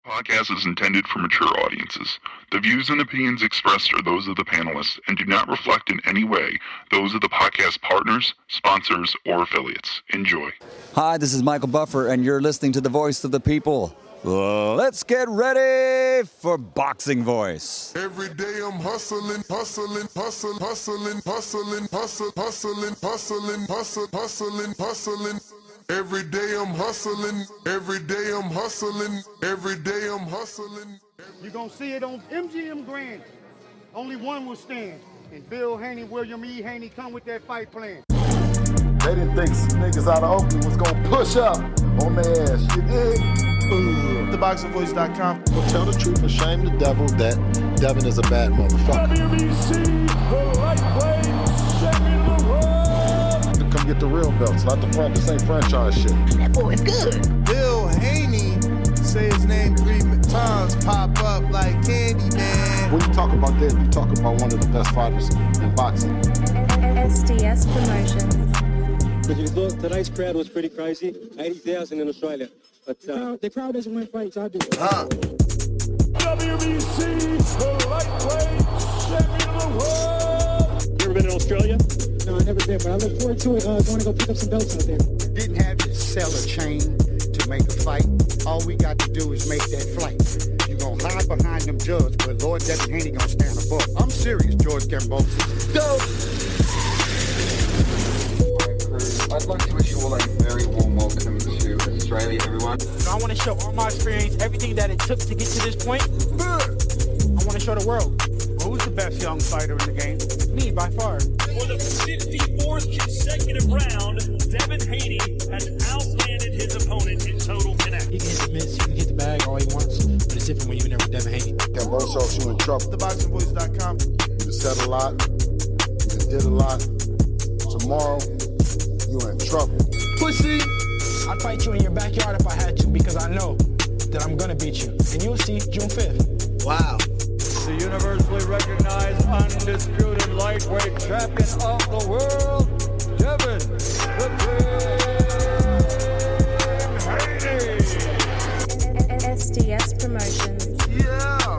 Podcast is intended for mature audiences. The views and opinions expressed are those of the panelists and do not reflect in any way those of the podcast partners, sponsors, or affiliates. Enjoy. Hi, this is Michael Buffer, and you're listening to the voice of the people. Let's get ready for Boxing Voice. Every day I'm hustling, hustling, hustling, hustling, hustling, hustling, hustling, hustling, hustling, hustling, hustling. Every day I'm hustling, every day I'm hustling, every day I'm hustling. You're going to see it on MGM Grand. Only one will stand. And Bill Haney, William E. Haney come with that fight plan. They didn't think niggas out of Oakland was going to push up on their ass. You did? TheBoxingVoice.com. Well, tell the truth and shame the devil that Devin is a bad motherfucker. WBC, the lightweight champion of the world. Come get the real belts, not this ain't franchise shit. That boy is good. Bill Haney, say his name 3 times, pop up like candy, man. When you talk about that, you talk about one of the best fighters in boxing. SDS Promotions. But you thought tonight's crowd was pretty crazy, 80,000 in Australia. But the crowd doesn't win fights, I do. WBC, the lightweight champion of the world. You ever been in Australia? No, I never been, but I look forward to it. Going to go pick up some belts out there. Didn't have to sell a chain to make a fight. All we got to do is make that flight. You going to hide behind them judges, but Lord Devin Haney going to stand above. I'm serious, George Kambosos. Dope. I'd like to wish you all a very warm welcome to Australia, everyone. I want to show all my experience, everything that it took to get to this point. I want to show the world. Who's the best young fighter in the game? Me, by far. For the 54th consecutive round, Devin Haney has outlanded his opponent in total connect. He can hit the mitts, he can hit the bag all he wants, but it's different when you're in there with Devin Haney. Kambosos, you in trouble. TheBoxingVoice.com. You said a lot, you did a lot. Tomorrow, you in trouble. Pussy! I'd fight you in your backyard if I had to, because I know that I'm gonna beat you. And you'll see June 5th. Wow. The universally recognized undisputed lightweight champion of the world, Devin Haney. SDS Promotions. Yeah.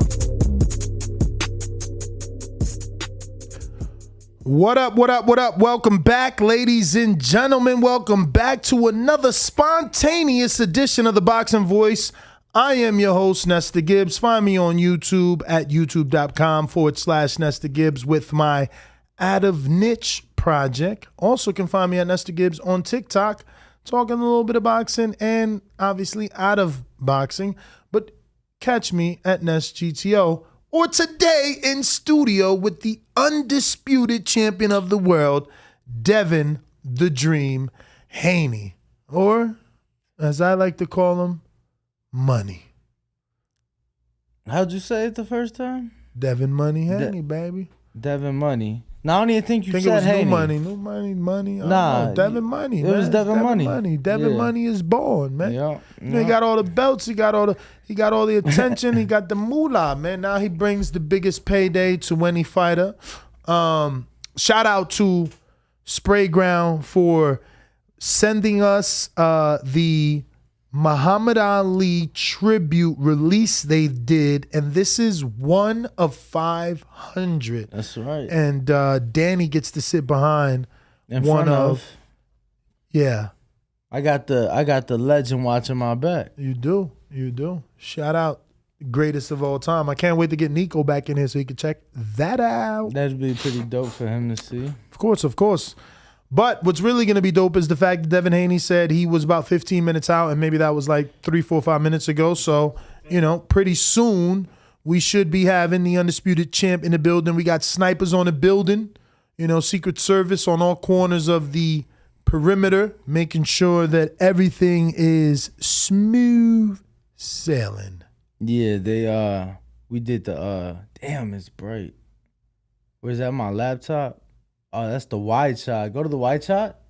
What up, what up, what up? Welcome back, ladies and gentlemen. Welcome back to another spontaneous edition of The Boxing Voice. I am your host, Nesta Gibbs. Find me on YouTube at youtube.com/Nesta Gibbs with my Out of Niche project. Also can find me at Nesta Gibbs on TikTok, talking a little bit of boxing and obviously out of boxing. But catch me at Nest GTO or today in studio with the undisputed champion of the world, Devin the Dream Haney. Or, as I like to call him, Money. How'd you say it the first time? Devin Money Haney, baby. Devin Money. Now, I don't even think you said it was Haney. New money. Nah. Devin Money, It man. was Devin Money. Devin Money is born, man. Yeah. He got all the belts. He got all the attention. He got the moolah, man. Now he brings the biggest payday to any fighter. Shout out to Spray Ground for sending us the Muhammad Ali tribute release they did, and this is one of 500. That's right. And Danny gets to sit behind In one front of. Yeah. I got the legend watching my back. You do. Shout out, greatest of all time. I can't wait to get Nico back in here so he can check that out. That'd be pretty dope for him to see. Of course. But what's really going to be dope is the fact that Devin Haney said he was about 15 minutes out, and maybe that was like 3, 4, 5 minutes ago. So, pretty soon we should be having the undisputed champ in the building. We got snipers on the building, Secret Service on all corners of the perimeter, making sure everything is smooth sailing. Yeah, we did the, damn, it's bright. Where's that, my laptop? Oh, that's the wide shot. Go to the wide shot.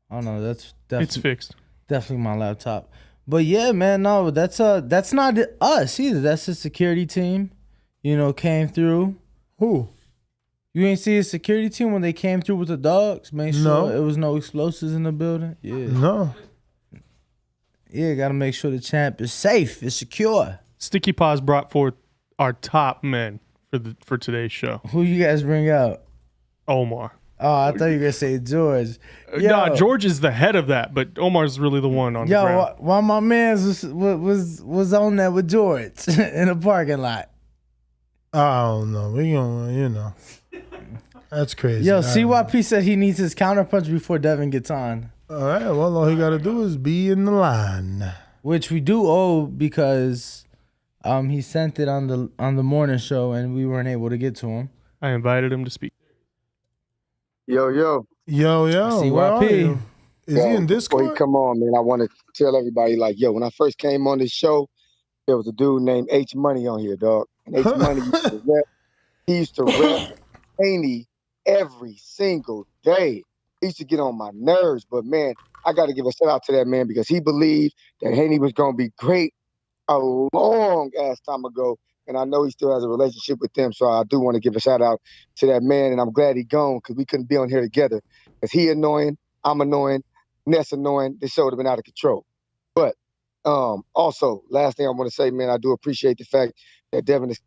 Oh no, that's definitely, it's fixed. Definitely my laptop. But yeah, man, no, that's not us either. That's the security team. Came through. Who? You ain't see a security team when they came through with the dogs? Make sure it was no explosives in the building. Yeah. No. Yeah, gotta make sure the champ is safe, is secure. Sticky Paws brought forth our top men for today's show. Who you guys bring out? Omar. Oh, I thought you were gonna say George. No, George is the head of that, but Omar's really the one on the ground. Why my man was on that with George in the parking lot? I don't know. We gonna, that's crazy. Yo, CYP said he needs his counterpunch before Devin gets on. All right. Well, all he got to do is be in the line, which we do owe because he sent it on the morning show and we weren't able to get to him. I invited him to speak. Yo. CYP. Is he in Discord? Before you come on, man, I want to tell everybody, like, yo, when I first came on this show, there was a dude named H Money on here, dog. And H Money used to rep Haney every single day. He used to get on my nerves, but man, I got to give a shout out to that man because he believed that Haney was going to be great a long ass time ago. And I know he still has a relationship with them. So I do want to give a shout out to that man. And I'm glad he gone because we couldn't be on here together. Because he annoying, I'm annoying, Ness annoying. This show would have been out of control. But also, last thing I want to say, man, I do appreciate the fact that Devin is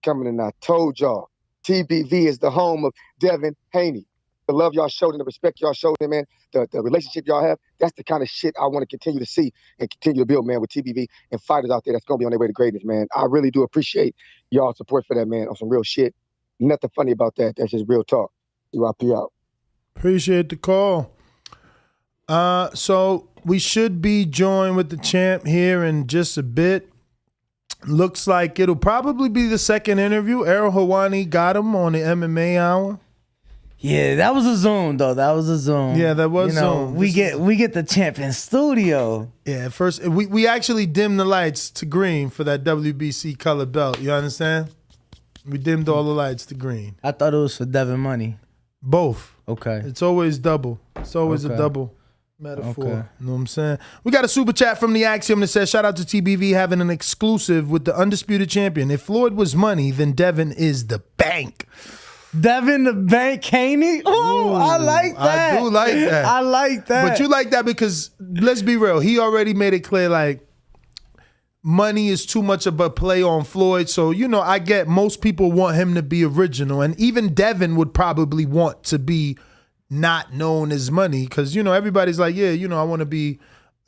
coming. And I told y'all, TBV is the home of Devin Haney. The love y'all showed and the respect y'all showed him, man, the relationship y'all have, that's the kind of shit I want to continue to see and continue to build, man, with TBV and fighters out there that's going to be on their way to greatness, man. I really do appreciate y'all's support for that, man, on some real shit. Nothing funny about that. That's just real talk. UIP out. Appreciate the call. So we should be joined with the champ here in just a bit. Looks like it'll probably be the second interview. Errol Hawani got him on the MMA Hour. Yeah, that was a Zoom though. That was a Zoom. Yeah, that was Zoom. We get the champ in studio. Yeah, first we actually dimmed the lights to green for that WBC color belt. You understand? We dimmed all the lights to green. I thought it was for Devin Money. Both. Okay. It's always double. It's always a double metaphor. Okay. You know what I'm saying? We got a super chat from the Axiom that says, shout out to TBV having an exclusive with the Undisputed Champion. If Floyd was money, then Devin is the bank. Devin the Bank Haney? Oh, I like that. I do like that. I like that. But you like that because, let's be real, he already made it clear, like, money is too much of a play on Floyd. So, I get most people want him to be original. And even Devin would probably want to be not known as money because, everybody's like, yeah, I want to be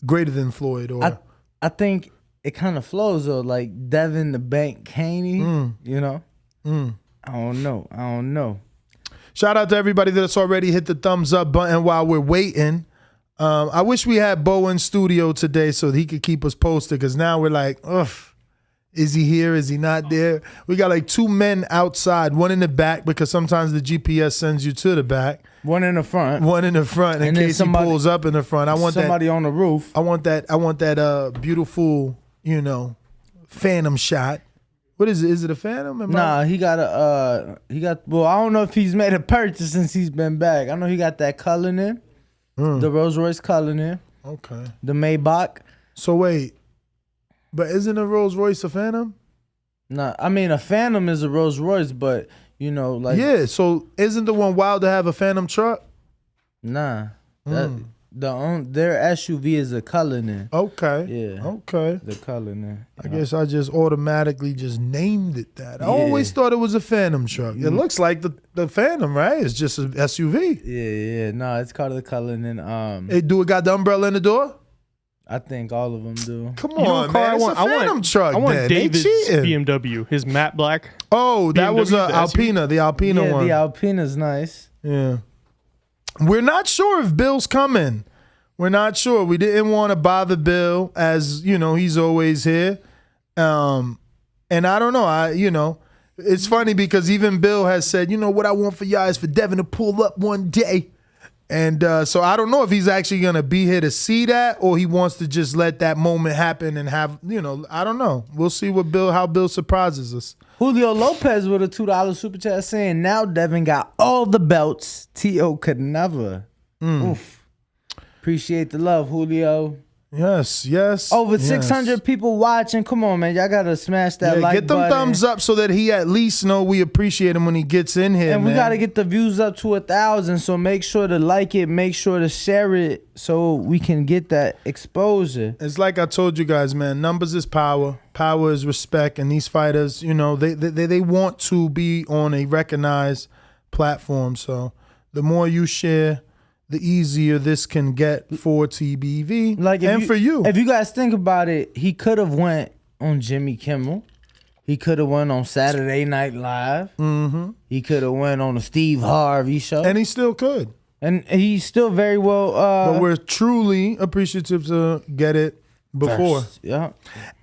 greater than Floyd. Or I think it kind of flows, though, like Devin the Bank Haney, I don't know. Shout out to everybody that's already hit the thumbs up button while we're waiting. I wish we had Bo in studio today so he could keep us posted because now we're like, ugh, is he here? Is he not there? We got like two men outside, one in the back because sometimes the GPS sends you to the back. One in the front. One in the front in case he pulls up in the front. I want somebody on the roof. I want that beautiful, phantom shot. What is it? Is it a Phantom? Nah, he got, well, I don't know if he's made a purchase since he's been back. I know he got that Cullinan, the Rolls Royce Cullinan. Okay. The Maybach. So wait, but isn't a Rolls Royce a Phantom? Nah, I mean, a Phantom is a Rolls Royce, but, like. Yeah, so isn't the one wild to have a Phantom truck? Nah. Their SUV is a Cullinan. Okay. Yeah. Okay. The Cullinan. I guess I just automatically just named it that. I always thought it was a Phantom truck. It looks like the Phantom, right? It's just an SUV. Yeah. No, it's called the Cullinan. Do it got the umbrella in the door? I think all of them do. Come on, man. It's a Phantom truck. I want then. David's BMW, his matte black. Oh, that BMW, was Alpina, the Alpina one. The Alpina's nice. Yeah. We're not sure if Bill's coming. We're not sure. We didn't want to bother Bill as, he's always here. And I don't know. It's funny because even Bill has said, what I want for y'all is for Devin to pull up one day. And so I don't know if he's actually going to be here to see that or he wants to just let that moment happen and have, I don't know. We'll see how Bill surprises us. Julio Lopez with a $2 super chat saying, now Devin got all the belts T.O. could never. Oof. Appreciate the love, Julio. Yes. Over 600 people watching. Come on, man. Y'all got to smash that like get them button. thumbs up so that he at least know we appreciate him when he gets in here, And man. we got to get the views up to 1,000. So make sure to like it. Make sure to share it so we can get that exposure. It's like I told you guys, man. Numbers is power. Power is respect. And these fighters, you know, they want to be on a recognized platform. So the more you share, the easier this can get for TBV for you. If you guys think about it, he could have went on Jimmy Kimmel. He could have went on Saturday Night Live. Mm-hmm. He could have went on the Steve Harvey show. And he still could. And he's still very well. But we're truly appreciative to get it before. First, yeah.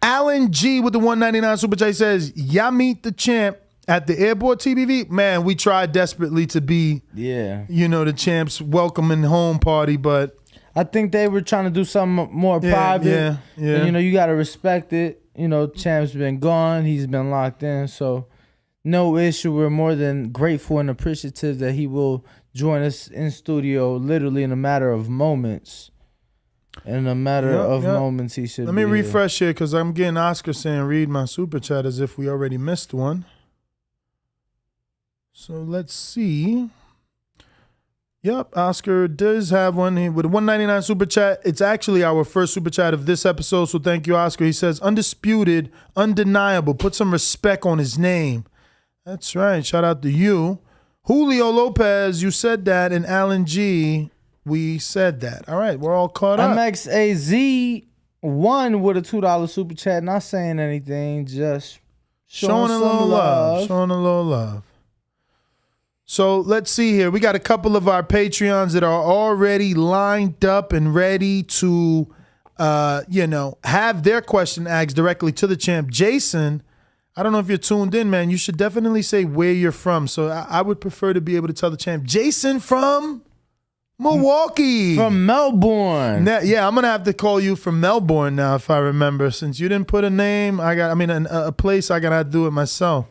Alan G with the 199 Super Chat says, y'all meet the champ at the airport, TBV. Man, we tried desperately to be, the champ's welcoming home party, but I think they were trying to do something more private. Yeah. And, you got to respect it. Champ's been gone. He's been locked in. So no issue. We're more than grateful and appreciative that he will join us in studio literally in a matter of moments. In a matter of moments, he should Let me be refresh here because I'm getting Oscar saying read my super chat as if we already missed one. So let's see. Yep, Oscar does have one with a 199 super chat. It's actually our first super chat of this episode, so thank you, Oscar. He says, undisputed, undeniable. Put some respect on his name. That's right. Shout out to you. Julio Lopez, you said that, and Alan G, we said that. All right, we're all caught up. MXAZ won with a $2 super chat. Not saying anything, just showing a some little love. Showing a little love. So let's see here. We got a couple of our Patreons that are already lined up and ready to, have their question asked directly to the champ. Jason, I don't know if you're tuned in, man. You should definitely say where you're from. So I would prefer to be able to tell the champ. Jason from Milwaukee. From Melbourne. Yeah, I'm going to have to call you from Melbourne now if I remember. Since you didn't put a name, a place, I got to do it myself.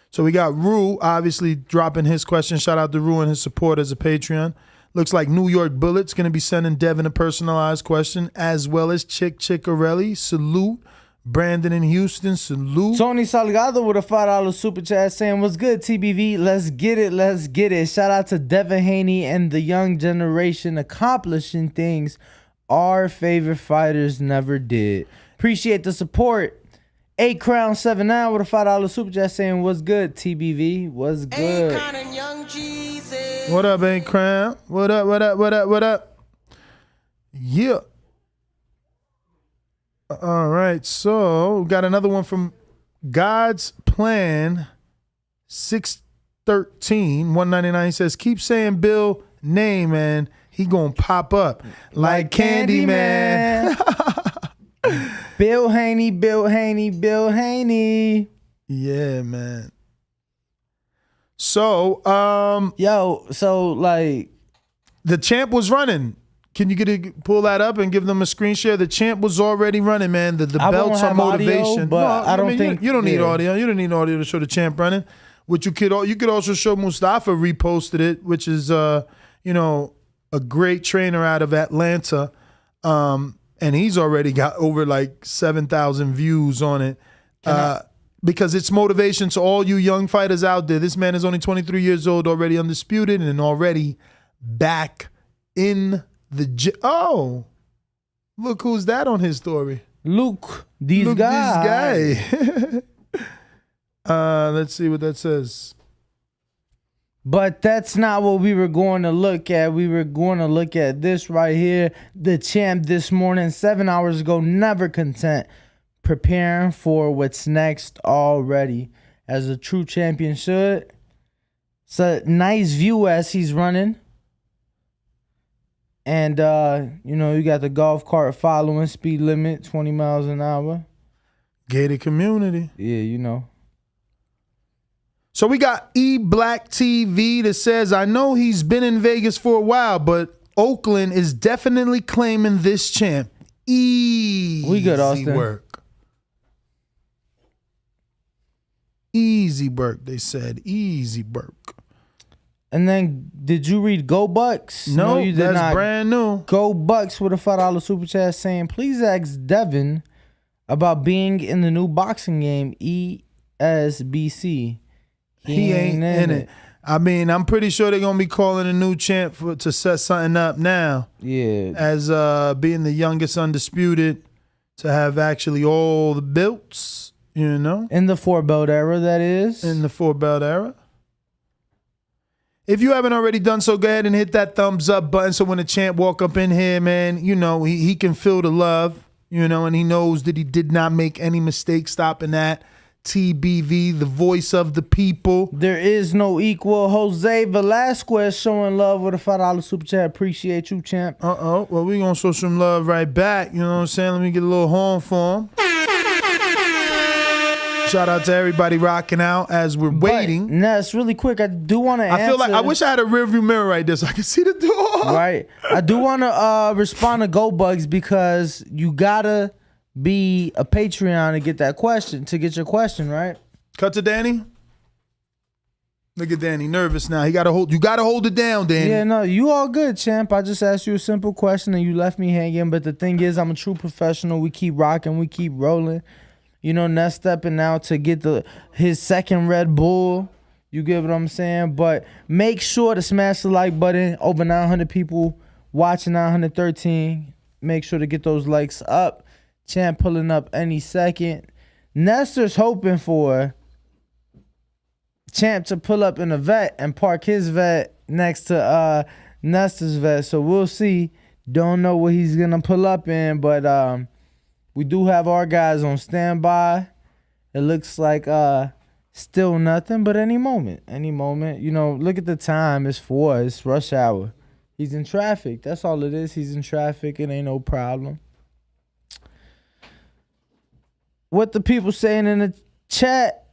So we got Rue, obviously dropping his question. Shout out to Rue and his support as a Patreon. Looks like New York Bullet's going to be sending Devin a personalized question, as well as Chick Chickarelli. Salute. Brandon in Houston, salute. Tony Salgado with a $5 super chat saying, what's good, TBV? Let's get it. Let's get it. Shout out to Devin Haney and the young generation accomplishing things our favorite fighters never did. Appreciate the support. 8 Crown 79 with a $5 super chat saying, what's good, TBV? What's good? What up, 8 Crown? What up? Yeah. All right, so we got another one from God's Plan 613 199. He says, keep saying Bill name, man. He gonna pop up like Candyman. Bill Haney, Bill Haney, Bill Haney. Yeah, man. So, the champ was running. Can you pull that up and give them a screen share? The champ was already running, man. The belts are motivation. Audio, but I don't think you don't need audio. You don't need audio to show the champ running. Which you could also show Mustafa reposted it, which is a great trainer out of Atlanta. And he's already got over like 7,000 views on it. Because it's motivation to all you young fighters out there. This man is only 23 years old, already undisputed, and already back in the gym. Oh, look who's that on his story. Look, this guy. Let's see what that says. But that's not what we were going to look at. We were going to look at this right here. The champ this morning, 7 hours ago, never content. Preparing for what's next already, as a true champion should. It's a nice view as he's running. And, you got the golf cart following, speed limit, 20 miles an hour. Gated community. Yeah, So we got E-Black TV that says, I know he's been in Vegas for a while, but Oakland is definitely claiming this champ. We good, Austin. Work. Easy work, they said. Easy work. And then, did you read Go Bucks? No, you did that's not. brand new. Go Bucks with a $5 super chat saying, please ask Devin about being in the new boxing game, ESBC. He ain't in it. I mean, I'm pretty sure they're gonna be calling a new champ to set something up now. Yeah. As being the youngest undisputed to have actually all the belts, you know. In the 4-belt era, that is. In the 4-belt era. If you haven't already done so, go ahead and hit that thumbs up button so when the champ walk up in here, man, you know, he can feel the love, you know, and he knows that he did not make any mistake stopping that. TBV, the voice of the people. There is no equal. Jose Velasquez showing love with a $5 super chat. Appreciate you, champ. Well, we gonna show some love right back. You know what I'm saying? Let me get a little horn for him. Shout out to everybody rocking out as we're waiting. Ness, really quick, I do want to answer. I feel like I wish I had a rearview mirror right there so I could see the door. Right. I do want to respond to Go Bugs because you gotta be a Patreon to get that question, to get your question, right? Cut to Danny. Look at Danny, nervous now. You gotta hold it down, Danny. Yeah, no, you all good, champ. I just asked you a simple question and you left me hanging. But the thing is, I'm a true professional. We keep rocking, we keep rolling. You know, Ness stepping out to get his second Red Bull. You get what I'm saying? But make sure to smash the like button. Over 900 people watching, 913. Make sure to get those likes up. Champ pulling up any second. Nestor's hoping for Champ to pull up in a vet and park his vet next to Nestor's vet. So we'll see. Don't know what he's going to pull up in, but we do have our guys on standby. It looks like still nothing, but any moment. You know, look at the time. It's 4. It's rush hour. He's in traffic. That's all it is. He's in traffic. It ain't no problem. What the people saying in the chat,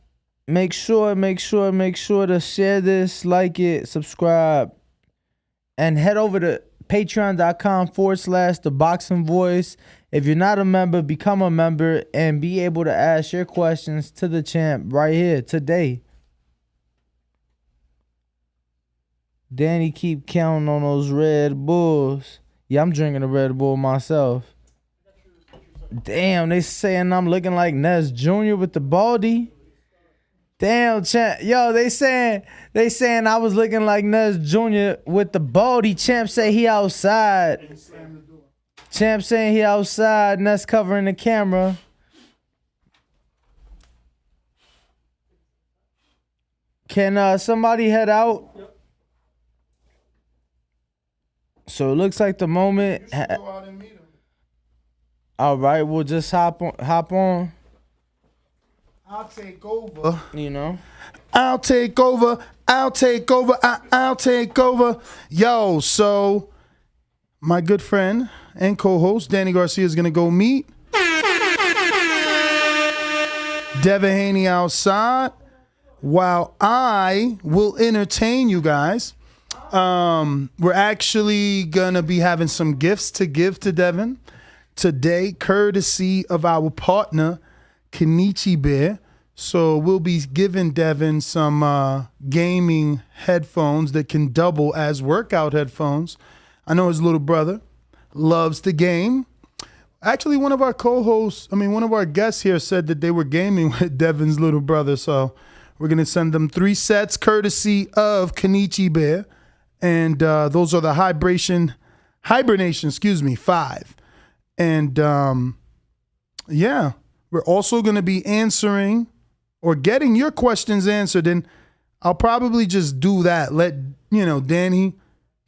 make sure to share this, like it, subscribe, and head over to patreon.com/The Boxing Voice. If you're not a member, become a member and be able to ask your questions to the champ right here today. Danny keep counting on those Red Bulls. Yeah, I'm drinking a Red Bull myself. Damn, they saying I'm looking like Ness Jr. with the baldy. Damn, champ. Yo, they saying I was looking like Ness Jr. with the baldy. Champ say he outside. Champ saying he outside. Ness covering the camera. Can somebody head out? So it looks like the moment. All right, we'll just hop on. I'll take over. You know? I'll take over. I'll take over. Yo, so my good friend and co-host Danny Garcia is going to go meet Devin Haney outside while I will entertain you guys. We're actually going to be having some gifts to give to Devin today, courtesy of our partner, Kenichi Bear. So we'll be giving Devin some gaming headphones that can double as workout headphones. I know his little brother loves the game. Actually, one of our guests here said that they were gaming with Devin's little brother. So we're going to send them 3 sets courtesy of Kenichi Bear. And those are the Hibernation, 5. And yeah, we're also going to be answering or getting your questions answered. And I'll probably just do that. Let, Danny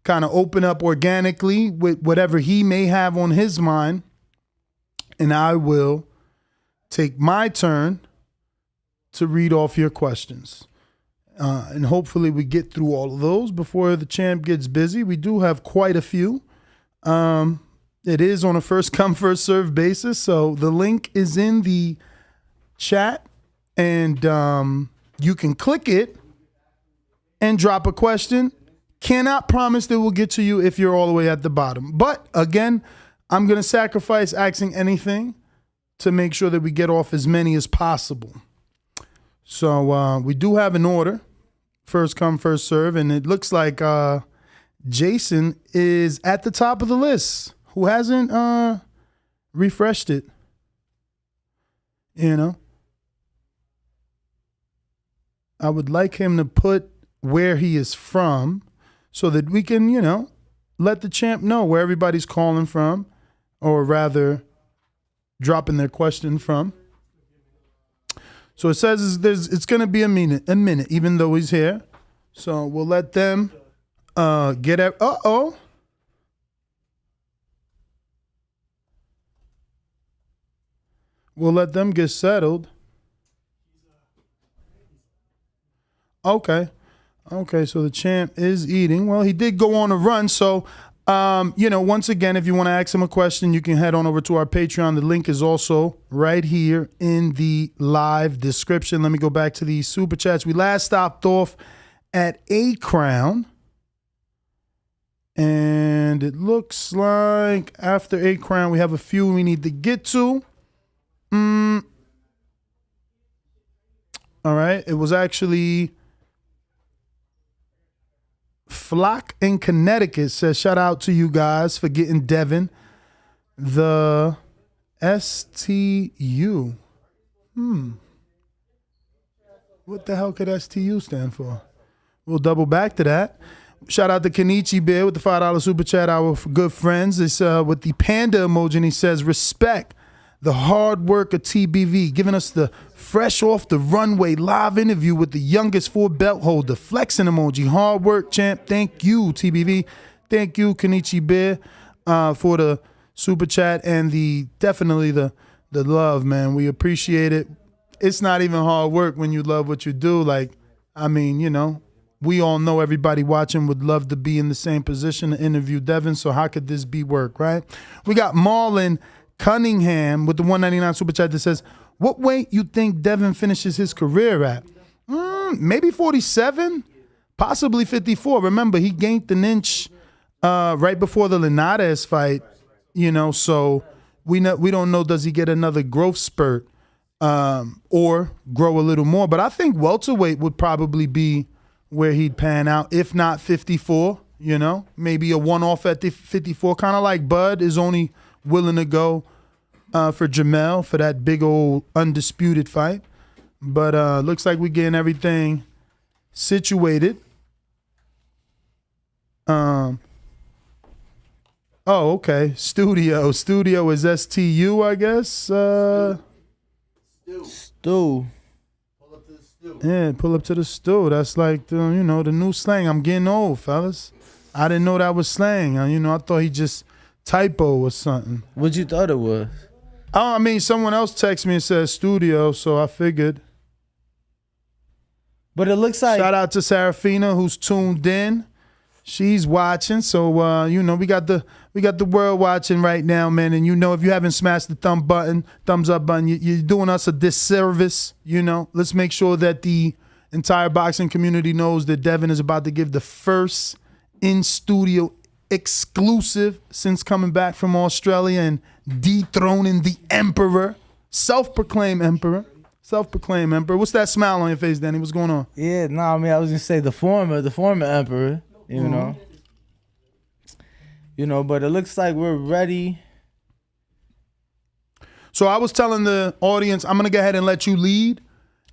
kind of open up organically with whatever he may have on his mind. And I will take my turn to read off your questions. And hopefully we get through all of those before the champ gets busy. We do have quite a few. It is on a first come, first serve basis. So the link is in the chat and you can click it and drop a question. Cannot promise that we'll get to you if you're all the way at the bottom. But again, I'm going to sacrifice asking anything to make sure that we get off as many as possible. So we do have an order first come, first serve, and it looks like Jason is at the top of the list. Who hasn't refreshed it? You know, I would like him to put where he is from so that we can, you know, let the champ know where everybody's calling from, or rather dropping their question from. So it says it's going to be a minute, even though he's here. So we'll let them get at. We'll let them get settled. Okay, so the champ is eating. Well, he did go on a run, so, you know, once again, if you want to ask him a question, you can head on over to our Patreon. The link is also right here in the live description. Let me go back to the Super Chats. We last stopped off at A Crown, and it looks like after A Crown, we have a few we need to get to. All right, it was actually Flock in Connecticut says, shout out to you guys for getting Devin the STU. What the hell could STU stand for? We'll double back to that. Shout out to Kenichi Bear with the $5 super chat. Our good friends. It's with the panda emoji, and he says, respect the hard work of TBV, giving us the fresh off the runway live interview with the youngest 4 belt holder. Flexing emoji. Hard work, champ. Thank you, TBV. Thank you, Kenichi Bear, for the super chat and definitely the love, man. We appreciate it. It's not even hard work when you love what you do. Like, I mean, you know, we all know everybody watching would love to be in the same position to interview Devin, so how could this be work, right? We got Marlon Cunningham with the $1.99 super chat that says, what weight you think Devin finishes his career at? Maybe 47, possibly 54. Remember, he gained an inch right before the Linares fight, you know, so we don't know, does he get another growth spurt or grow a little more? But I think welterweight would probably be where he'd pan out, if not 54, you know, maybe a one-off at the 54, kind of like Bud is only willing to go for Jamel for that big old undisputed fight. But looks like we're getting everything situated. Oh, okay. Studio is STU, I guess. Stew. Yeah, pull up to the stew. That's like the new slang. I'm getting old, fellas. I didn't know that was slang. I thought he just typo or something. What you thought it was? Oh, I mean, someone else texted me and said studio, so I figured. But it looks like, shout out to Serafina who's tuned in. She's watching, so we got the world watching right now, man. And if you haven't smashed the thumbs up button, you're doing us a disservice. Let's make sure that the entire boxing community knows that Devin is about to give the first in-studio exclusive since coming back from Australia and dethroning the emperor, self-proclaimed emperor. What's that smile on your face, Danny? What's going on? Yeah, no, I mean, I was gonna say the former emperor. But it looks like we're ready. So I was telling the audience, I'm gonna go ahead and let you lead,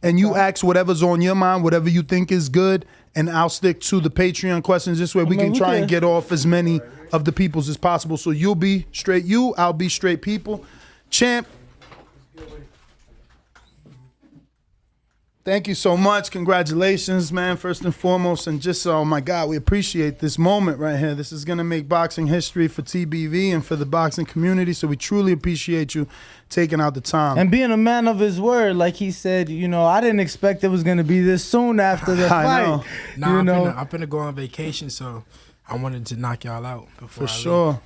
and you ask whatever's on your mind, whatever you think is good, and I'll stick to the Patreon questions. This way we can try and get off as many of the peoples as possible. So you'll be straight I'll be straight people. Champ, thank you so much. Congratulations, man, first and foremost. And just, oh my God, we appreciate this moment right here. This is going to make boxing history for TBV and for the boxing community. So we truly appreciate you taking out the time. And being a man of his word, like he said, I didn't expect it was going to be this soon after the fight. I'm going to go on vacation, so I wanted to knock y'all out before For sure.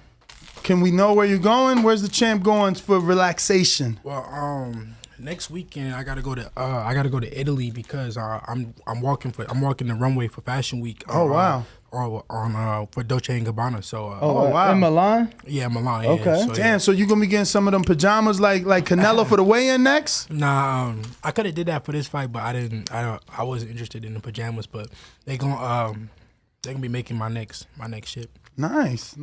Can we know where you're going? Where's the champ going for relaxation? Well, next weekend I gotta go to Italy because I'm walking the runway for Fashion Week. Oh wow! for Dolce & Gabbana. So wow. In Milan? Yeah, Milan. Yeah. Okay. So, Damn, so you gonna be getting some of them pajamas like Canelo for the weigh-in next? Nah, I could have did that for this fight, but I didn't. I wasn't interested in the pajamas. But they gonna be making my next ship. Nice.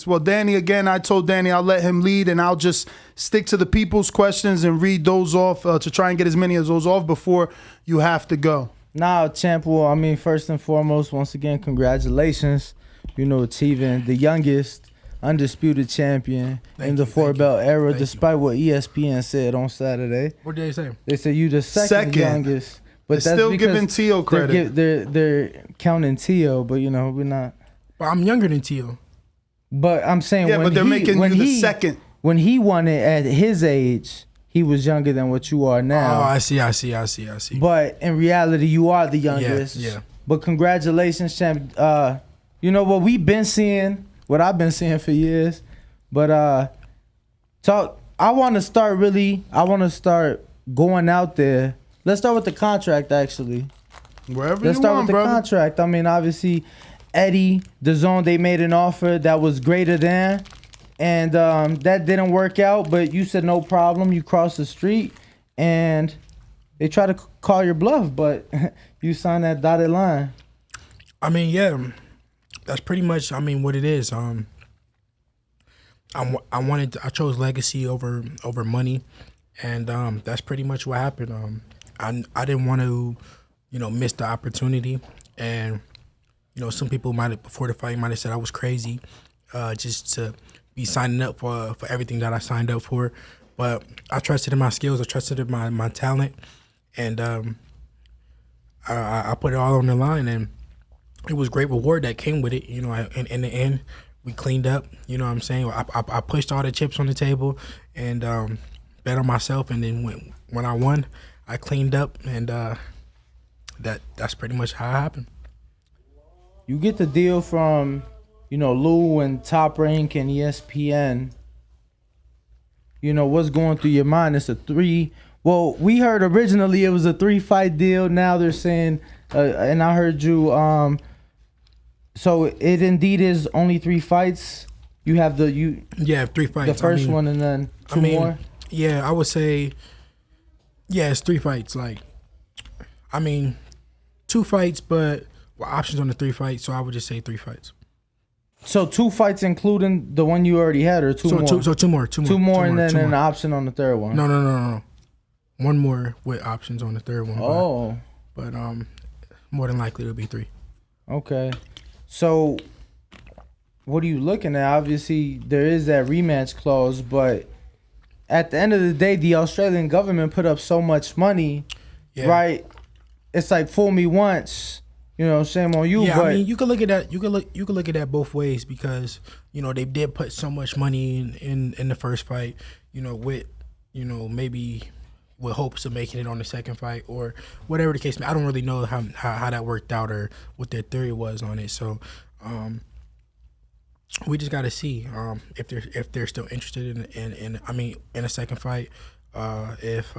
Well, Danny, again, I told Danny I'll let him lead, and I'll just stick to the people's questions and read those off to try and get as many of those off before you have to go. Nah, champ. Well, I mean, first and foremost, once again, congratulations. Achieving the youngest undisputed champion in the four-belt era, despite what ESPN said on Saturday. What did they say? They said you the second youngest. But they're still giving because Tio credit. They're counting Tio, but we're not. But I'm younger than Tio. But I'm saying but they're making you the second. When he won it at his age, he was younger than what you are now. Oh, I see. But in reality, you are the youngest. Yeah. But congratulations, champ. What we've been seeing, what I've been seeing for years. But I want to start going out there. Let's start with the contract, actually. Wherever Let's you start want, with the brother. contract. I mean, obviously, Eddie, DAZN, they made an offer that was greater than, and that didn't work out. But you said no problem. You crossed the street, and they tried to call your bluff, but you signed that dotted line. I mean, yeah, that's pretty much. I mean, what it is. I chose legacy over money, and that's pretty much what happened. I didn't want to, miss the opportunity, and some people before the fight might have said I was crazy, just to be signing up for everything that I signed up for, but I trusted in my skills, I trusted in my talent, and I put it all on the line, and it was great reward that came with it. In the end, we cleaned up. You know what I'm saying? I pushed all the chips on the table and bet on myself, and then when I won, I cleaned up, and that's pretty much how it happened. You get the deal from, Lou and Top Rank and ESPN. What's going through your mind? It's a 3. Well, we heard originally it was a 3-fight deal. Now they're saying, and I heard you. So it indeed is only 3 fights. You have 3 fights. The first one and then 2 more. Yeah, I would say. Yeah, it's 3 fights. 2 fights, but with options on the 3 fights. So I would just say 3 fights. So 2 fights, including the one you already had, or 2 more? So 2 more. 2 more, and then an option on the third one. No. 1 more with options on the third one. Oh. But more than likely it'll be 3. Okay. So what are you looking at? Obviously, there is that rematch clause, but at the end of the day, the Australian government put up so much money, right? It's like fool me once, shame on you. Yeah, but I mean, you could look at that. You could look at that both ways because they did put so much money in the first fight. With maybe with hopes of making it on the second fight or whatever the case may be. I don't really know how that worked out or what their theory was on it. So we just got to see if they're still interested in a second fight. If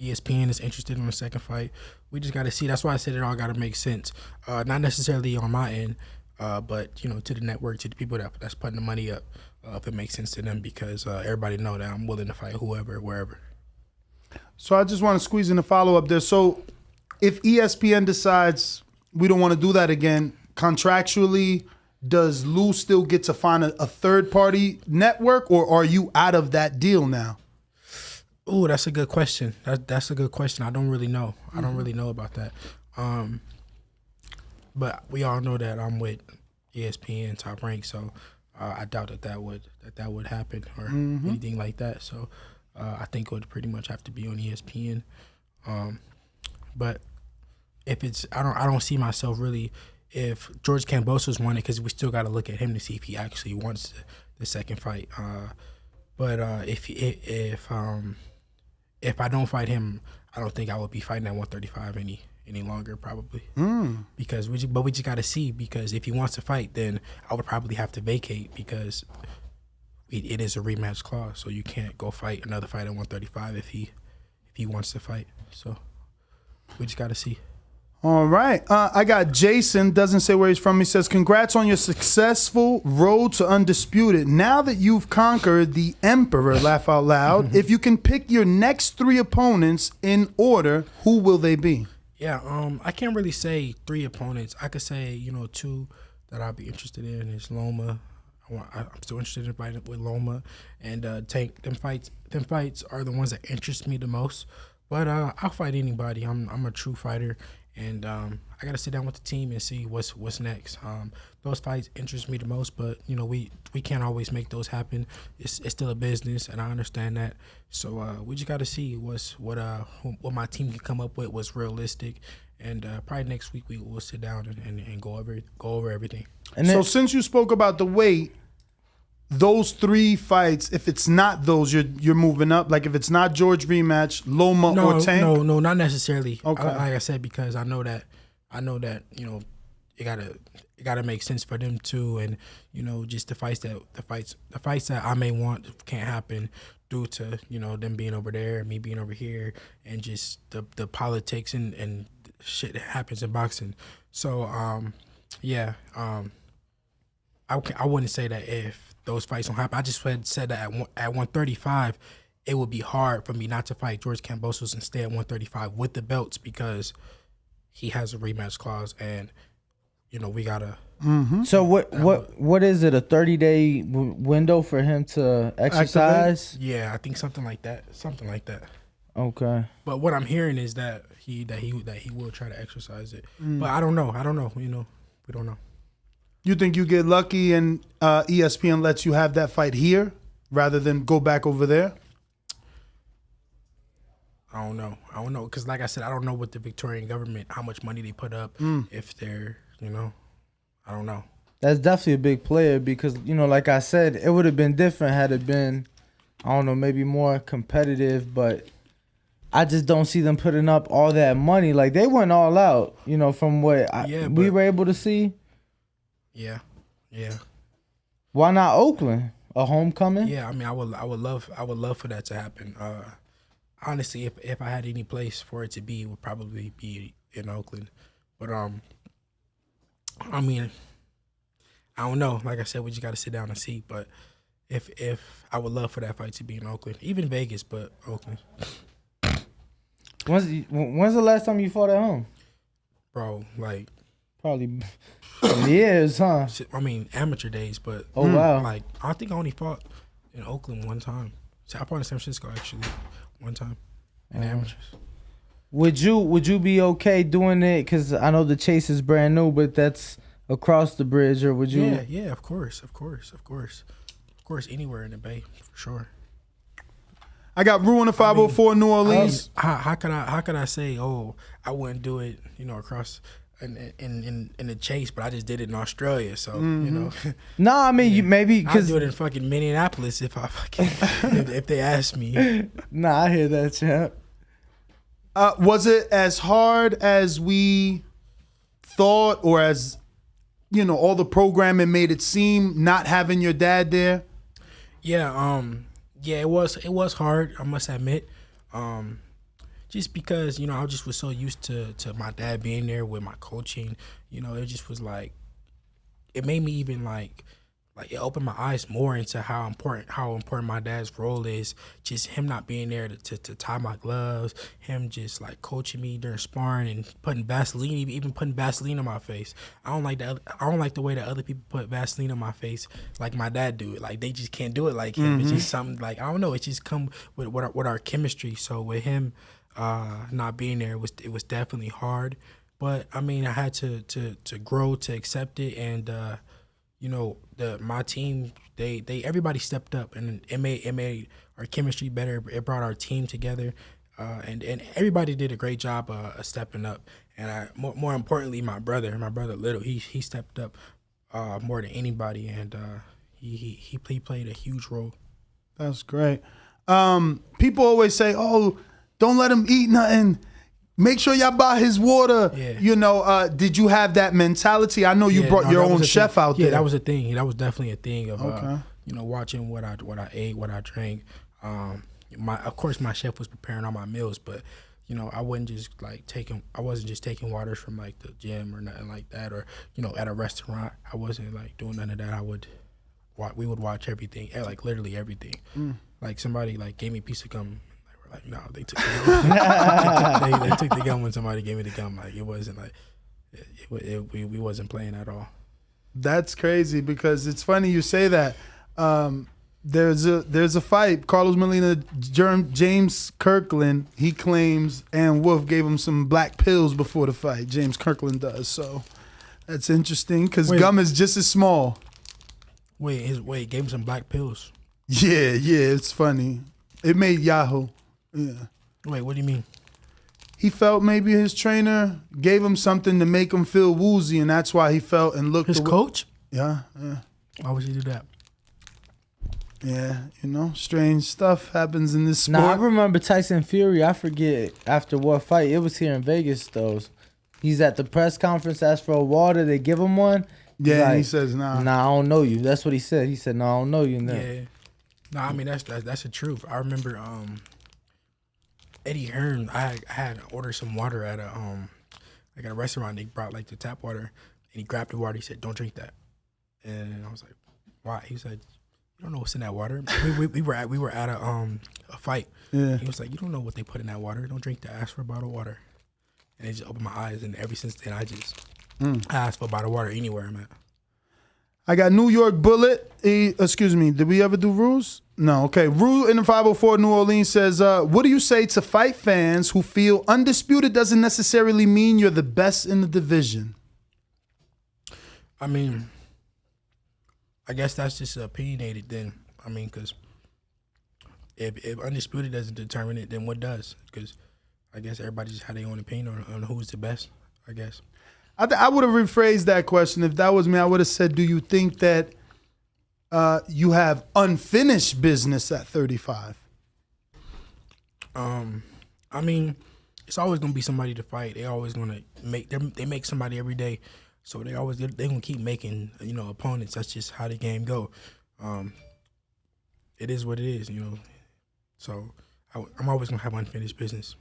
ESPN is interested in a second fight, we just got to see. That's why I said it all got to make sense. Not necessarily on my end, but to the network, to the people that's putting the money up, if it makes sense to them, because everybody know that I'm willing to fight whoever, wherever. So I just want to squeeze in a follow-up there. So if ESPN decides we don't want to do that again, contractually, does Lou still get to find a third-party network, or are you out of that deal now? Ooh, that's a good question. That's a good question. I don't really know. I don't really know about that. But we all know that I'm with ESPN, Top Rank, so I doubt that would happen or anything like that. So I think it would pretty much have to be on ESPN. But if it's, I don't see myself really. If George Kambosos won it, because we still got to look at him to see if he actually wants the second fight. But if I don't fight him, I don't think I would be fighting at 135 any longer, probably. Because we just got to see, because if he wants to fight, then I would probably have to vacate, because it is a rematch clause, so you can't go fight another fight at 135 if he wants to fight. So we just got to see. All right. I got Jason, doesn't say where he's from. He says, congrats on your successful road to Undisputed. Now that you've conquered the Emperor, laugh out loud, if you can pick your next 3 opponents in order, who will they be? Yeah, I can't really say 3 opponents. I could say, 2 that I'll be interested in is Loma. I'm still interested in fighting with Loma and Tank. Them fights are the ones that interest me the most. But I'll fight anybody. I'm a true fighter. And I got to sit down with the team and see what's next. Those fights interest me the most, but we can't always make those happen. It's still a business, and I understand that. So we just got to see what my team can come up with, what's realistic, and probably next week we'll sit down and go over everything. And so since you spoke about the weight, those 3 fights, if it's not those, you're moving up. Like if it's not George rematch, Loma or Tank. No, not necessarily. Okay. Like I said, because I know that it gotta make sense for them too, and just the fights that I may want can't happen due to them being over there, me being over here, and just the politics and shit that happens in boxing. So I wouldn't say that if those fights don't happen. I just said that at 135, it would be hard for me not to fight George Kambosos and stay at 135 with the belts because he has a rematch clause, and we gotta. So what is it? A 30-day window for him to exercise? Yeah, I think something like that. Okay. But what I'm hearing is that he will try to exercise it. But I don't know. We don't know. You think you get lucky and ESPN lets you have that fight here rather than go back over there? I don't know. Because like I said, I don't know what the Victorian government, how much money they put up, if they're, I don't know. That's definitely a big player because, like I said, it would have been different had it been, I don't know, maybe more competitive, but I just don't see them putting up all that money. Like, they went all out, from what we were able to see. Yeah. Why not Oakland? A homecoming? Yeah, I mean, I would love for that to happen. Honestly, if I had any place for it to be, it would probably be in Oakland. But I mean, I don't know. Like I said, we just got to sit down and see. But if I would love for that fight to be in Oakland, even Vegas, but Oakland. When's the last time you fought at home? Bro, like probably years, huh? I mean, amateur days, but wow. Like I think I only fought in Oakland one time. So I fought in San Francisco actually one time in amateurs. Would you be okay doing it? Because I know the Chase is brand new, but that's across the bridge, or would you? Yeah, of course, anywhere in the Bay for sure. I got Ruin the 504 New Orleans. How could I say I wouldn't do it across in the Chase, but I just did it in Australia, so No, I mean you maybe I'd do it in fucking Minneapolis if I fucking if they asked me. Nah, I hear that, champ. Was it as hard as we thought, or as all the programming made it seem, not having your dad there? Yeah, it was hard, I must admit. Just because, I just was so used to my dad being there with my coaching, it just was like, it made me even like it opened my eyes more into how important my dad's role is. Just him not being there to tie my gloves, him just like coaching me during sparring and putting Vaseline on my face. I don't like the way that other people put Vaseline on my face like my dad do it. Like they just can't do it like him. It's just something like, I don't know, it just come with our chemistry. So with him not being there, it was definitely hard. But I mean, I had to grow to accept it, and my team, they everybody stepped up, and it made our chemistry better. It brought our team together, and everybody did a great job of stepping up. And more importantly, my brother Little, he stepped up more than anybody, and he played a huge role. That's great. People always say, "Oh, don't let him eat nothing. Make sure y'all buy his water." Yeah. Did you have that mentality? I know you brought your own chef out there. Yeah, that was a thing. That was definitely a thing of watching what I ate, what I drank. Of course, my chef was preparing all my meals, but you know, I wasn't just taking waters from like the gym or nothing like that, or you know, at a restaurant. I wasn't like doing none of that. We would watch everything, like literally everything. Like somebody like gave me a piece of gum. Like no, they took the gum. they took the gum when somebody gave me the gum. Like it wasn't like we wasn't playing at all. That's crazy because it's funny you say that. There's a fight. Carlos Molina, James Kirkland. He claims Ann Wolf gave him some black pills before the fight. James Kirkland does. So that's interesting because gum is just as small. Wait, gave him some black pills. Yeah, it's funny. It made Yahoo. Yeah. Wait, what do you mean? He felt maybe his trainer gave him something to make him feel woozy, and that's why he felt and looked. His coach? Yeah. Why would he do that? Yeah, you know, strange stuff happens in this sport. Nah, I remember Tyson Fury. I forget after what fight. It was here in Vegas, though. He's at the press conference, asked for a water. They give him one. Yeah, like, he says, nah, I don't know you. That's what he said. He said, no, I don't know you. Yeah. No, I mean, that's the truth. I remember Eddie Hearn, I had ordered some water at a restaurant. They brought like the tap water, and he grabbed the water. He said, "Don't drink that." And I was like, "Why?" He said, "You don't know what's in that water." we were at a fight. Yeah. He was like, "You don't know what they put in that water. Don't drink that. Ask for a bottle of water." And it just opened my eyes. And ever since then, I ask for a bottle of water anywhere I'm at. I got New York Bullet. Excuse me. Did we ever do Rules? No. Okay. Rue in the 504 New Orleans says, what do you say to fight fans who feel Undisputed doesn't necessarily mean you're the best in the division? I mean, I guess that's just opinionated then. I mean, because if Undisputed doesn't determine it, then what does? Because I guess everybody just had their own opinion on who's the best, I guess. I would have rephrased that question. If that was me, I would have said, do you think that you have unfinished business at 35? I mean, it's always gonna be somebody to fight. They always gonna they make somebody every day, so they gonna keep making opponents. That's just how the game go. It is what it is, So I'm always gonna have unfinished business.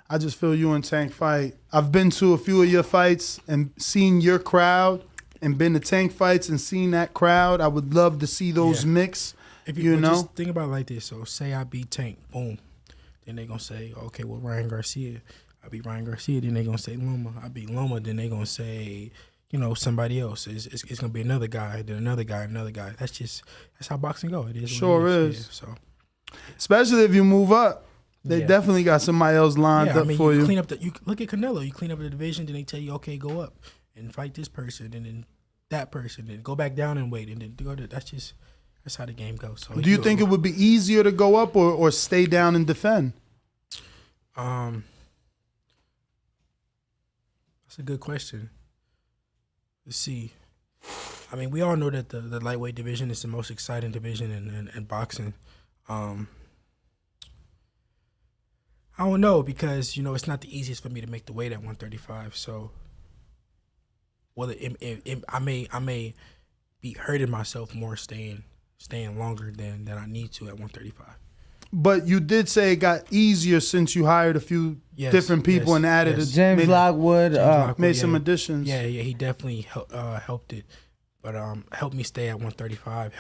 I just feel you and Tank fight. I've been to a few of your fights and seen your crowd, and been to Tank fights and seen that crowd. I would love to see those mix. If you know, just think about it like this. So say I beat Tank, boom. Then they gonna say, okay, well, Ryan Garcia. I beat Ryan Garcia. Then they gonna say Loma. I beat Loma. Then they gonna say, somebody else. It's gonna be another guy. Then another guy. Another guy. That's how boxing go. It is. Sure is. Yeah, so, especially if you move up. They definitely got somebody else lined up for you. Clean up you look at Canelo. You clean up the division, then they tell you, okay, go up and fight this person, and then that person, and go back down and wait, and then go to. That's how the game goes. So do you think it would be easier to go up or stay down and defend? That's a good question. Let's see. I mean, we all know that the lightweight division is the most exciting division in boxing. I don't know because, it's not the easiest for me to make the weight at 135. So, I may be hurting myself more staying longer than I need to at 135. But you did say it got easier since you hired a few different people and added James Lockwood made some additions. Yeah, he definitely helped it, but helped me stay at 135.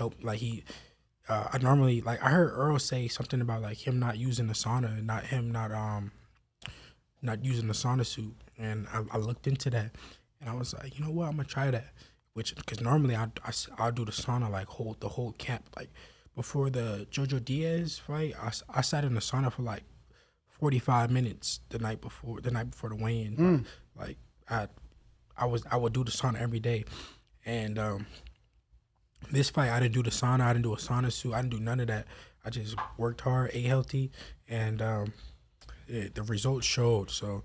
I normally I heard Earl say something about him not using the sauna and not using the sauna suit, and I looked into that, and I was like, you know what, I'm gonna try that, because normally I'll do the sauna the whole camp. Before the Jojo Diaz fight, I sat in the sauna for 45 minutes the night before the weigh-in. I would do the sauna every day, and this fight, I didn't do the sauna. I didn't do a sauna suit. I didn't do none of that. I just worked hard, ate healthy, and the results showed. So,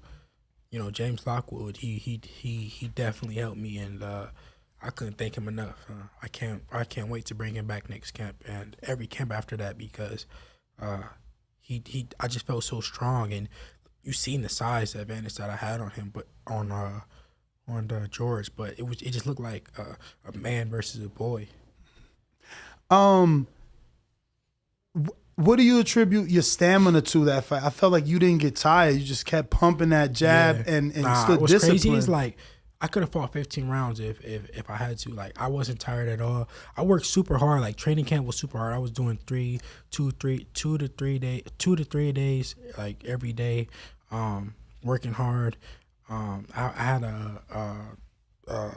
James Lockwood, he definitely helped me, and I couldn't thank him enough. I can't wait to bring him back next camp and every camp after that, because I just felt so strong, and you seen the size advantage that I had on him, but on George, but it just looked like a man versus a boy. What do you attribute your stamina to that fight? I felt like you didn't get tired. You just kept pumping that jab and stood what's disciplined. crazy is like I could have fought 15 rounds if I had to. Like I wasn't tired at all. I worked super hard. Like training camp was super hard. I was doing 2 to 3 days like every day, working hard. I had a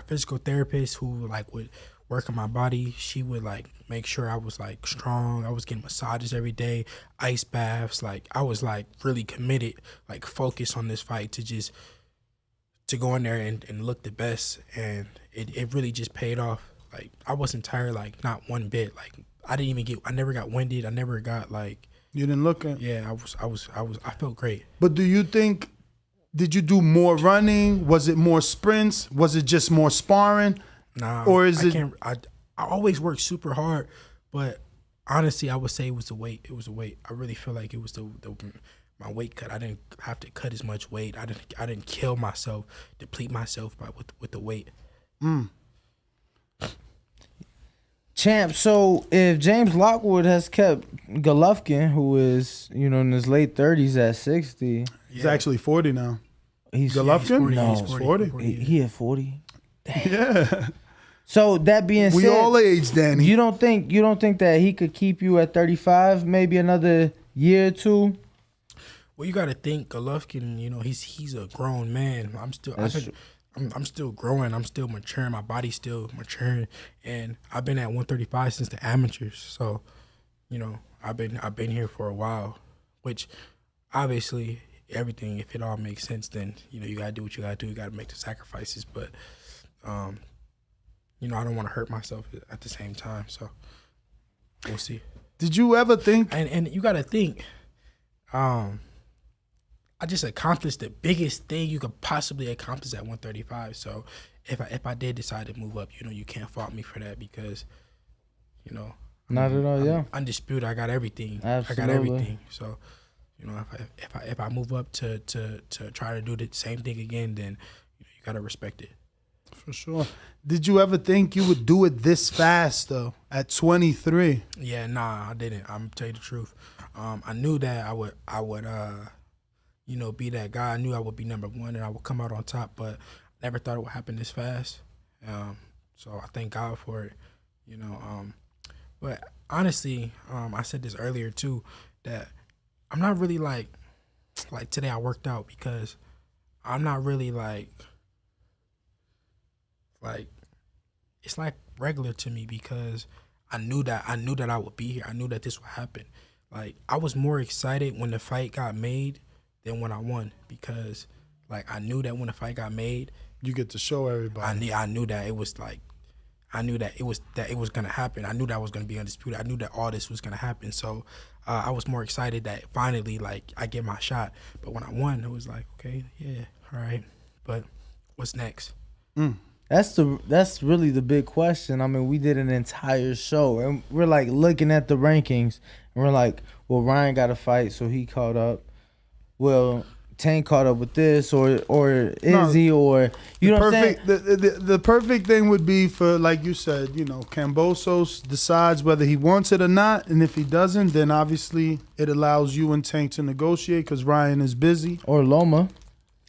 physical therapist who like would work on my body. She would like make sure I was like strong. I was getting massages every day, ice baths. Like I was like really committed, like focused on this fight to go in there and look the best. And it really just paid off. Like I wasn't tired, like not one bit. Like I never got winded. I never got like. You didn't look at. Yeah, I felt great. But do you think? Did you do more running? Was it more sprints? Was it just more sparring? Nah, or is I always work super hard, but honestly, I would say it was the weight. It was the weight. I really feel like it was my weight cut. I didn't have to cut as much weight. I didn't kill myself, deplete myself with the weight. Champ, so if James Lockwood has kept Golovkin, who is, in his late 30s at 60. He's actually 40 now. He's Golovkin? He's 40. He at 40? Damn. Yeah. So that being said, we all age, Danny. You don't think that he could keep you at 35, maybe another year or two? Well, you got to think Golovkin. He's a grown man. I'm still growing. I'm still maturing. My body's still maturing, and I've been at 135 since the amateurs. So, I've been here for a while. Which, obviously, everything. If it all makes sense, then you gotta do what you gotta do. You gotta make the sacrifices. But, I don't want to hurt myself at the same time. So, we'll see. Did you ever think? And you gotta think. I just accomplished the biggest thing you could possibly accomplish at 135. So if I did decide to move up, you can't fault me for that because, not at all. Yeah, undisputed. I got everything. Absolutely. I got everything. So, if I move up to try to do the same thing again, then you gotta respect it. For sure. Did you ever think you would do it this fast though? At 23? Yeah, nah, I didn't. I'm gonna tell you the truth. I knew that I would be that guy. I knew I would be number one and I would come out on top, but never thought it would happen this fast. So I thank God for it, But honestly, I said this earlier too, that I'm not really like today I worked out because I'm not really like it's like regular to me because I knew that I would be here. I knew that this would happen. Like I was more excited when the fight got made than when I won because like I knew that when the fight got made, you get to show everybody. I knew that it was like I knew that it was gonna happen. I knew that I was gonna be undisputed. I knew that all this was gonna happen. So I was more excited that finally like I get my shot. But when I won, it was like, okay, yeah, all right. But what's next? That's really the big question. I mean, we did an entire show and we're like looking at the rankings and we're like, well, Ryan got a fight, so he caught up. Well, Tank caught up with this or Izzy or you know what I'm saying? The perfect thing would be for, like you said, Kambosos decides whether he wants it or not, and if he doesn't, then obviously it allows you and Tank to negotiate because Ryan is busy. Or Loma.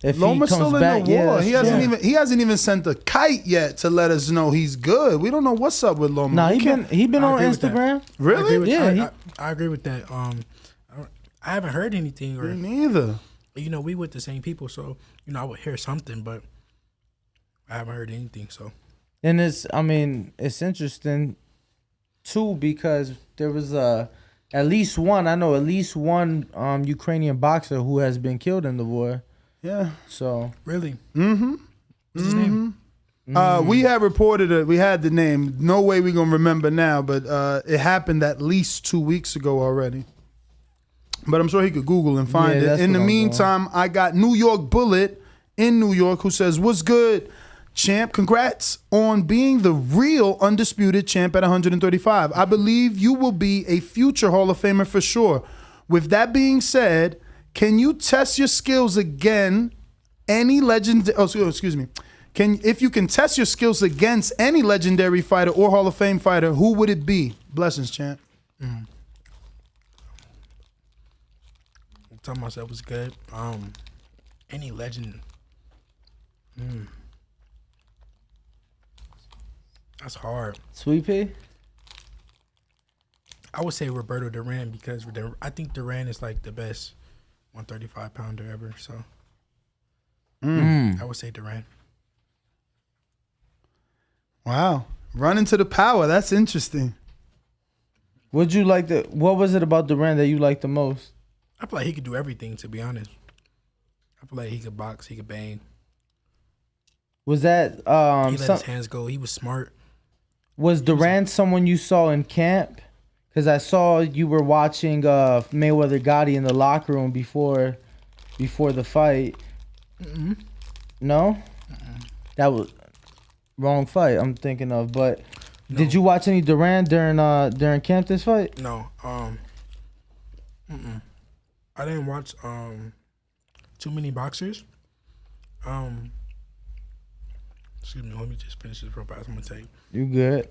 If Loma's still in the war. Yeah, he hasn't even sent a kite yet to let us know he's good. We don't know what's up with Loma. Nah, he been on Instagram. Really? I agree with that. I haven't heard anything. Or me neither. We with the same people, so I would hear something, but I haven't heard anything. So, and it's interesting too because there was at least one Ukrainian boxer who has been killed in the war. Yeah. So really. Mm-hmm. What's his name? We had reported it. We had the name. No way we gonna remember now, but it happened at least 2 weeks ago already. But I'm sure he could Google and find it. In the meantime, I got New York Bullet in New York who says, "What's good, champ? Congrats on being the real undisputed champ at 135. I believe you will be a future Hall of Famer for sure. With that being said, can you test your skills again? If you can test your skills against any legendary fighter or Hall of Fame fighter, who would it be? Blessings, champ." Told myself was good. Any legend. That's hard. Sweet Pea? I would say Roberto Duran because I think Duran is like the best 135 pounder ever. So I would say Duran. Wow. Running to the power. That's interesting. What was it about Duran that you liked the most? I feel like he could do everything, to be honest. I feel like he could box, he could bang. Was that he let his hands go. He was smart. Was Duran someone you saw in camp? Because I saw you were watching Mayweather Gotti in the locker room before the fight. No? That was wrong fight I'm thinking of. But did you watch any Duran during camp this fight? No. I didn't watch too many boxers. Excuse me, let me just finish this real fast. I'm gonna tell you. You good?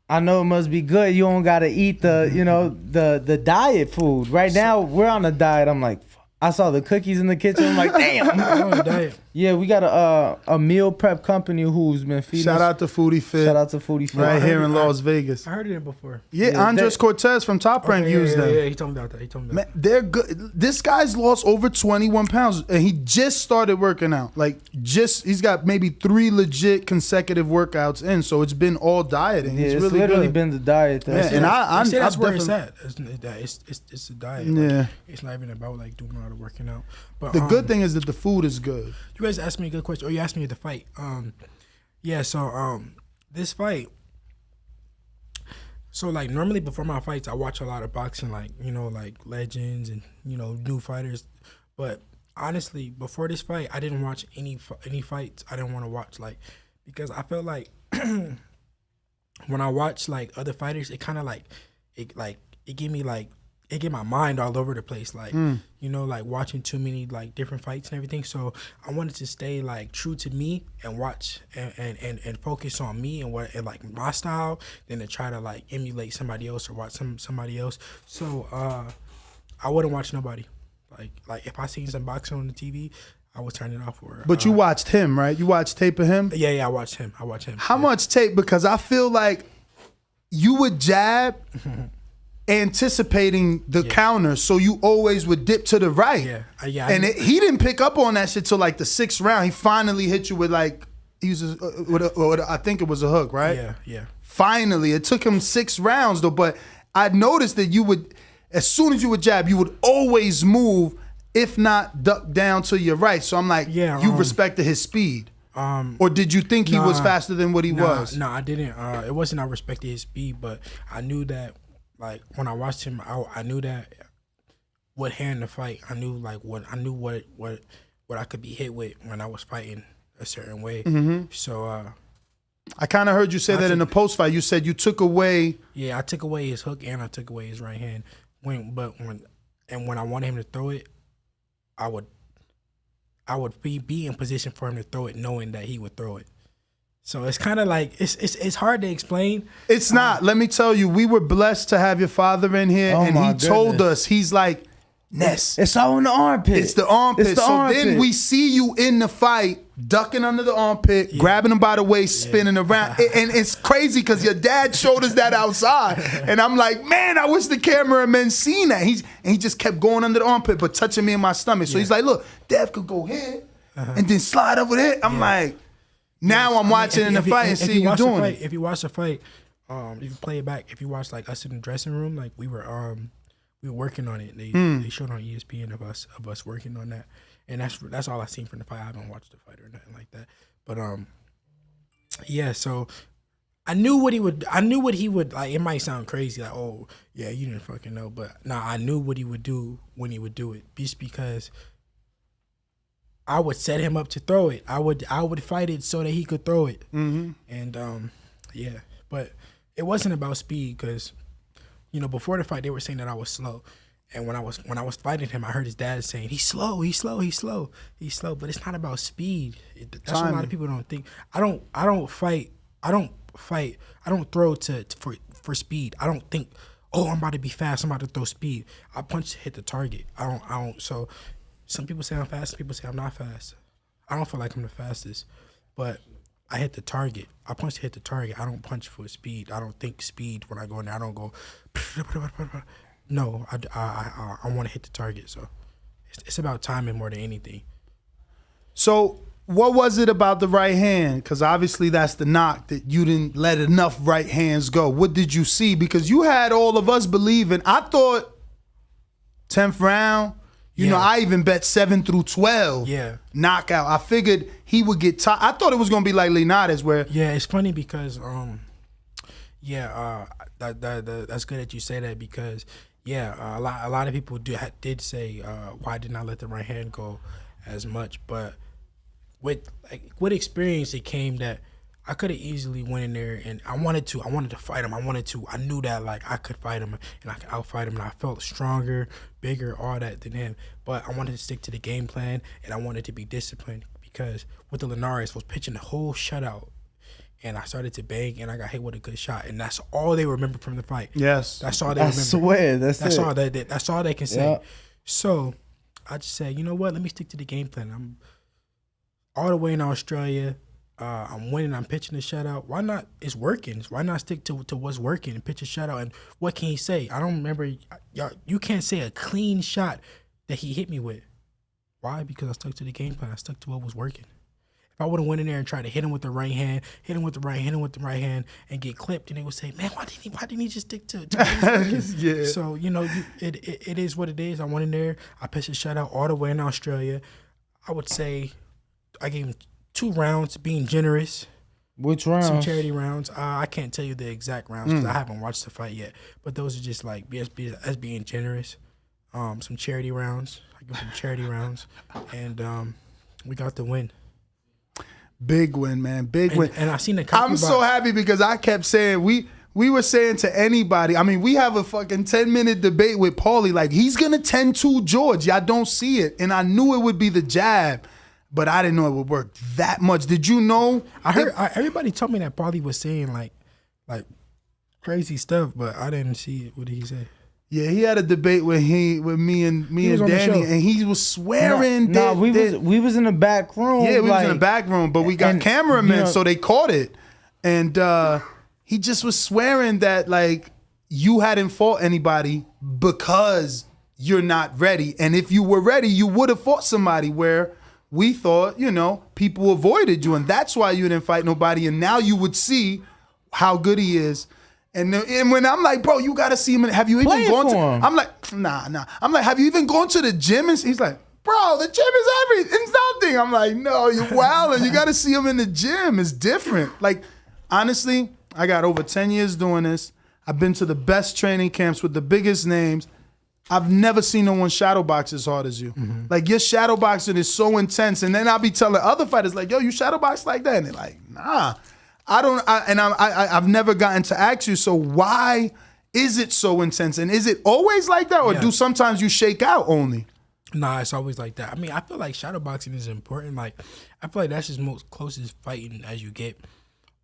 I know it must be good. You don't gotta eat the diet food. Right now we're on a diet. I'm like, I saw the cookies in the kitchen. I'm like, damn. Yeah, we got a meal prep company who's been feeding Shout us. out to Foodie Fit. Shout out to Foodie Fit. Right here in Las Vegas. I heard it before. Yeah, Andres Cortez from Top Rank used them. Yeah, he told me about that. Man, they're good. This guy's lost over 21 pounds, and he just started working out. He's got maybe 3 legit consecutive workouts in, so it's been all dieting. Yeah, it's it's really literally good. been the diet. And that's where it's definitely- at. It's a diet. Yeah. It's not even about like doing all the working out. But The good thing is that the food is good. You guys asked me a good question. You asked me the fight. This fight. So like normally before my fights, I watch a lot of boxing, like like legends and new fighters. But honestly, before this fight, I didn't watch any fights. I didn't want to watch because I felt like when I watch like other fighters, it kind of it gave me it get my mind all over the place, like watching too many like different fights and everything. So I wanted to stay like true to me and watch and focus on me and like my style, than to try to like emulate somebody else or watch somebody else. So I wouldn't watch nobody. Like if I seen some boxing on the TV, I would turn it off. But you watched him, right? You watched tape of him? Yeah, I watched him. How much tape? Because I feel like you would jab anticipating the counter, so you always would dip to the right. And he didn't pick up on that shit till like the 6th round. He finally hit you with I think it was a hook, right? Yeah. Finally, it took him 6 rounds though. But I noticed that you would, as soon as you would jab, you would always move, if not duck down to your right. So I'm like, you respected his speed. Or did you think he was faster than what he was? No, I didn't. It wasn't I respected his speed, but I knew that. Like when I watched him, I knew that what hand to fight. I knew what I could be hit with when I was fighting a certain way. So I kind of heard you say that in the post fight. You said you took away. Yeah, I took away his hook and I took away his right hand. When I wanted him to throw it, I would be in position for him to throw it, knowing that he would throw it. So it's kind of like it's hard to explain. It's not. Let me tell you, we were blessed to have your father in here, and he told us, he's like, Ness, it's all in the armpit. It's the armpit. Then we see you in the fight, ducking under the armpit, grabbing him by the waist, spinning around, and it's crazy because your dad showed us that outside, and I'm like, man, I wish the cameraman seen that. He just kept going under the armpit, but touching me in my stomach. So he's like, look, Dev could go here and then slide over there. I'm like. Now I'm watching in the fight and see you doing it. If you watch the fight, you can play it back. If you watch like us in the dressing room, like we were working on it. They showed on ESPN of us working on that, and that's all I seen from the fight. I haven't watched the fight or nothing like that. But yeah. So I knew what he would. Like, it might sound crazy, like, oh yeah, you didn't fucking know, but I knew what he would do when he would do it, just because. I would set him up to throw it. I would fight it so that he could throw it. And but it wasn't about speed, because before the fight they were saying that I was slow, and when I was fighting him, I heard his dad saying he's slow. But it's not about speed. That's what a lot of people don't think. I don't throw for speed. I don't think, oh, I'm about to be fast, I'm about to throw speed. I punch to hit the target. I don't. So some people say I'm fast, some people say I'm not fast. I don't feel like I'm the fastest, but I hit the target. I punch to hit the target. I don't punch for speed. I don't think speed when I go in there. I don't go. No, I want to hit the target. So it's about timing more than anything. So what was it about the right hand? Because obviously that's the knock, that you didn't let enough right hands go. What did you see? Because you had all of us believing. I thought 10th round. You know, I even bet 7 through 12. Yeah. Knockout. I figured he would get tired. I thought it was gonna be like Linares, where it's funny because that's good that you say that, because a lot of people did say why did not let the right hand go as much, but with experience it came that I could have easily went in there, and I wanted to fight him. I knew that like I could fight him and I could outfight him, and I felt stronger, bigger, all that than him. But I wanted to stick to the game plan, and I wanted to be disciplined, because with the Linares, I was pitching the whole shutout, and I started to bang, and I got hit with a good shot, and that's all they remember from the fight. Yes, that's all they remember. I swear, that's all that's all they can say. So I just said, you know what? Let me stick to the game plan. I'm all the way in Australia. I'm winning. I'm pitching the shutout. Why not? It's working. Why not stick to what's working and pitch a shutout? And what can he say? I don't remember. Y'all, you can't say a clean shot that he hit me with. Why? Because I stuck to the game plan. I stuck to what was working. If I would have went in there and tried to hit him with the right hand, hit him with the right hand, and get clipped, and they would say, "Man, why didn't he just stick to yeah." So it is what it is. I went in there. I pitched a shutout all the way in Australia. I would say I gave him 2 rounds, being generous. Which rounds? Some charity rounds. I can't tell you the exact rounds because I haven't watched the fight yet. But those are just like as being generous. Some charity rounds. I give some charity rounds, and we got the win. Big win, man. Big win. And I seen the. I'm so happy because I kept saying we were saying to anybody. I mean, we have a fucking 10-minute debate with Paulie. Like, he's gonna 10-2 George. Y'all don't see it, and I knew it would be the jab. But I didn't know it would work that much. Did you know? I heard everybody told me that Paulie was saying like crazy stuff, but I didn't see it. What did he say? Yeah, he had a debate with me and Danny, and he was swearing. We was in the back room. Yeah, we was in the back room, but we got cameramen, so they caught it, and he just was swearing that like you hadn't fought anybody because you're not ready, and if you were ready, you would have fought somebody where. We thought, people avoided you, and that's why you didn't fight nobody. And now you would see how good he is. And when I'm like, bro, you gotta see him. Have you even gone to? I'm like, nah. I'm like, have you even gone to the gym? And he's like, bro, the gym is everything. It's nothing. I'm like, no, you're wilding. You gotta see him in the gym. It's different. Like, honestly, I got over 10 years doing this. I've been to the best training camps with the biggest names. I've never seen no one shadowbox as hard as you. Mm-hmm. Like, your shadowboxing is so intense. And then I'll be telling other fighters, like, yo, you shadowbox like that? And they're like, nah. I've never gotten to ask you, so why is it so intense? And is it always like that? Or do sometimes you shake out only? Nah, it's always like that. I mean, I feel like shadowboxing is important. Like, I feel like that's just most closest fighting as you get.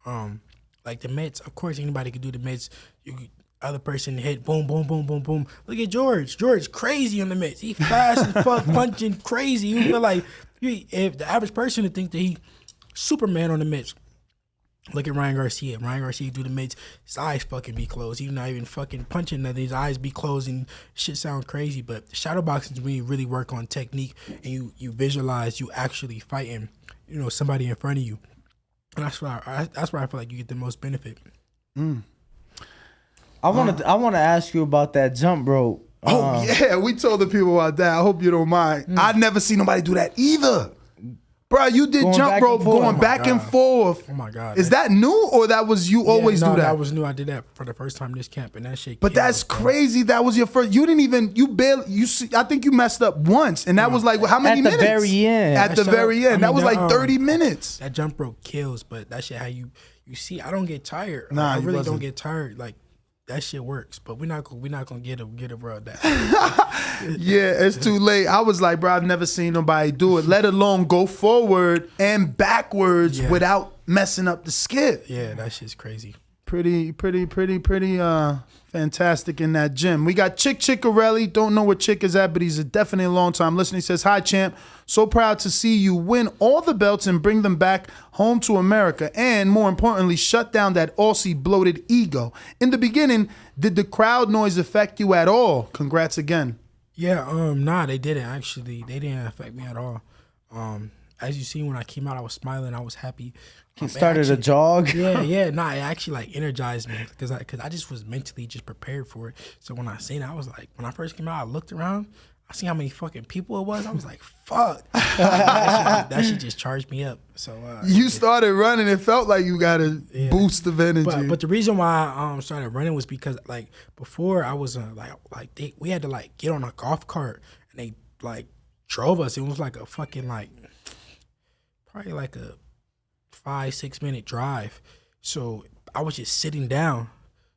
Like the mitts, of course, anybody can do the mitts. Other person hit, boom, boom, boom, boom, boom. Look at George. George crazy on the mitts. He fast as fuck, punching crazy. You feel like if the average person would think that he Superman on the mitts. Look at Ryan Garcia. Ryan Garcia do the mitts. His eyes fucking be closed. He's not even fucking punching nothing. His eyes be closed and shit sound crazy. But shadowboxing is when you really work on technique and you visualize you actually fighting, somebody in front of you. And that's where I feel like you get the most benefit. I want to ask you about that jump rope. Yeah, we told the people about that. I hope you don't mind. I've never seen nobody do that either. Bro, you did jump rope going back and forth. Oh my God. Is that new or that was you always do that? That was new. I did that for the first time this camp and that shit. But that's crazy. That was your first. You didn't even, I think you messed up once and that was like, how many minutes? At the very end. At the very end. That was like 30 minutes. That jump rope kills, but that shit how you see, I don't get tired. Nah, I really don't get tired. Like, that shit works, but we're not gonna get a bro that. Yeah, it's too late. I was like, bro, I've never seen nobody do it, let alone go forward and backwards without messing up the skip. Yeah, that shit's crazy. Pretty fantastic in that gym. We got Chick Chickarelli. Don't know where Chick is at, but he's definitely a long-time listener. He says, hi, champ. So proud to see you win all the belts and bring them back home to America. And more importantly, shut down that Aussie bloated ego. In the beginning, did the crowd noise affect you at all? Congrats again. Yeah, nah, they didn't actually. They didn't affect me at all. As you see, when I came out, I was smiling. I was happy. He started a jog. Yeah. Nah, it actually like energized me because I just was mentally just prepared for it. So when I seen it, I was like, when I first came out, I looked around. I seen how many fucking people it was. I was like, fuck. that shit just charged me up. So you started running. It felt like you got a boost of energy. But the reason why I started running was because like before I was we had to like get on a golf cart and they like drove us. It was like a fucking like probably like a 5-6 minute drive. So I was just sitting down.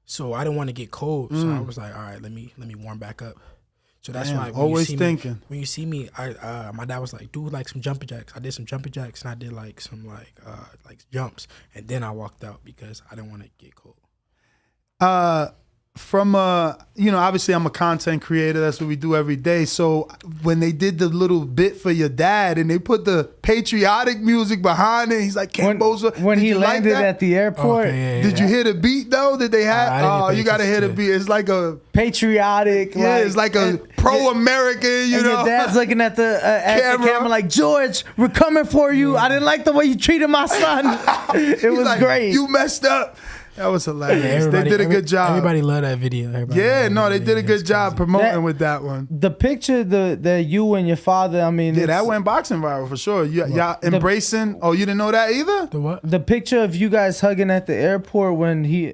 So I didn't want to get cold. So I was like, all right, let me warm back up. So that's why when you see me, my dad was like, do like some jumping jacks. I did some jumping jacks and I did like some like jumps, and then I walked out because I didn't want to get cold. From obviously I'm a content creator. That's what we do every day. So when they did the little bit for your dad and they put the patriotic music behind it, he's like, Kambosos. When he landed at the airport, did you hear the beat though that they had? You gotta hear the beat. It's like a patriotic. Yeah, it's like a pro-American. You know, your dad's looking at the camera like, George, we're coming for you. I didn't like the way you treated my son. It was like, great. You messed up. That was hilarious. They did a good job. Everybody loved that video. They did a good job promoting with that one. The picture that you and your father, I mean, that went boxing viral for sure. Y'all embracing. Oh, you didn't know that either? The what? The picture of you guys hugging at the airport when he,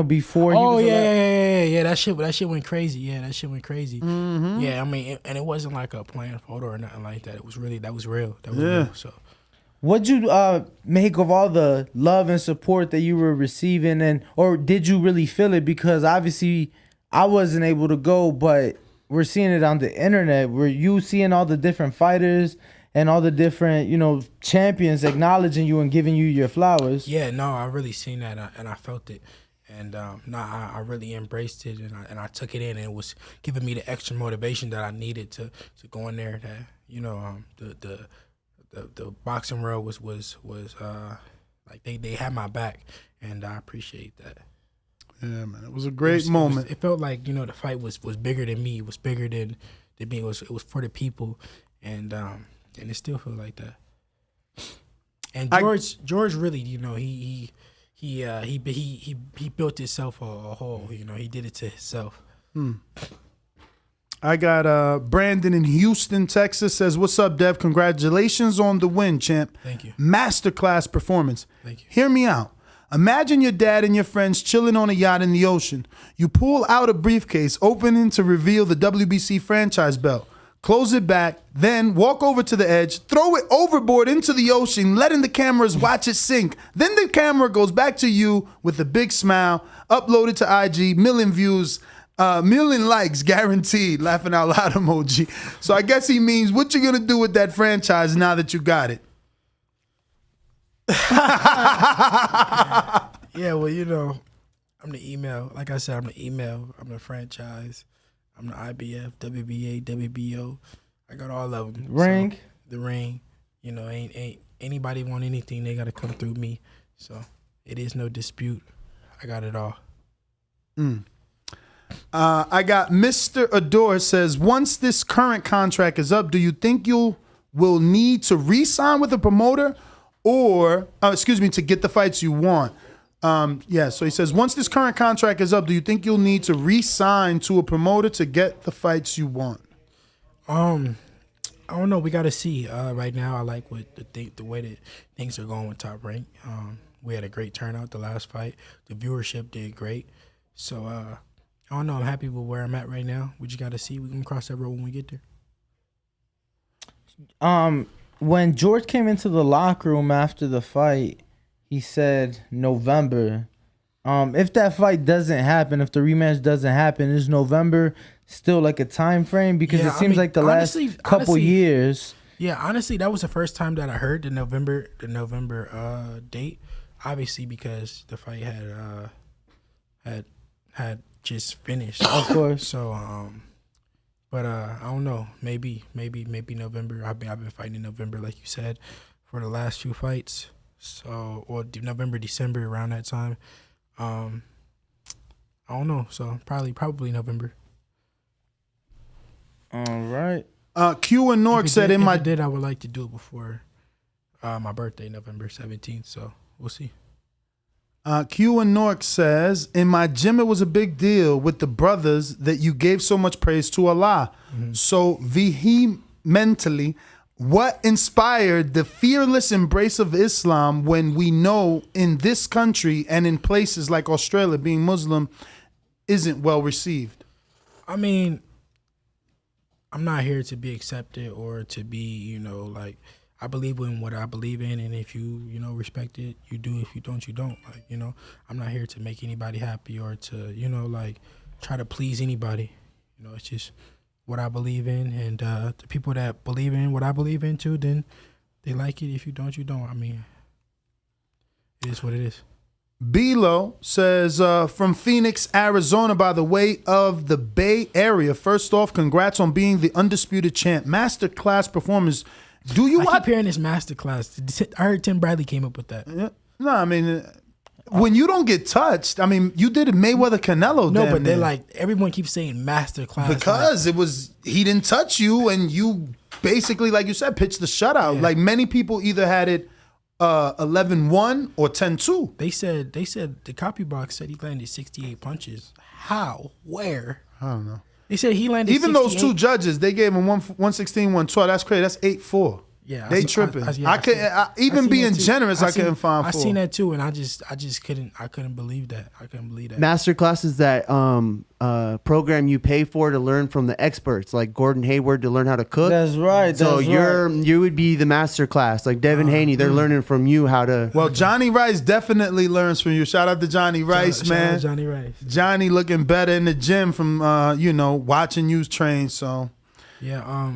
before. Oh yeah. That shit went crazy. Yeah, that shit went crazy. Mm-hmm. Yeah, I mean, and it wasn't like a planned photo or nothing like that. It was really that was real. Real. So. What'd you make of all the love and support that you were receiving, or did you really feel it? Because obviously I wasn't able to go, but we're seeing it on the internet. Were you seeing all the different fighters and all the different, champions acknowledging you and giving you your flowers? Yeah, no, I really seen that and I felt it. And I really embraced it and I took it in, and it was giving me the extra motivation that I needed to go in there. That the boxing world was like they had my back, and I appreciate that. Yeah, man, it was a great moment. It felt like the fight was bigger than me. It was bigger than me. It was for the people, and it still felt like that. And George really, he built himself a hole. He did it to himself. I got Brandon in Houston, Texas, says, what's up, Dev? Congratulations on the win, champ. Thank you. Masterclass performance. Thank you. Hear me out. Imagine your dad and your friends chilling on a yacht in the ocean. You pull out a briefcase, opening to reveal the WBC franchise belt. Close it back, then walk over to the edge, throw it overboard into the ocean, letting the cameras watch it sink. Then the camera goes back to you with a big smile, uploaded to IG, million views, million likes guaranteed, laughing out loud emoji. So I guess he means, what you gonna do with that franchise now that you got it? Yeah, well, I'm the email. Like I said, I'm the email. I'm the franchise. I'm the IBF, WBA, WBO. I got all of them. Ring. So, the ring. Ain't anybody want anything, they got to come through me. So it is no dispute. I got it all. I got Mr. Adore says, once this current contract is up, do you think you will need to re-sign with a promoter or, to get the fights you want? So he says, once this current contract is up, do you think you'll need to re-sign to a promoter to get the fights you want? I don't know. We got to see. Right now, I like the way that things are going with Top Rank. We had a great turnout the last fight. The viewership did great. So, I don't know. I'm happy with where I'm at right now. We just got to see. We can cross that road when we get there. When George came into the locker room after the fight, he said November. If that fight doesn't happen, if the rematch doesn't happen, is November still like a time frame? Because it seems like the last couple years. Yeah, honestly, that was the first time that I heard the November date. Obviously, because the fight had had just finished. Of course. So but I don't know. Maybe November. I've been fighting in November, like you said, for the last few fights. So November, December, around that time. I don't know. So probably November. All right. Q and Nork said in my I would like to do it before my birthday, November 17th. So we'll see. Q and Nork says, in my gym, it was a big deal with the brothers that you gave so much praise to Allah. So vehemently, what inspired the fearless embrace of Islam when we know in this country and in places like Australia, being Muslim isn't well received? I mean, I'm not here to be accepted or to be, like, I believe in what I believe in, and if you, respect it, you do. If you don't, you don't. Like, I'm not here to make anybody happy or to, like, try to please anybody. It's just what I believe in, and the people that believe in what I believe in too, then they like it. If you don't, you don't. I mean, it is what it is. Bilo says, from Phoenix, Arizona, by the way of the Bay Area. First off, congrats on being the undisputed champ. Masterclass performance. Do you I keep hearing this masterclass. I heard Tim Bradley came up with that. Yeah. No, I mean, when you don't get touched, I mean, you did Mayweather Canelo. No, but they're like, everyone keeps saying masterclass. Because it was, he didn't touch you, and you basically, like you said, pitched the shutout. Yeah. Like many people either had it 11-1 or 10-2. They said the copy box said he landed 68 punches. How? Where? I don't know. They said he landed even 68. Those two judges, they gave him 116, 112. That's crazy. That's 8-4. Yeah, they tripping. Even being generous, I couldn't find 4. I seen that too, and I just couldn't believe that. I couldn't believe that. Masterclass is that program you pay for to learn from the experts, like Gordon Hayward to learn how to cook. That's right. So you would be the masterclass, like Devin Haney. They're learning from you how to. Well, Johnny Rice definitely learns from you. Shout out to Johnny Rice, man. Shout out Johnny Rice. Johnny looking better in the gym from watching you train. So yeah.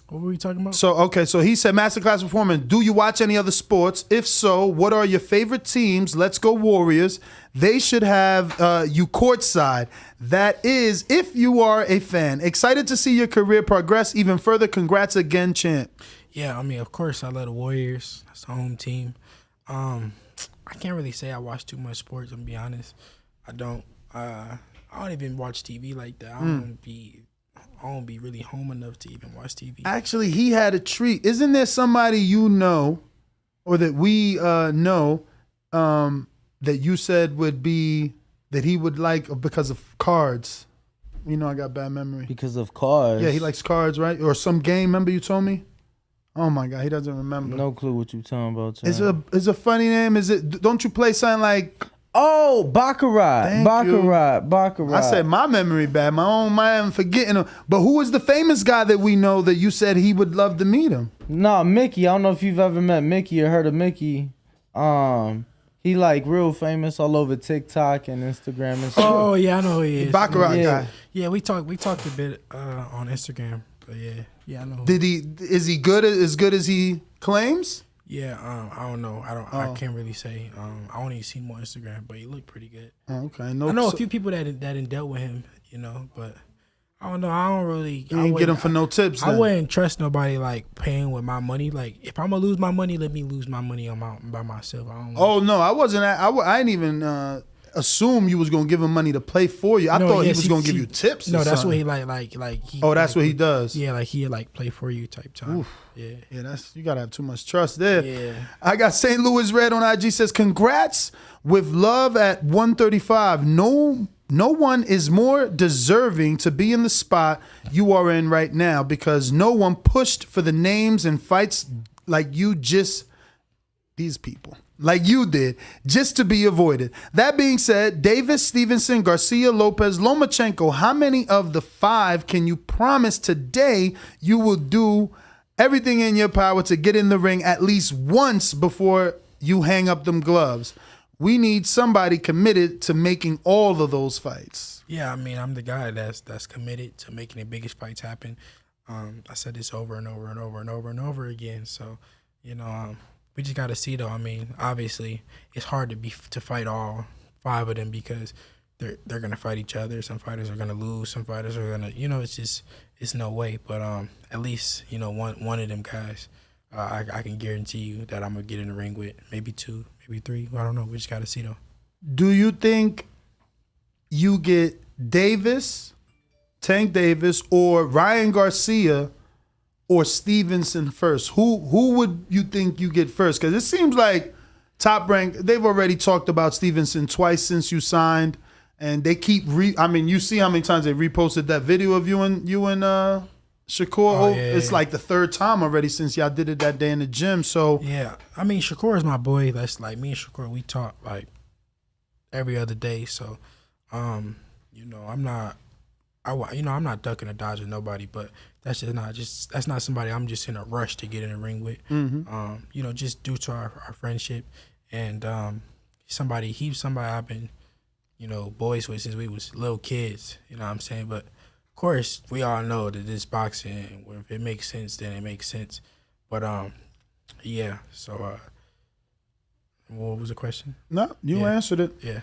What were we talking about? So he said masterclass performance. Do you watch any other sports? If so, what are your favorite teams? Let's go Warriors. They should have you courtside. That is, if you are a fan. Excited to see your career progress even further. Congrats again, champ. Yeah, I mean, of course, I love the Warriors. That's the home team. I can't really say I watch too much sports, I'm be honest. I don't even watch TV like that. I don't be really home enough to even watch TV. Actually, he had a treat. Isn't there somebody you know, or that we know, that you said would be, that he would like because of cards? You know I got bad memory. Because of cards? Yeah, he likes cards, right? Or some game, remember you told me? Oh my God, he doesn't remember. No clue what you talking about, John. Is a funny name? Don't you play something like... Oh, Baccarat. Baccarat. I said my memory bad. My own mind forgetting him. But who is the famous guy that we know that you said he would love to meet him? No, Mickey. I don't know if you've ever met Mickey or heard of Mickey. He like real famous all over TikTok and Instagram and stuff. Oh yeah, I know who he is. Baccarat guy. Yeah, we talked a bit on Instagram. But yeah, I know. Is he good as he claims? Yeah, I don't know. I can't really say. I only seen him on Instagram, but he looked pretty good. Oh, okay. I know a few people that dealt with him, but I don't know. I don't really. You ain't get him for no tips. I wouldn't trust nobody like paying with my money. Like if I'm gonna lose my money, let me lose my money by myself. I don't know. Oh no, I wasn't. I didn't even assume you was gonna give him money to play for you. I thought he was gonna give you tips. No, that's something. what he like. That's what he does. Yeah, like he like play for you type time. Oof. Yeah, you gotta have too much trust there. Yeah. I got St. Louis Red on IG says, congrats with love at 135. No one is more deserving to be in the spot you are in right now because no one pushed for the names and fights like these people. Like you did, just to be avoided. That being said, Davis, Stevenson, Garcia, Lopez, Lomachenko, how many of the 5 can you promise today you will do everything in your power to get in the ring at least once before you hang up them gloves? We need somebody committed to making all of those fights. Yeah, I mean, I'm the guy that's committed to making the biggest fights happen. I said this over and over and over and over and over again. So, we just got to see, though. I mean, obviously, it's hard to fight all 5 of them because they're gonna fight each other. Some fighters are gonna lose. Some fighters are gonna, it's no way. But at least one of them guys, I can guarantee you that I'm gonna get in the ring with. Maybe 2, maybe 3. I don't know. We just gotta see though. Do you think you get Tank Davis, or Ryan Garcia, or Stevenson first? Who would you think you get first? Because it seems like Top Rank, they've already talked about Stevenson twice since you signed, and they keep you see how many times they reposted that video of you and Shakur. Yeah. It's like the 3rd time already since y'all did it that day in the gym. So yeah, Shakur is my boy. That's like me and Shakur. We talk like every other day. So, I'm not ducking or dodging nobody, but that's not somebody I'm just in a rush to get in the ring with. Mm-hmm. Just due to our friendship, and he's somebody I've been, boys with since we was little kids. You know what I'm saying? But of course, we all know that this boxing, if it makes sense, then it makes sense. But yeah. So, what was the question? No, you answered it. Yeah.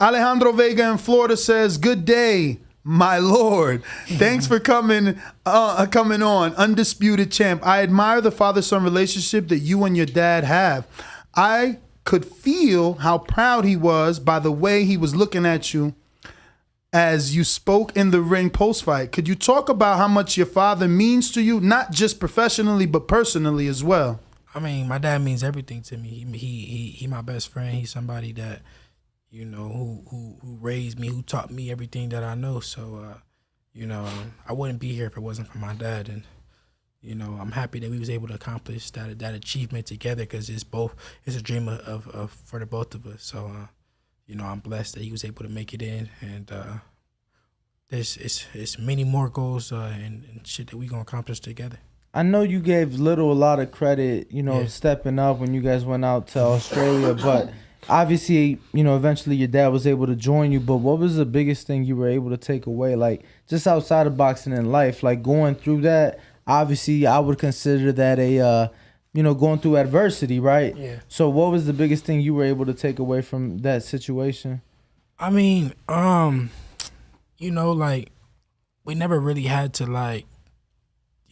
Alejandro Vega in Florida says, "Good day, my lord. Thanks for coming on. Undisputed champ. I admire the father-son relationship that you and your dad have. I could feel how proud he was by the way he was looking at you as you spoke in the ring post-fight. Could you talk about how much your father means to you, not just professionally, but personally as well?" My dad means everything to me. He my best friend. He's somebody that, who raised me, who taught me everything that I know. So, I wouldn't be here if it wasn't for my dad. And, I'm happy that we was able to accomplish that achievement together, because it's a dream of for the both of us. So, I'm blessed that he was able to make it in. And there's many more goals and shit that we gonna accomplish together. I know you gave Little a lot of credit, stepping up when you guys went out to Australia, but obviously, eventually your dad was able to join you. But what was the biggest thing you were able to take away, like just outside of boxing and life, like going through that? Obviously, I would consider that a, going through adversity, right? Yeah. So what was the biggest thing you were able to take away from that situation? Like we never really had to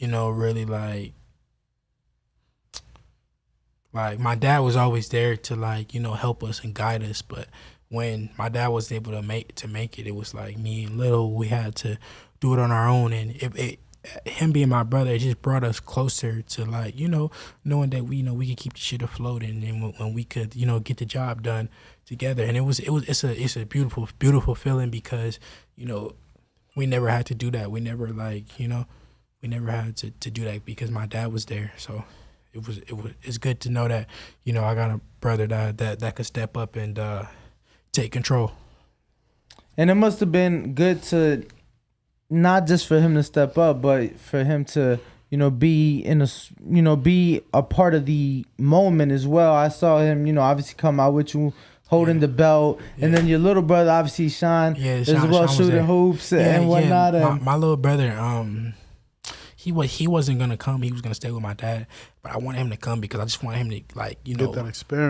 really like my dad was always there to help us and guide us. But when my dad was able to make it, it was like me and Little, we had to do it on our own. And him being my brother, it just brought us closer to knowing that we could keep the shit afloat, and when we could get the job done together. And it's a beautiful feeling, because we never had to do that. We never we never had to do that because my dad was there. So it's good to know that I got a brother that could step up and take control. And it must have been good to, not just for him to step up, but for him to be be a part of the moment as well. I saw him obviously come out with you holding the belt, and then your little brother obviously Sean as well, shooting hoops and whatnot. My little brother, he wasn't gonna come. He was gonna stay with my dad, but I wanted him to come because I just wanted him to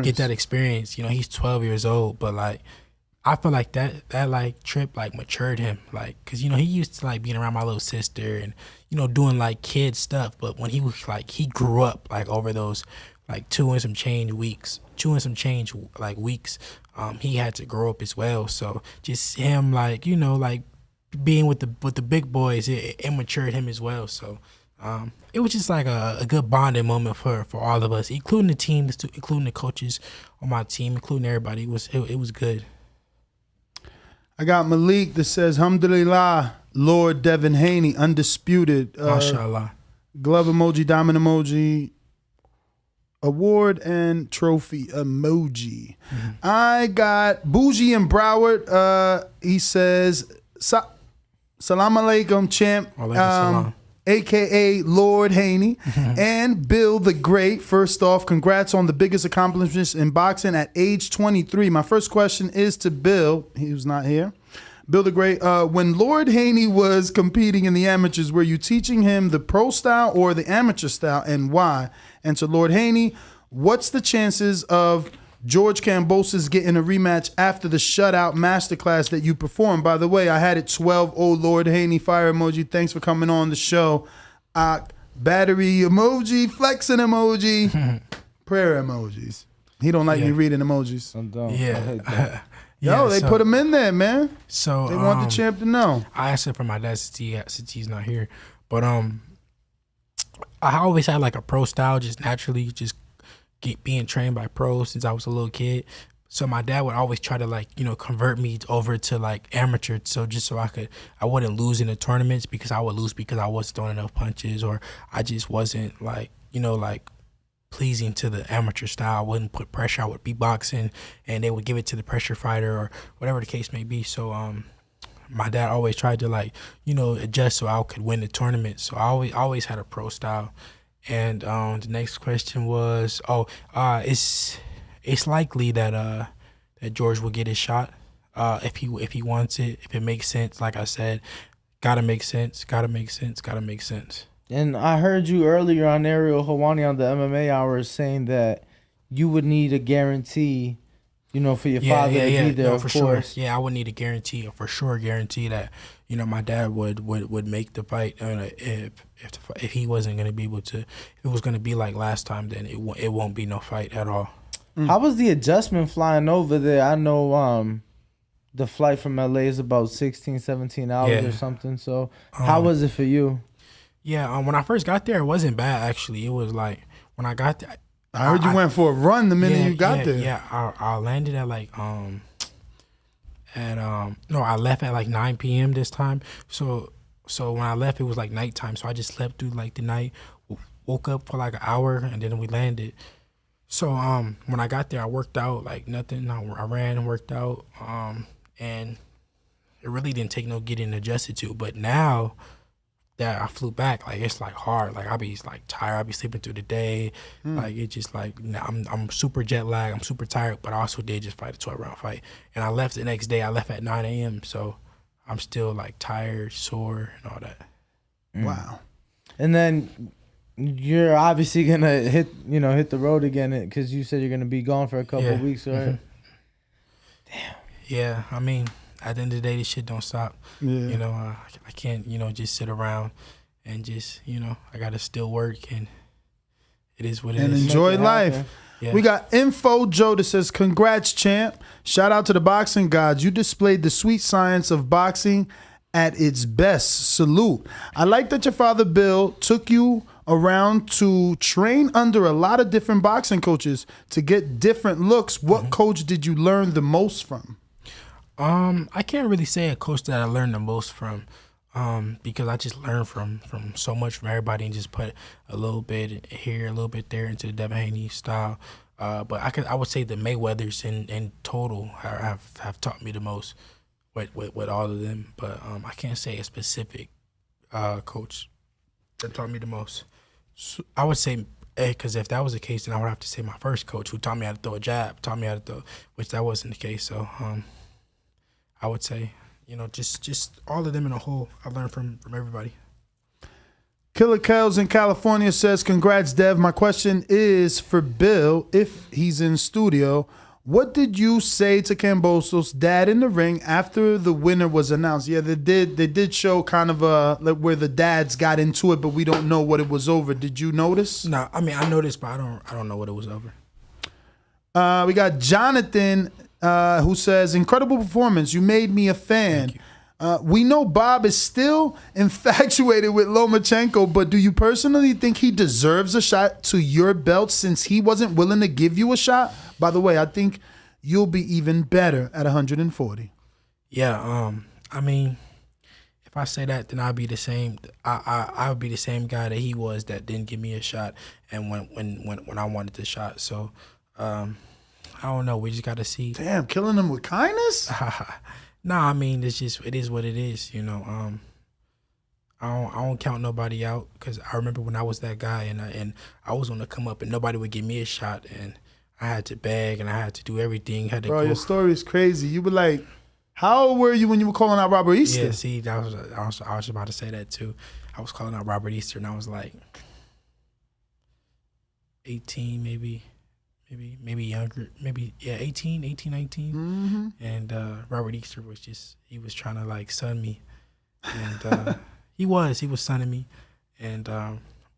get that experience. He's 12 years old, but I feel like that trip matured him, cause he used to being around my little sister and doing kid stuff. But when he was he grew up over those 2 and some change weeks, he had to grow up as well. So just him being with the big boys, it matured him as well. So it was just a good bonding moment for all of us, including the team, including the coaches on my team, including everybody. It was good. I got Malik that says, "Alhamdulillah, Lord Devin Haney, undisputed." Mashallah. Glove emoji, diamond emoji, award and trophy emoji. Mm-hmm. I got Bougie in Broward. He says, Salam alaikum, champ. AKA Lord Haney, and Bill the Great. First off, congrats on the biggest accomplishments in boxing at age 23. My first question is to Bill, who's not here. Bill the Great, when Lord Haney was competing in the amateurs, were you teaching him the pro style or the amateur style, and why? And to Lord Haney, what's the chances of George Kambosos getting a rematch after the shutout masterclass that you performed. By the way, I had it 12. Oh, Lord Haney, fire emoji. Thanks for coming on the show. Battery emoji, flexing emoji, prayer emojis. He don't like me reading emojis. Yeah. Yo, they put him in there, man. So they want the champ to know. I asked it for my dad since he's not here. But I always had like a pro style, just naturally, just being trained by pros since I was a little kid. So my dad would always try to like, convert me over to like amateur. So just so I wouldn't lose in the tournaments because I would lose because I wasn't throwing enough punches or I just wasn't like, like pleasing to the amateur style. I wouldn't put pressure. I would be boxing and they would give it to the pressure fighter or whatever the case may be. So my dad always tried to like, adjust so I could win the tournament. So I always had a pro style. And the next question was, it's likely that that George will get his shot if he wants it, if it makes sense. Like I said, gotta make sense. And I heard you earlier on Ariel Hawani on the MMA Hours saying that you would need a guarantee, for your father to be there. No, for sure. Yeah, I would need a guarantee, a for sure guarantee that my dad would make the fight. If he wasn't gonna be able to, if it was gonna be like last time, then it won't be no fight at all. How was the adjustment flying over there? I know the flight from LA is about 16, 17 hours or something. So how was it for you? Yeah, when I first got there, it wasn't bad actually. It was like when I got there. I heard you went for a run the minute you got there. Yeah, I landed at like I left at like 9 p.m. this time. So when I left, it was like nighttime. So I just slept through like the night, woke up for like an hour, and then we landed. So when I got there, I worked out like nothing. I ran and worked out, and it really didn't take no getting adjusted to. But now that I flew back, like it's like hard. Like I be like tired. I be sleeping through the day. Like it just like I'm super jet lagged. I'm super tired. But I also did just fight a 12-round fight, and I left the next day. I left at 9 a.m. So I'm still like tired, sore, and all that. Wow. And then you're obviously gonna hit the road again because you said you're gonna be gone for a couple of weeks, right? Damn. Yeah, I mean, at the end of the day, this shit don't stop. Yeah. I can't, just sit around and just, I gotta still work, and it is what it is. And enjoy life. Yeah. We got Info Joe that says, congrats, champ. Shout out to the boxing gods. You displayed the sweet science of boxing at its best. Salute. I like that your father, Bill, took you around to train under a lot of different boxing coaches to get different looks. What coach did you learn the most from? I can't really say a coach that I learned the most from, because I just learned from so much from everybody and just put a little bit here, a little bit there into the Devin Haney style. But I would say the Mayweathers in total have taught me the most with all of them. But I can't say a specific coach that taught me the most. So I would say, because if that was the case, then I would have to say my first coach who taught me how to throw a jab, taught me how to throw, which that wasn't the case. So I would say, just all of them in a whole, I learned from everybody. Killer Kells in California says, congrats, Dev. My question is for Bill, if he's in studio. What did you say to Kambosos' dad in the ring after the winner was announced? Yeah, they did show kind of like where the dads got into it, but we don't know what it was over. Did you notice? No, I mean I noticed, but I don't know what it was over. We got Jonathan who says, incredible performance. You made me a fan. We know Bob is still infatuated with Lomachenko, but do you personally think he deserves a shot to your belt since he wasn't willing to give you a shot? By the way, I think you'll be even better at 140. Yeah, I mean, if I say that, then I'll be the same. I would be the same guy that he was that didn't give me a shot, and when I wanted the shot. So, I don't know. We just got to see. Damn, killing him with kindness? Nah, I mean, it is what it is, I don't count nobody out, because I remember when I was that guy and I was on the come up and nobody would give me a shot, and I had to beg and I had to do everything. Bro, your story is crazy. You were like, how old were you when you were calling out Robert Easter? Yeah, see, I was about to say that too. I was calling out Robert Easter and I was like 18, maybe maybe younger, maybe 18, 19. And Robert Easter he was trying to like sun me, and he was sunning me, and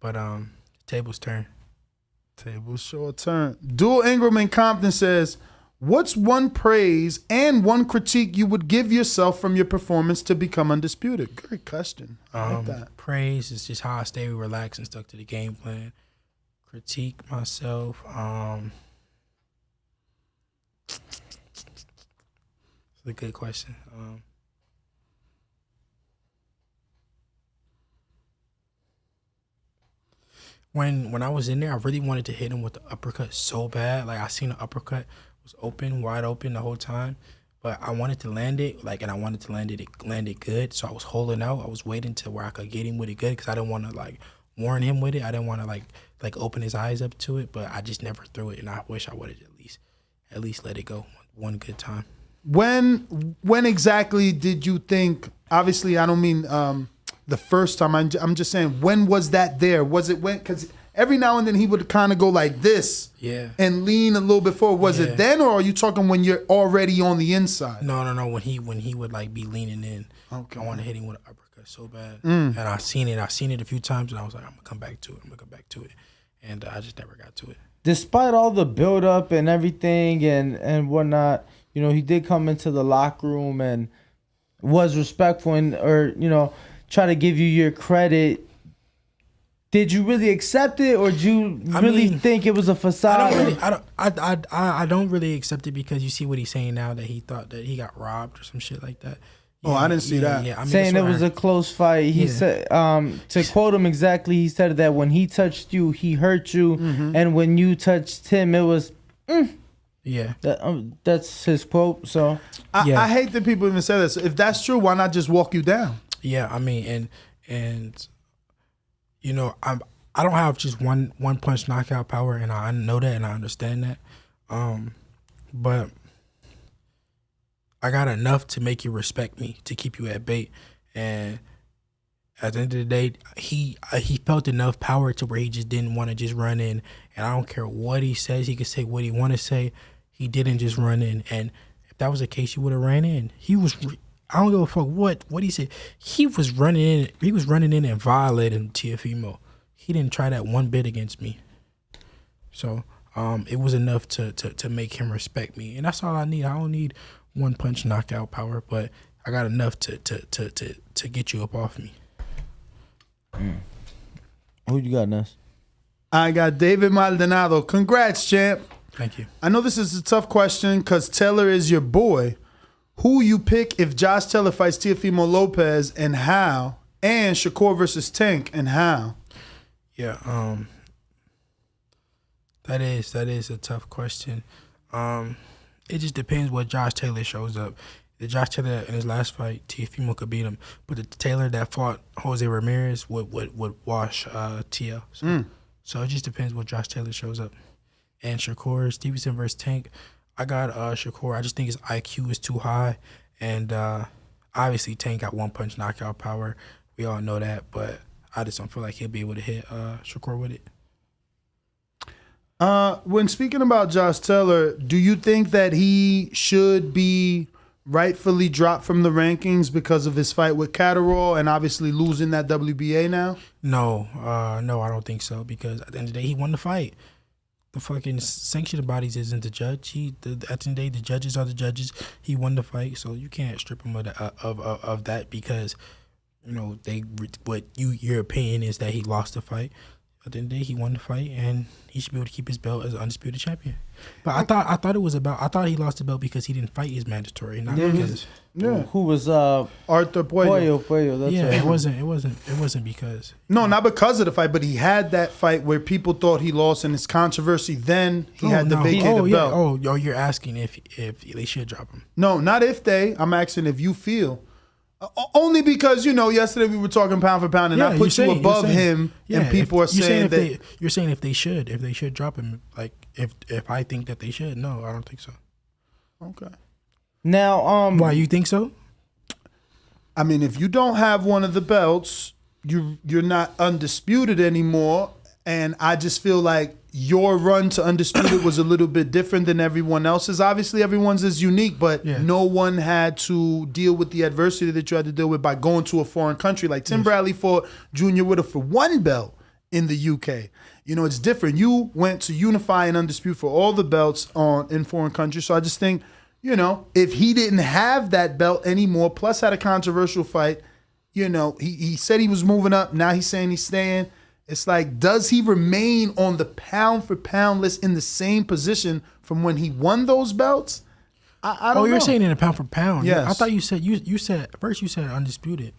but tables turn. Tables sure turn. Dual Ingram in Compton says, "What's one praise and one critique you would give yourself from your performance to become undisputed?" Great question. I like that. Praise is just how I stay relaxed and stuck to the game plan. Critique myself. It's a good question. When I was in there, I really wanted to hit him with the uppercut so bad. Like, I seen the uppercut was wide open the whole time, but I wanted to land it, and I wanted to land it good. So I was holding out. I was waiting to where I could get him with it good because I didn't want to warn him with it. I didn't want to like open his eyes up to it, but I just never threw it, and I wish I would have at least let it go one good time. When exactly did you think? Obviously, I don't mean the first time. I'm just saying, when was that there? Was it when? Because every now and then he would kind of go like this, and lean a little bit forward. Was it then, or are you talking when you're already on the inside? No. When he would be leaning in, I want to hit him with an uppercut so bad, Mm. and I seen it a few times, and I was like, I'm gonna come back to it, and I just never got to it. Despite all the build up and everything and whatnot, he did come into the locker room and was respectful and try to give you your credit. Did you really accept it, or did you really think it was a facade? I don't really accept it because you see what he's saying now, that he thought that he got robbed or some shit like that. Oh, I didn't see that. Yeah, saying it was a close fight. He said, to quote him exactly, he said that when he touched you, he hurt you, and when you touched him, it was. Yeah, that's his quote. So I hate that people even say that. So if that's true, why not just walk you down? Yeah, I mean, and I don't have just one punch knockout power, and I know that and I understand that. But I got enough to make you respect me, to keep you at bay. And at the end of the day, he felt enough power to where he just didn't want to just run in. And I don't care what he says, he could say what he want to say. He didn't just run in. And if that was the case, he would have ran in. I don't give a fuck what he said. He was running in. He was running in and violating Teofimo. He didn't try that one bit against me. So it was enough to make him respect me, and that's all I need. I don't need one punch knockout power, but I got enough to get you up off me. Who you got, Ness? I got David Maldonado. Congrats, champ. Thank you. I know this is a tough question because Taylor is your boy. Who you pick if Josh Taylor fights Teofimo Lopez, and how? And Shakur versus Tank, and how? Yeah, that is a tough question. It just depends what Josh Taylor shows up. The Josh Taylor in his last fight, Teofimo could beat him, but the Taylor that fought Jose Ramirez would wash TL. So it just depends what Josh Taylor shows up. And Shakur Stevenson versus Tank, I got Shakur. I just think his IQ is too high, and obviously Tank got one punch knockout power. We all know that, but I just don't feel like he'll be able to hit Shakur with it. When speaking about Josh Taylor, do you think that he should be rightfully dropped from the rankings because of his fight with Catterall and obviously losing that WBA now? No, I don't think so, because at the end of the day, he won the fight. The fucking sanctioning bodies isn't the judge. At the end of the day, the judges are the judges. He won the fight, so you can't strip him of that because your opinion is that he lost the fight. At the end of the day, he won the fight, and he should be able to keep his belt as undisputed champion. But I thought he lost the belt because he didn't fight his mandatory, not because. Yeah. Who was Arthur Puello. That's yeah, right. It wasn't because. No, not because of the fight, but he had that fight where people thought he lost, and it's controversy. Then he had to vacate the belt. Oh, you're asking if they should drop him? No, not if they. I'm asking if you feel. Only because, yesterday we were talking pound for pound, and I put you above him, and people are saying that. You're saying if they should drop him, like if I think that they should. No, I don't think so. Okay. Now, why you think so? I mean, if you don't have one of the belts, you're not undisputed anymore, and I just feel like your run to Undisputed was a little bit different than everyone else's. Obviously, everyone's is unique, but no one had to deal with the adversity that you had to deal with by going to a foreign country. Like Tim Bradley fought Junior Widow for 1 belt in the UK. You know, it's different. You went to Unify and Undisputed for all the belts in foreign countries. So I just think, you know, if he didn't have that belt anymore, plus had a controversial fight, you know, he said he was moving up. Now he's saying he's staying. It's like, does he remain on the pound for pound list in the same position from when he won those belts? I don't know. You're saying in a pound for pound. Yes. I thought you said you said first you said Undisputed.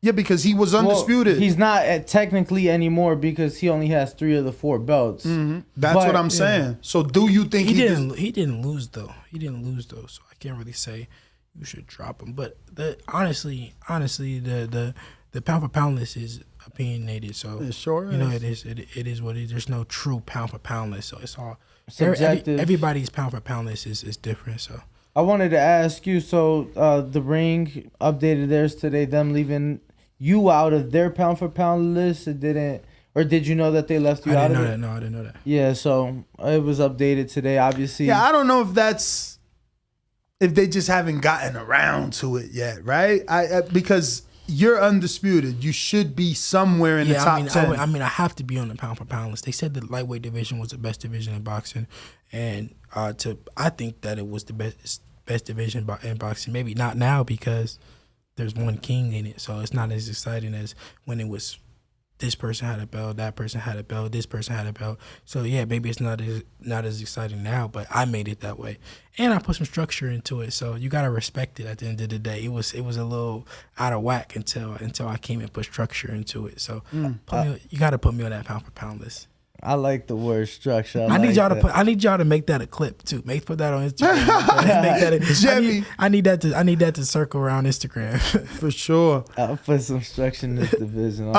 Yeah, because he was Undisputed. Well, he's not technically anymore because he only has 3 of the 4 belts. That's what I'm saying. So do you think he didn't lose though? He didn't lose though, so I can't really say you should drop him. But honestly, the pound for pound list is opinionated. So it sure is. You know, it is what it is. There's no true pound for pound list, so it's all subjective. Everybody's pound for pound list is different. So I wanted to ask you. So the Ring updated theirs today. Them leaving you out of their pound for pound list. It didn't, or did you know that they left you out of it? No, I didn't know that. Yeah, so it was updated today. Obviously. Yeah, I don't know if they just haven't gotten around to it yet, right? Because you're Undisputed. You should be somewhere in the top 10. I have to be on the pound for pound list. They said the lightweight division was the best division in boxing, and I think that it was the best division in boxing. Maybe not now because there's one king in it, so it's not as exciting as when it was this person had a belt, that person had a belt, this person had a belt. So yeah, maybe it's not as exciting now, but I made it that way, and I put some structure into it. So you gotta respect it. At the end of the day, it was a little out of whack until I came and put structure into it. So you gotta put me on that pound for pound list. I like the word structure. I need y'all to make that a clip too. Put that on Instagram. I need that to circle around Instagram for sure. I'll put some structure in this division.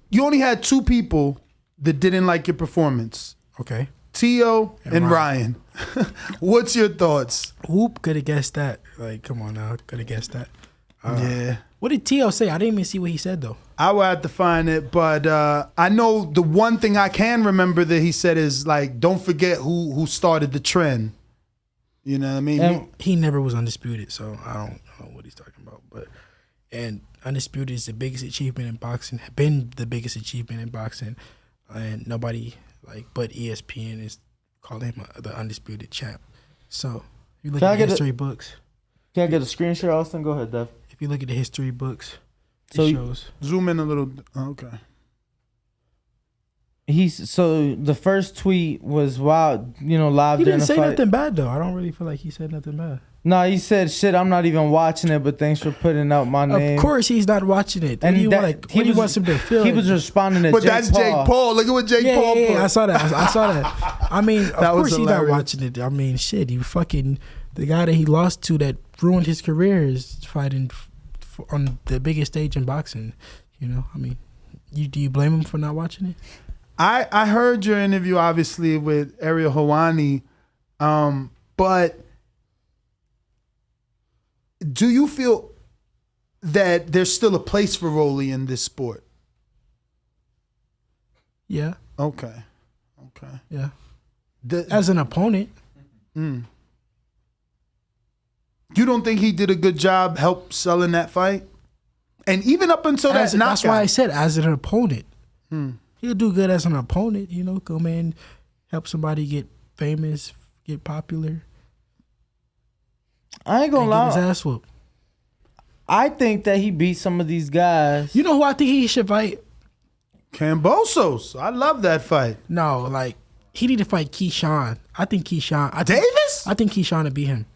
You only had 2 people that didn't like your performance. Okay. Tio and Ryan. What's your thoughts? Whoop could have guessed that. Like, come on now, could have guessed that. Yeah. What did Tio say? I didn't even see what he said though. I would have to find it, but I know the one thing I can remember that he said is like, don't forget who started the trend. You know what I mean? And he never was Undisputed, so I don't know what he's talking about. And Undisputed is the biggest achievement in boxing, been the biggest achievement in boxing, and nobody but ESPN is calling him the Undisputed champ. So if you look at the history books. Can I get a screenshot, Austin? Go ahead, Dev. If you look at the history books, it shows. Zoom in a little. Okay. So the first tweet was live. He during didn't the say fight. nothing bad though. I don't really feel like he said nothing bad. No, he said, "Shit, I'm not even watching it, but thanks for putting out my name." Of course, he's not watching it. And he wants him to feel. He was responding to. But Jake that's Paul. Jake Paul. Look at what Jake Paul put. I saw that. I mean, of course he's not watching it. I mean, shit, the guy that he lost to that ruined his career is fighting on the biggest stage in boxing. You know, I mean, do you blame him for not watching it? I heard your interview, obviously, with Ariel Helwani, but do you feel that there's still a place for Rolly in this sport? Yeah. Okay. Yeah. As an opponent. You don't think he did a good job help selling that fight? And even up until that knockout. That's why I said as an opponent. He'll do good as an opponent, come in, help somebody get famous, get popular. I ain't gonna lie. Get his ass whooped. I think that he beat some of these guys. You know who I think he should fight? Kambosos. I love that fight. No, he need to fight Keyshawn. I think Keyshawn. Davis? I think Keyshawn would beat him.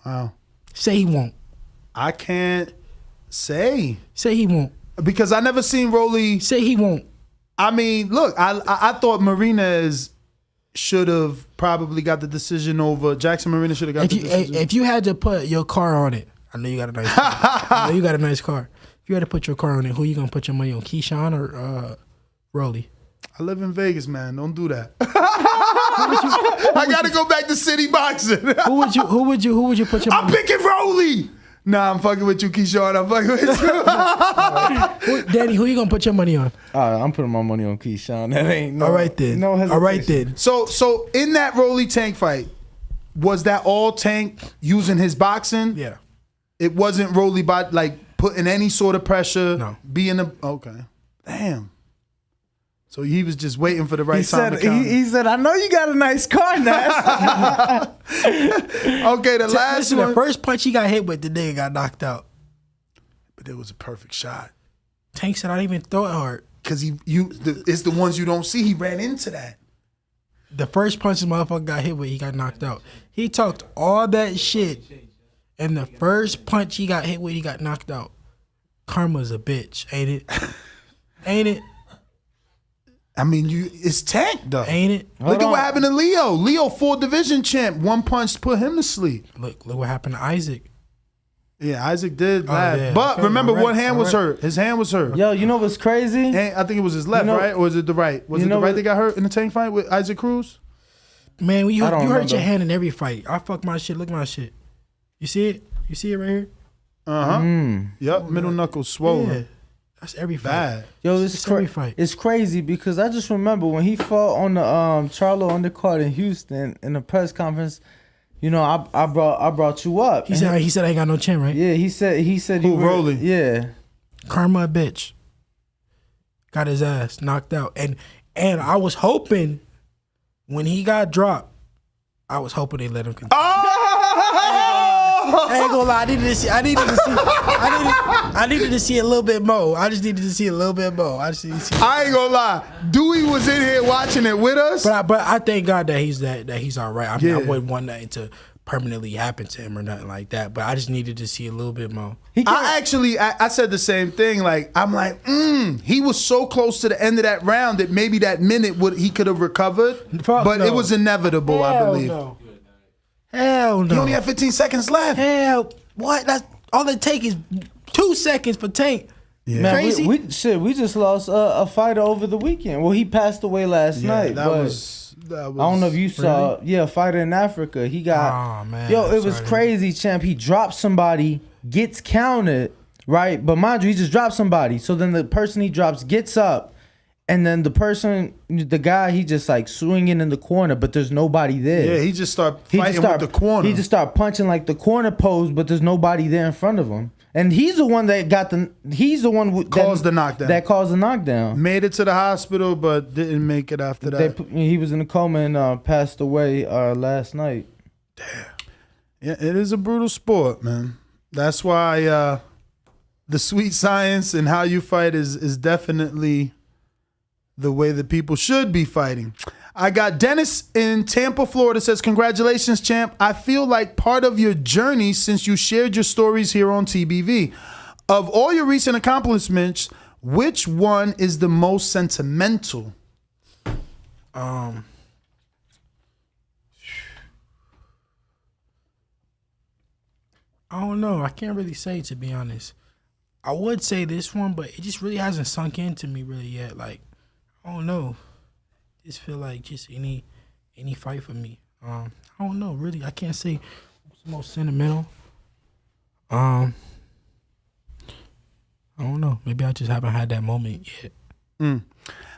Wow. Say he won't. I can't say. Say he won't. Because I never seen Rolly. Say he won't. I mean, look, I thought Marinez should have probably got the decision over. Jackson Marina should have got the decision. If you had to put your car on it, I know you got a nice car. I know you got a nice car. If you had to put your car on it, who you going to put your money on, Keyshawn or Rolly? I live in Vegas, man. Don't do that. I got to go back to city boxing. Who would you put your money on? I'm picking Rolly. Nah, I'm fucking with you, Keyshawn. I'm fucking with you. Danny, who you gonna put your money on? I'm putting my money on Keyshawn. That ain't no. All right then. No hesitation. All right then. So in that Rolly Tank fight, was that all Tank using his boxing? Yeah. It wasn't Rolly putting any sort of pressure. No. Okay. Damn. So he was just waiting for the right time to count. He said, I know you got a nice car now. Okay, the last one. The first punch he got hit with, the nigga got knocked out. But it was a perfect shot. Tank said, I didn't even throw it hard. Because it's the ones you don't see. He ran into that. The first punch this motherfucker got hit with, he got knocked out. He talked all that shit, and the first punch he got hit with, he got knocked out. Karma's a bitch, ain't it? Ain't it? I mean, it's Tank though, ain't it? Look at what happened to Leo. Leo, 4 division champ. One punch put him to sleep. Look what happened to Isaac. Yeah, Isaac did laugh. yeah. But Okay, remember, all right, one hand all was right. hurt. His hand was hurt. Yo, you know what's crazy? I think it was his left, right? Or was it the right? Was it the right that got hurt in the Tank fight with Isaac Cruz? Man, you hurt your remember. hand in every fight. I fuck my shit. Look at my shit. You see it? You see it right here? Yep, middle knuckle swollen. Yeah. That's every fight. Bad. Yo, It's every fight. It's crazy because I just remember when he fought on the Charlo undercard in Houston in the press conference. You know, I brought you up. He said I ain't got no chin, right? Yeah, he said Who, Rolly? Yeah. Karma a bitch. Got his ass knocked out. And I was hoping when he got dropped, I was hoping they let him continue. I ain't gonna lie. I needed to see a little bit more. I just needed to see a little bit more. I ain't gonna lie. Dewey was in here watching it with us. But I thank God that he's all right. I mean, I wouldn't want nothing to permanently happen to him or nothing like that. But I just needed to see a little bit more. I said the same thing. He was so close to the end of that round that maybe that minute he could have recovered. But it was inevitable, I believe. No. Hell no. He only had 15 seconds left. Hell, what? That's all it takes is 2 seconds for Tank. Yeah. Man, Crazy. we just lost a fighter over the weekend. Well, he passed away last night. That was I don't know if you saw. Really? Yeah, a fighter in Africa. He got. Oh man. Yo, it was crazy, champ. He dropped somebody, gets counted, right? But mind you, he just dropped somebody. So then the person he drops gets up, and then the guy, he just like swinging in the corner, but there's nobody there. Yeah, he just started fighting with the corner. He just started punching like the corner post, but there's nobody there in front of him. And he's the one that caused the knockdown. That caused the knockdown. Made it to the hospital, but didn't make it after that. He was in a coma and passed away last night. Damn. Yeah, it is a brutal sport, man. That's why the sweet science and how you fight is definitely the way that people should be fighting. I got Dennis in Tampa, Florida, says, congratulations, champ. I feel like part of your journey since you shared your stories here on TBV. Of all your recent accomplishments, which one is the most sentimental? I don't know. I can't really say, to be honest. I would say this one, but it just really hasn't sunk into me really yet. Like, I don't know. Just feel like just any fight for me. I don't know, really. I can't say what's the most sentimental. I don't know. Maybe I just haven't had that moment yet.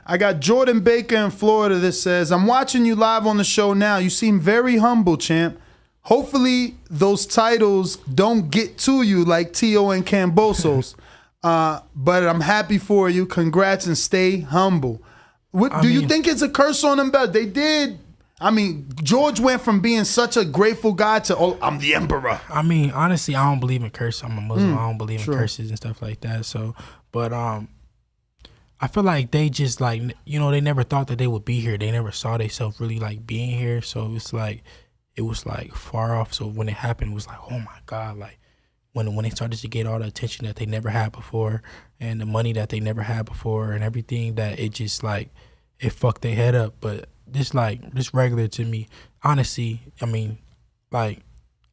I got Jordan Baker in Florida that says, I'm watching you live on the show now. You seem very humble, champ. Hopefully those titles don't get to you like T.O. and Kambosos. But I'm happy for you. Congrats and stay humble. Do you think it's a curse on them? They did. I mean, George went from being such a grateful guy to, oh, I'm the emperor. I mean, honestly, I don't believe in curses. I'm a Muslim. I don't believe in curses and stuff like that. So, but I feel like they just like, they never thought that they would be here. They never saw themselves really like being here. So it was like far off. So when it happened, it was like, oh my God, like when they started to get all the attention that they never had before and the money that they never had before and everything, that it just like, it fucked their head up. But this regular to me, honestly, I mean, like,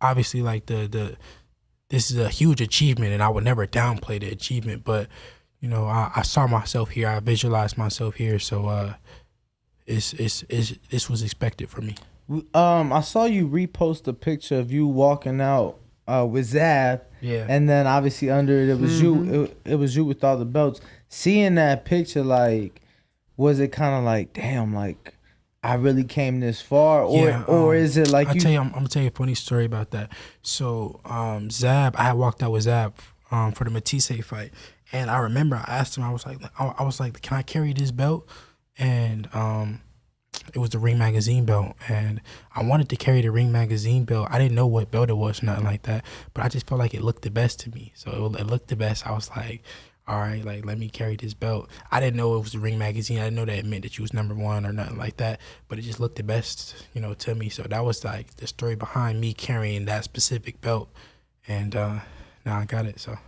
obviously, like this is a huge achievement and I would never downplay the achievement, but I saw myself here, I visualized myself here, so this was expected for me. I saw you repost a picture of you walking out with Zab. Yeah. And then obviously under it was you. It was you with all the belts. Seeing that picture, like, was it kind of like, damn, like I really came this far, or is it like I'm gonna tell you a funny story about that. So Zab, I had walked out with Zab for the Matisse fight, and I remember I asked him, I was like, can I carry this belt? And it was the Ring Magazine belt, and I wanted to carry the Ring Magazine belt. I didn't know what belt it was, nothing like that, but I just felt like it looked the best to me. So it looked the best. I was like, all right, like, let me carry this belt. I didn't know it was the Ring Magazine. I didn't know that it meant that you was #1 or nothing like that, but it just looked the best, to me. So that was like the story behind me carrying that specific belt, and now I got it. So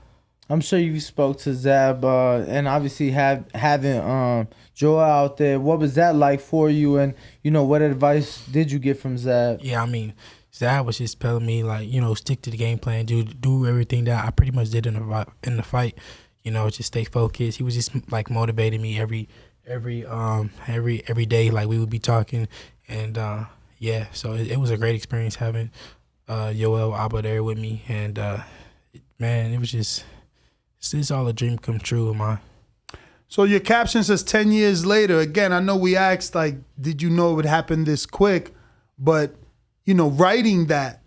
I'm sure you spoke to Zab, and obviously having Joel out there. What was that like for you? And what advice did you get from Zab? Yeah, I mean, Zab was just telling me like, stick to the game plan, do everything that I pretty much did in the fight. Just stay focused. He was just like motivating me every day. Like we would be talking, and yeah. So it was a great experience having Yoel Abba there with me, and man, it was just. It's all a dream come true of mine. So your caption says 10 years later. Again, I know we asked, like, did you know it would happen this quick? But, writing that,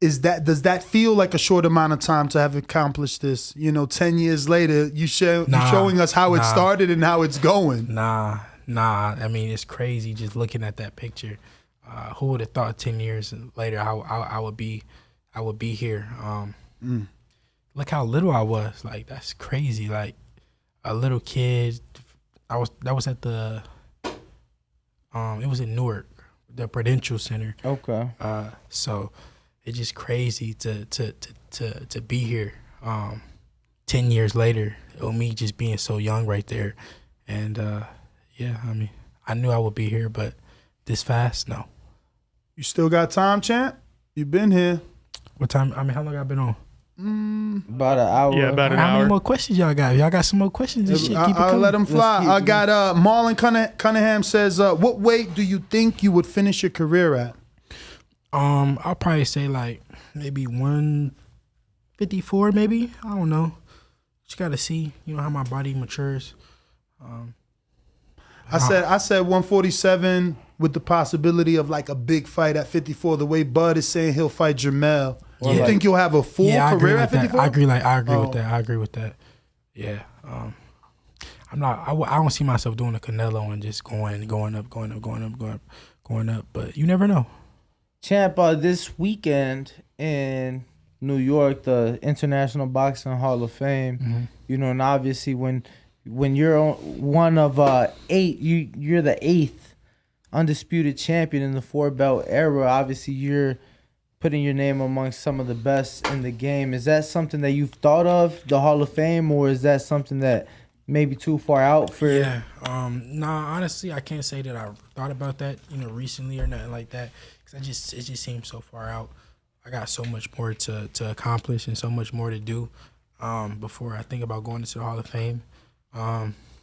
does that feel like a short amount of time to have accomplished this? 10 years later, you're showing us how it started and how it's going. Nah. I mean, it's crazy just looking at that picture. Who would have thought 10 years later I would be here? Look how little I was. Like, that's crazy. Like, a little kid. That was at the it was in Newark, the Prudential Center. Okay. So it's just crazy to be here 10 years later, or me just being so young right there. And yeah, I mean, I knew I would be here, but this fast, no. You still got time, champ? You've been here. What time? I mean, how long I been on? About an hour. Yeah, about an How hour. many more questions y'all got? Y'all got some more questions and shit? Keep it I'll coming. let them fly. I got Marlon Cunningham says, what weight do you think you would finish your career at? I'll probably say like maybe 154, maybe. I don't know. Just gotta see, how my body matures. I said 147 with the possibility of like a big fight at 54. The way Bud is saying he'll fight Jamel. You think you'll have a full career at 54? I agree with that. I agree with that. Yeah. I don't see myself doing a Canelo and just going up. But you never know. Champ, this weekend in New York, the International Boxing Hall of Fame, and obviously when you're one of 8, you're the 8th undisputed champion in the 4-belt era. Obviously, you're putting your name amongst some of the best in the game. Is that something that you've thought of, the Hall of Fame, or is that something that maybe too far out for? Yeah. Honestly, I can't say that I thought about that, recently or nothing like that, because it just seems so far out. I got so much more to accomplish and so much more to do before I think about going into the Hall of Fame.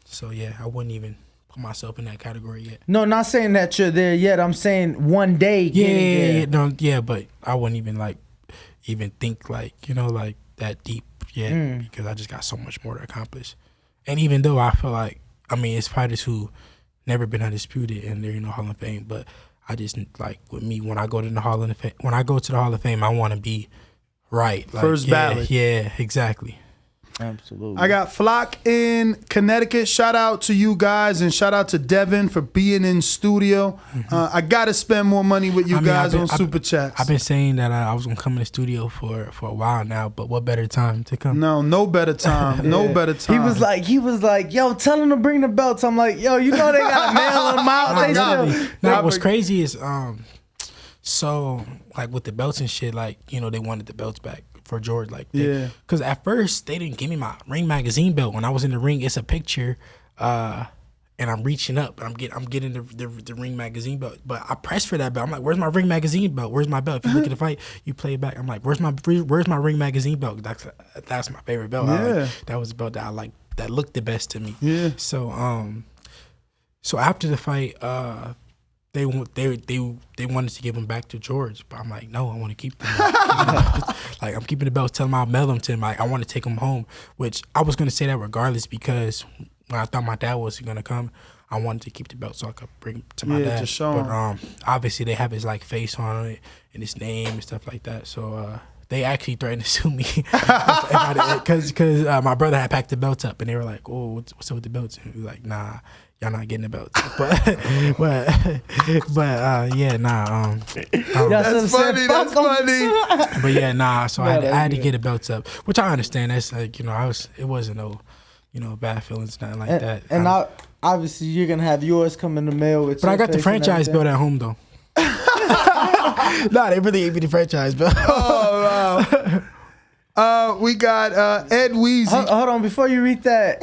So yeah, I wouldn't even put myself in that category yet. No, not saying that you're there yet. I'm saying one day. But I wouldn't even think like that deep yet because I just got so much more to accomplish. And even though I feel like, it's fighters who never been undisputed and they're in the Hall of Fame, but I just like with me when I go to the Hall of Fame, I want to be right. Like, first ballot. Yeah, exactly. Absolutely. I got Flock in Connecticut. Shout out to you guys and shout out to Devin for being in studio. I got to spend more money with you guys on Super Chats. I've been saying that I was going to come in the studio for a while now, but what better time to come? No better time. No better time. He was like, yo, tell him to bring the belts. I'm like, yo, they got to mail them out. What's crazy is, so like with the belts and shit, like, they wanted the belts back for George, because at first they didn't give me my Ring Magazine belt. When I was in the ring, it's a picture, and I'm reaching up, and I'm getting the Ring Magazine belt. But I pressed for that belt. I'm like, where's my Ring Magazine belt? Where's my belt? If you look at the fight, you play it back. I'm like, where's my Ring Magazine belt? That's my favorite belt. Yeah. That was a belt that I like, that looked the best to me. Yeah. So so after the fight, they wanted to give them back to George, but I'm like, no, I want to keep them. Like, I'm keeping the belts. Tell him I'll mail them to him. Like, I want to take them home, which I was gonna say that regardless, because when I thought my dad was gonna come, I wanted to keep the belt so I could bring it to my dad. To show him. But obviously they have his like face on it and his name and stuff like that. So they actually threatened to sue me because my brother had packed the belts up and they were like, "Oh, what's up with the belts?" And we were like, "Nah, y'all not getting the belts." But yeah, nah. That's funny. That's funny. But yeah, nah. So I had to get the belts up, which I understand. That's like, it wasn't no, bad feelings, nothing like that. And obviously you're gonna have yours come in the mail with. But I got the franchise belt at home though. Nah, they really gave me the franchise belt. Oh wow. We got Ed Weezy. Hold on, before you read that,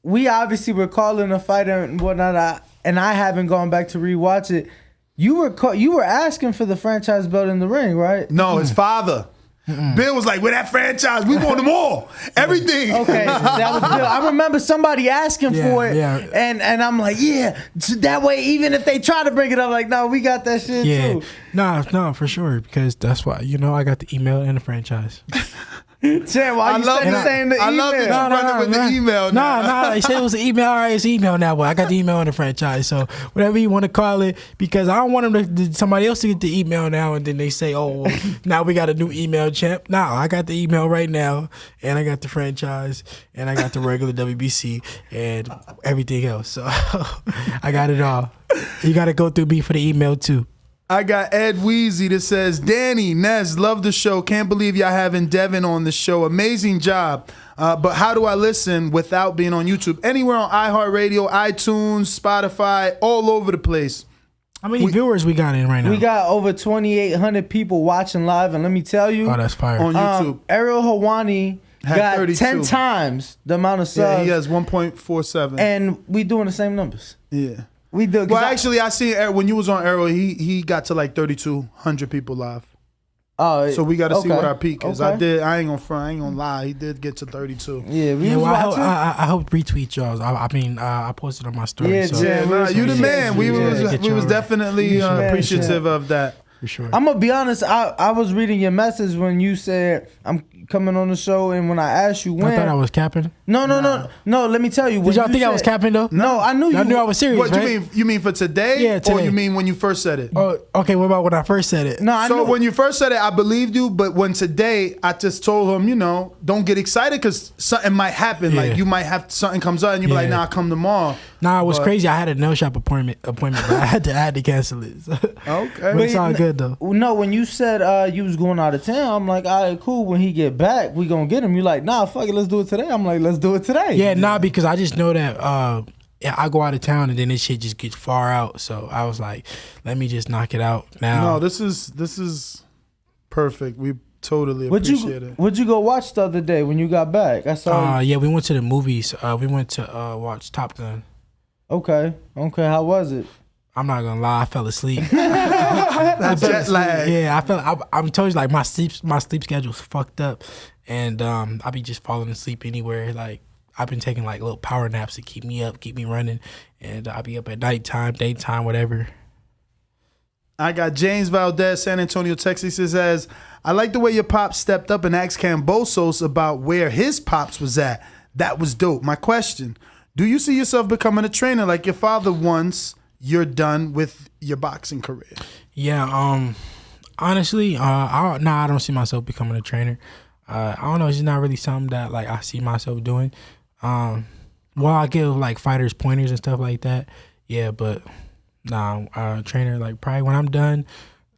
we obviously were calling a fighter and whatnot, and I haven't gone back to rewatch it. You were asking for the franchise belt in the ring, right? No, his father. Bill was like, "With that franchise, we want them all, everything." Okay, that was Bill. I remember somebody asking for it, and I'm like, "Yeah." So that way, even if they try to bring it up, like, "No, we got that shit too." No, for sure, because that's why I got the email and the franchise. Chan, why you saying the email? I love that you're running with the email now. Nah, they said it was an email. All right, it's email now, but I got the email and the franchise. So whatever you want to call it, because I don't want somebody else to get the email now, and then they say, "Oh, well, now we got a new email champ." No, I got the email right now, and I got the franchise, and I got the regular WBC, and everything else. So I got it all. You got to go through me for the email too. I got Ed Weezy that says, "Danny, Nez, love the show. Can't believe y'all having Devin on the show. Amazing job. But how do I listen without being on YouTube? Anywhere on iHeartRadio, iTunes, Spotify, all over the place." How many viewers we got in right now? We got over 2,800 people watching live, and let me tell you, oh, that's fire. On YouTube. Ariel Hawani got 32. 10 times the amount of subs. Yeah, he has 1.47. And we doing the same numbers. Yeah. We do. Well, actually, I see when you was on Arrow, he got to like 3,200 people live. Oh, so we got to see what our peak is. Okay. I ain't gonna front. I ain't gonna lie. He did get to 32. Yeah, we was watching. I hope retweet y'all. I posted on my story. Yeah, so. You the man. We was definitely appreciative of that. For sure. I'm gonna be honest. I was reading your message when you said I'm coming on the show, and when I asked you when, I thought I was capping. No. Let me tell you. Did y'all think I was capping though? No, I knew you. I knew I was serious. What right? you mean for today? Yeah, today. Or you mean when you first said it? Oh, okay. What about when I first said it? No, I knew. When you first said it, I believed you. But when today, I just told him, don't get excited because something might happen. Yeah. Like you might have something comes up, and you be like, "Nah, I'll come tomorrow." Nah, it was crazy. I had a nail shop appointment, but I had to cancel it. So. Okay, but it's all good though. No, when you said you was going out of town, I'm like, all right, cool. When he get back, we gonna get him. You like, nah, fuck it, let's do it today. I'm like, let's do it today. Yeah, nah, because I just know that I go out of town and then this shit just gets far out. So I was like, let me just knock it out now. No, this is perfect. We totally appreciate it. What'd you go watch the other day when you got back? I saw. Yeah, we went to the movies. We went to watch Top Gun. Okay. How was it? I'm not gonna lie, I fell asleep. That jet lag. Yeah, I'm telling you, like my sleep schedule's fucked up, and I be just falling asleep anywhere. Like I've been taking like little power naps to keep me up, keep me running, and I be up at nighttime, daytime, whatever. I got James Valdez, San Antonio, Texas. He says, "I like the way your pops stepped up and asked Kambosos about where his pops was at. That was dope. My question: do you see yourself becoming a trainer like your father once you're done with your boxing career?" Yeah, honestly, I don't see myself becoming a trainer. I don't know, it's just not really something that like I see myself doing. Well, I give like fighters pointers and stuff like that. Yeah, but trainer, like probably when I'm done,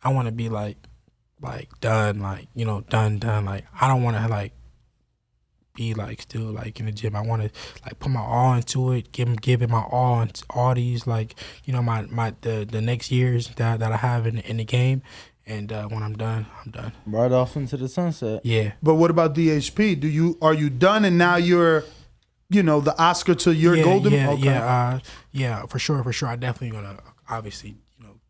I want to be like done, like done. Like I don't want to like be like still like in the gym. I want to like put my all into it, give it my all into all these like the next years that I have in the game, and when I'm done, I'm done. Right off into the sunset. Yeah. But what about DHP? Are you done and now you're the Oscar to your golden? Yeah, for sure. I definitely gonna obviously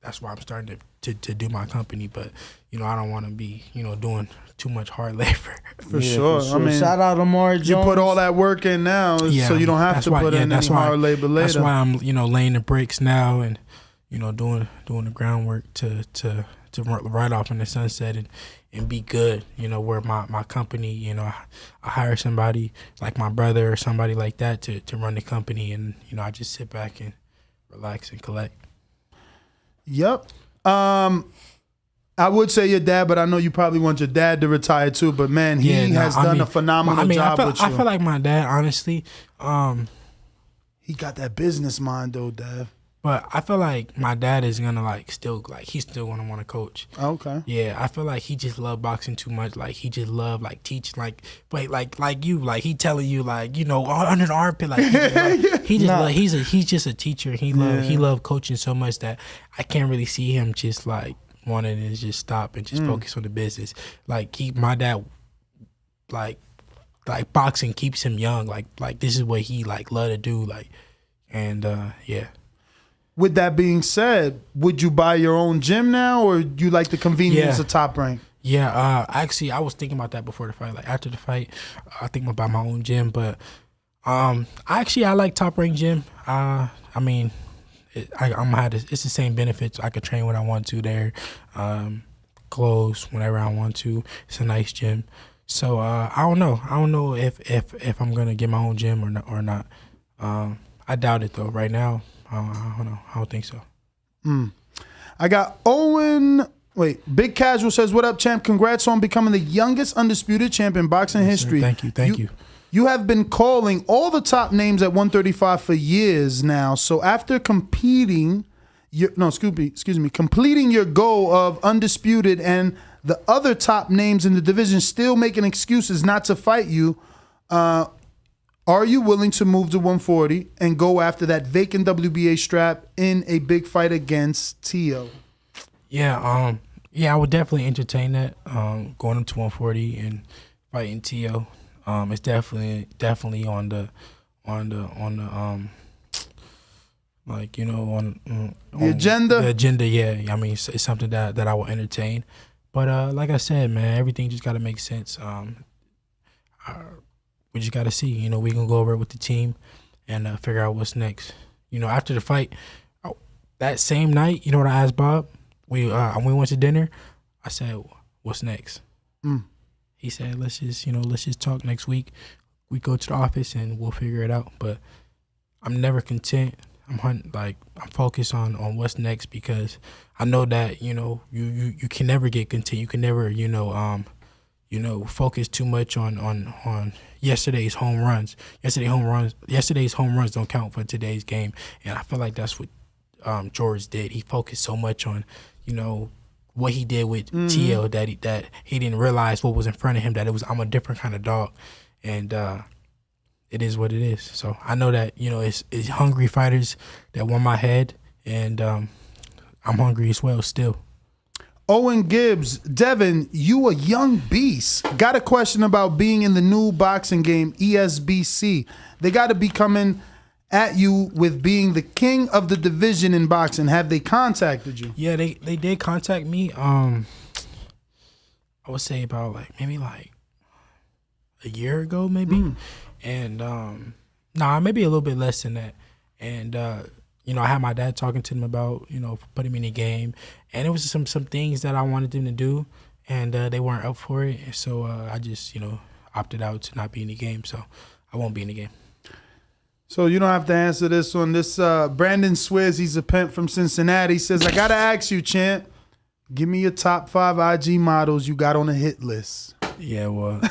that's why I'm starting to do my company, but I don't want to be doing too much hard labor. For sure. I mean, shout out to Amari Jones. You put all that work in now, so you don't have to put in any hard labor later. That's why I'm laying the bricks now, and doing the groundwork to ride off in the sunset and be good. Where my company, I hire somebody like my brother or somebody like that to run the company, and I just sit back and relax and collect. Yep. I would say your dad, but I know you probably want your dad to retire too. But man, he has done a phenomenal job with you. I feel like my dad, honestly, he got that business mind though, Dad. But I feel like my dad is gonna he's still gonna want to coach. Okay. Yeah, I feel like he just loved boxing too much. Like he just loved teaching. Like you, he telling you under the armpit. He's just a teacher. He loved coaching so much that I can't really see him just wanting to just stop and just focus on the business. My dad, boxing keeps him young. Like this is what he love to do. Yeah. With that being said, would you buy your own gym now, or you like the convenience of Top Rank? Yeah, actually, I was thinking about that before the fight. After the fight, I think I'm gonna buy my own gym. But I like Top Rank gym. I'm gonna have it's the same benefits. I could train when I want to there, close whenever I want to. It's a nice gym. So I don't know. I don't know if I'm gonna get my own gym or not. I doubt it though. Right now. I don't know. I don't think so. I got Owen. Wait, Big Casual says, "What up, champ? Congrats on becoming the youngest undisputed champ in boxing history." Sir. Thank you. You have been calling all the top names at 135 for years now. So after completing your goal of undisputed and the other top names in the division still making excuses not to fight you, are you willing to move to 140 and go after that vacant WBA strap in a big fight against Tio? Yeah, I would definitely entertain that. Going up to 140 and fighting Tio. It's definitely on the agenda. The agenda, yeah. I mean, it's something that I will entertain. But like I said, man, everything just got to make sense. We just got to see. We can go over it with the team and figure out what's next. After the fight, that same night, you know what I asked Bob? We went to dinner. I said, "What's next?" He said, "Let's just talk next week. We go to the office and we'll figure it out." But I'm never content. I'm focused on what's next, because I know that you can never get content. You can never focus too much on yesterday's home runs. Yesterday's home runs don't count for today's game, and I feel like that's what George did. He focused so much on what he did with Tio that he didn't realize what was in front of him. That I'm a different kind of dog, and it is what it is. So I know that it's hungry fighters that want my head, and I'm hungry as well still. Owen Gibbs, Devin, you a young beast. Got a question about being in the new boxing game, ESBC. They got to be coming at you with being the king of the division in boxing. Have they contacted you? Yeah, they did contact me. I would say about maybe a year ago, maybe. And maybe a little bit less than that. And I had my dad talking to them about, putting me in the game. And it was some things that I wanted them to do, and they weren't up for it. And so I just, opted out to not be in the game. So I won't be in the game. So you don't have to answer this one. This Brandon Swiz, he's a pimp from Cincinnati, says, "I got to ask you, champ, give me your top 5 IG models you got on the hit list." Yeah, well,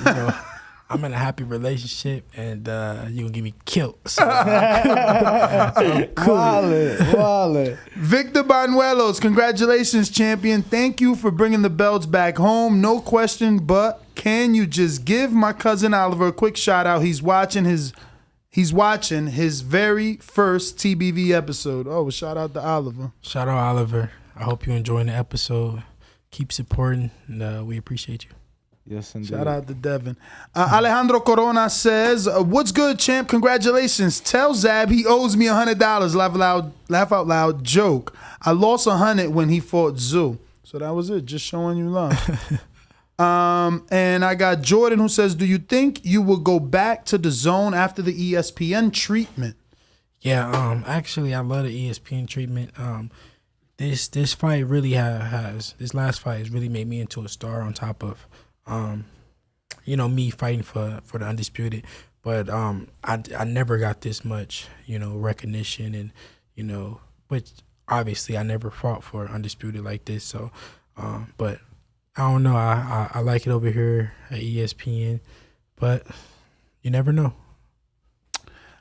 I'm in a happy relationship, and you're going to get me killed. So, Wallet. Victor Banuelos, congratulations, champion. Thank you for bringing the belts back home. No question, but can you just give my cousin Oliver a quick shout out? He's watching his very first TBV episode. Oh, shout out to Oliver. Shout out Oliver. I hope you're enjoying the episode. Keep supporting, and we appreciate you. Yes, indeed. Shout out to Devin. Alejandro Corona says, "What's good, champ? Congratulations. Tell Zab he owes me $100. Laugh out loud. Joke. I lost 100 when he fought Zoo." So that was it. Just showing you love. And I got Jordan who says, "Do you think you will go back to the zone after the ESPN treatment?" Yeah. Actually, I love the ESPN treatment. this fight really has this last fight has really made me into a star on top of me fighting for the Undisputed. But I never got this much, recognition and, which obviously I never fought for Undisputed like this. So, but I don't know. I like it over here at ESPN, but you never know.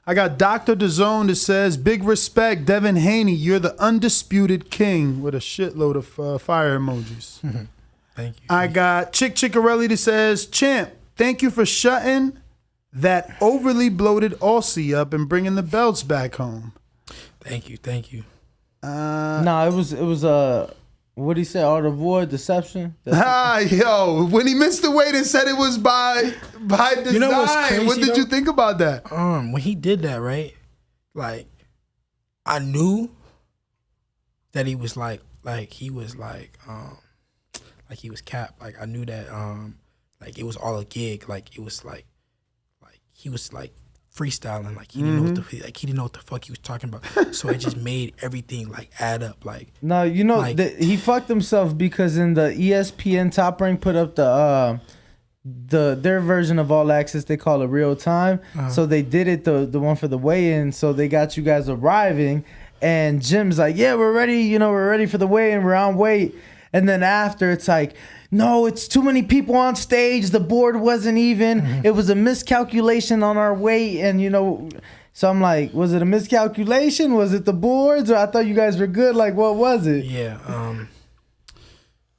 I got Dr. DAZN that says, big respect, Devin Haney. You're the undisputed king, with a shitload of fire emojis. Thank you. I got Chick Chickarelli that says, champ, thank you for shutting that overly bloated Aussie up and bringing the belts back home. Thank you. It was what did he say? Art of war, deception. Yo, when he missed the weight and said it was by design, You know what's crazy, what did though? you think about that? When he did that, right? Like, I knew that he was like he was capped. Like I knew that like it was all a gig. Like it was like he was like freestyling. Like he didn't know he didn't know what the fuck he was talking about. So it just made everything like add up. Like No, he fucked himself because in the ESPN Top Rank put up their version of All Access, they call it Real Time. So they did it the one for the weigh-in. So they got you guys arriving, and Jim's like, yeah, we're ready. We're ready for the weigh-in. We're on weight. And then after, it's like, no, it's too many people on stage. The board wasn't even. It was a miscalculation on our weight. And, so I'm like, was it a miscalculation? Was it the boards? Or I thought you guys were good. Like, what was it? Yeah.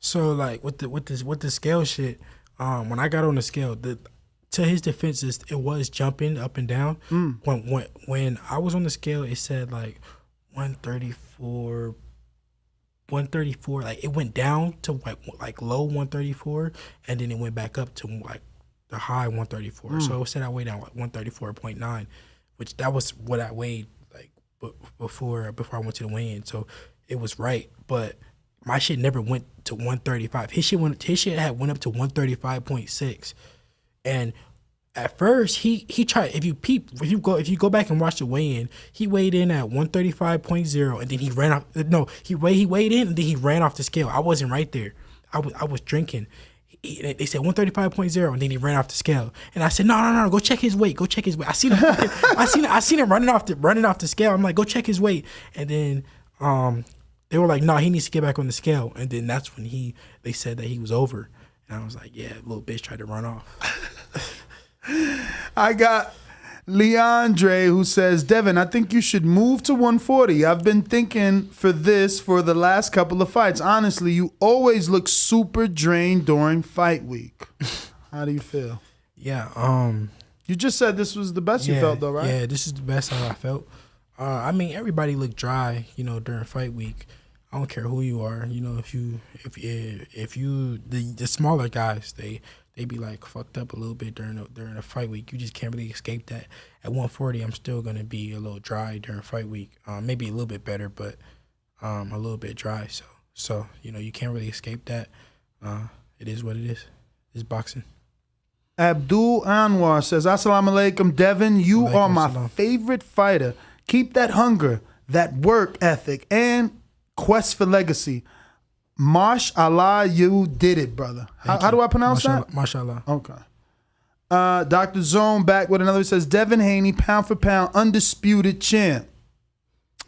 So like with the scale shit, when I got on the scale, to his defense, it was jumping up and down. When I was on the scale, it said like 134. Like it went down to like low 134, and then it went back up to like the high 134. So it said I weighed down like 134.9, which that was what I weighed like before I went to the weigh-in. So it was right, but my shit never went to 135. His shit had went up to 135.6, and at first he tried. If you go back and watch the weigh-in, he weighed in at 135.0, and then he ran off. No, he weighed in, and then he ran off the scale. I wasn't right there. I was drinking. They said 135.0, and then he ran off the scale. And I said, no, go check his weight. I seen him. I seen him running off the scale. I'm like, go check his weight. And then they were like, no, he needs to get back on the scale. And then that's when they said that he was over. And I was like, yeah, little bitch tried to run off. I got Leandre who says, Devin, I think you should move to 140. I've been thinking for the last couple of fights. Honestly, you always look super drained during fight week. How do you feel? Yeah. You just said this was the best you felt though, right? Yeah, this is the best I felt. I mean, everybody looked dry, during fight week. I don't care who you are. If you the smaller guys, they be like fucked up a little bit during the fight week. You just can't really escape that. At 140, I'm still gonna be a little dry during fight week. Maybe a little bit better, but a little bit dry. So you can't really escape that. It is what it is. It's boxing. Abdul Anwar says, Assalamu alaikum, Devin. You Walaikum are my salam. favorite fighter. Keep that hunger, that work ethic, and quest for legacy. Mashallah, you did it, brother. How do I pronounce that? Mashallah. Okay. Dr. Zone back with another. Says, Devin Haney, pound for pound, undisputed champ.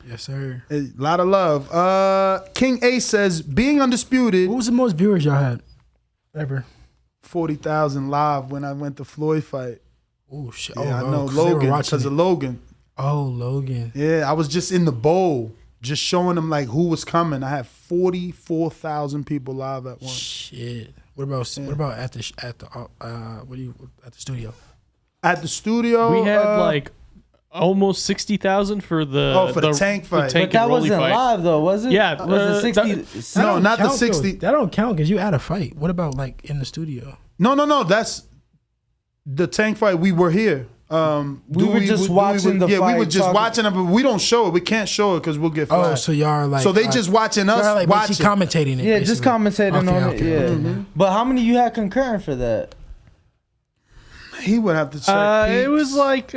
Yes, sir. A lot of love. King A says, being undisputed. What was the most viewers y'all had ever? 40,000 live when I went to Floyd fight. Oh shit! Yeah, I know Logan because of Logan. Oh, Logan. Yeah, I was just in the bowl, just showing them like who was coming. I had 44,000 people live at once. Shit. What about at the studio? At the studio, we had like almost 60,000 for the tank fight. But that wasn't live though, was it? Yeah, was it 60? No, not the 60. That don't count because you had a fight. What about like in the studio? No. That's the tank fight. We were here. We were just watching the fight. Yeah, we were just watching it, but we don't show it. We can't show it because we'll get flagged. Oh, so y'all are like. So they just watching us like watch it. Commentating it. Yeah, just commentating on it. Yeah. Mm-hmm. But how many you had concurrent for that? He would have to check. It was like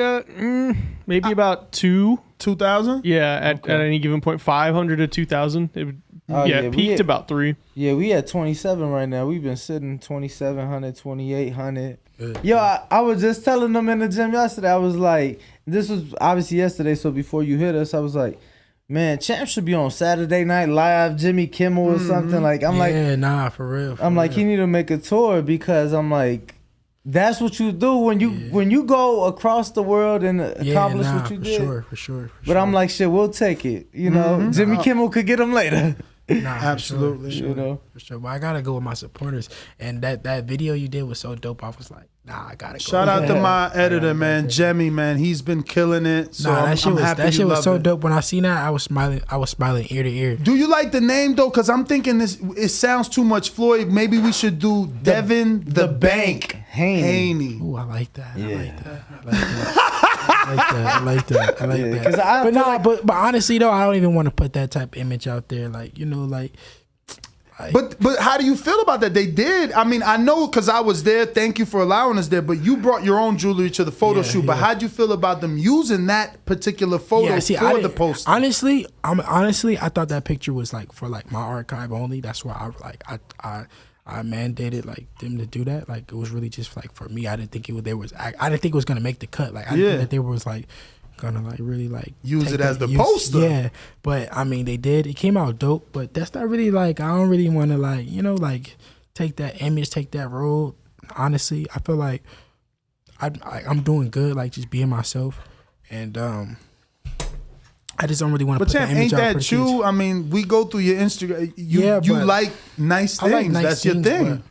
maybe about 2,000. Yeah, at any given point, 500 to 2,000. It would Oh, yeah, we peaked at- about 3. Yeah, we at 27 right now. We've been sitting 2,700, 2,800. Yo, I was just telling them in the gym yesterday. I was like, this was obviously yesterday, so before you hit us, I was like, man, Champ should be on Saturday Night Live, Jimmy Kimmel or something. Like, I'm like, yeah, nah, for real. I'm like, he need to make a tour because I'm like, that's what you do when you go across the world and accomplish what you did. For sure. But I'm like, shit, we'll take it. You know, Jimmy Kimmel could get him later. Nah, Absolutely. For sure, You know? for sure. But I gotta go with my supporters. And that video you did was so dope. I was like, nah, I gotta go. Shout out to my editor, man, Jemmy, man. He's been killing it. So Nah, I'm happy that shit you was love so it. dope. When I seen that, I was smiling ear to ear. Do you like the name though? Because I'm thinking it sounds too much Floyd. Maybe we should do Devin the Bank Haney. Ooh, I like that. I like that. But honestly though, I don't even want to put that type of image out there. Like, you know, like. But how do you feel about that? They did. I mean, I know because I was there. Thank you for allowing us there. But you brought your own jewelry to the photo shoot. But how'd you feel about them using that particular photo for the poster? Honestly, I thought that picture was like for like my archive only. That's why I mandated like them to do that. Like it was really just like for me. I didn't think I didn't think it was gonna make the cut. Like I didn't think that they was like gonna like really like use it as the poster. Yeah, but I mean they did. It came out dope, but that's not really like I don't really want to like like take that image, take that road. Honestly, I feel like I'm doing good, like just being myself, and I just don't really want to. But put Champ, that image ain't out for that the true? kids. I mean, we go through your Instagram. You but like nice things. I like nice That's things, your thing. but-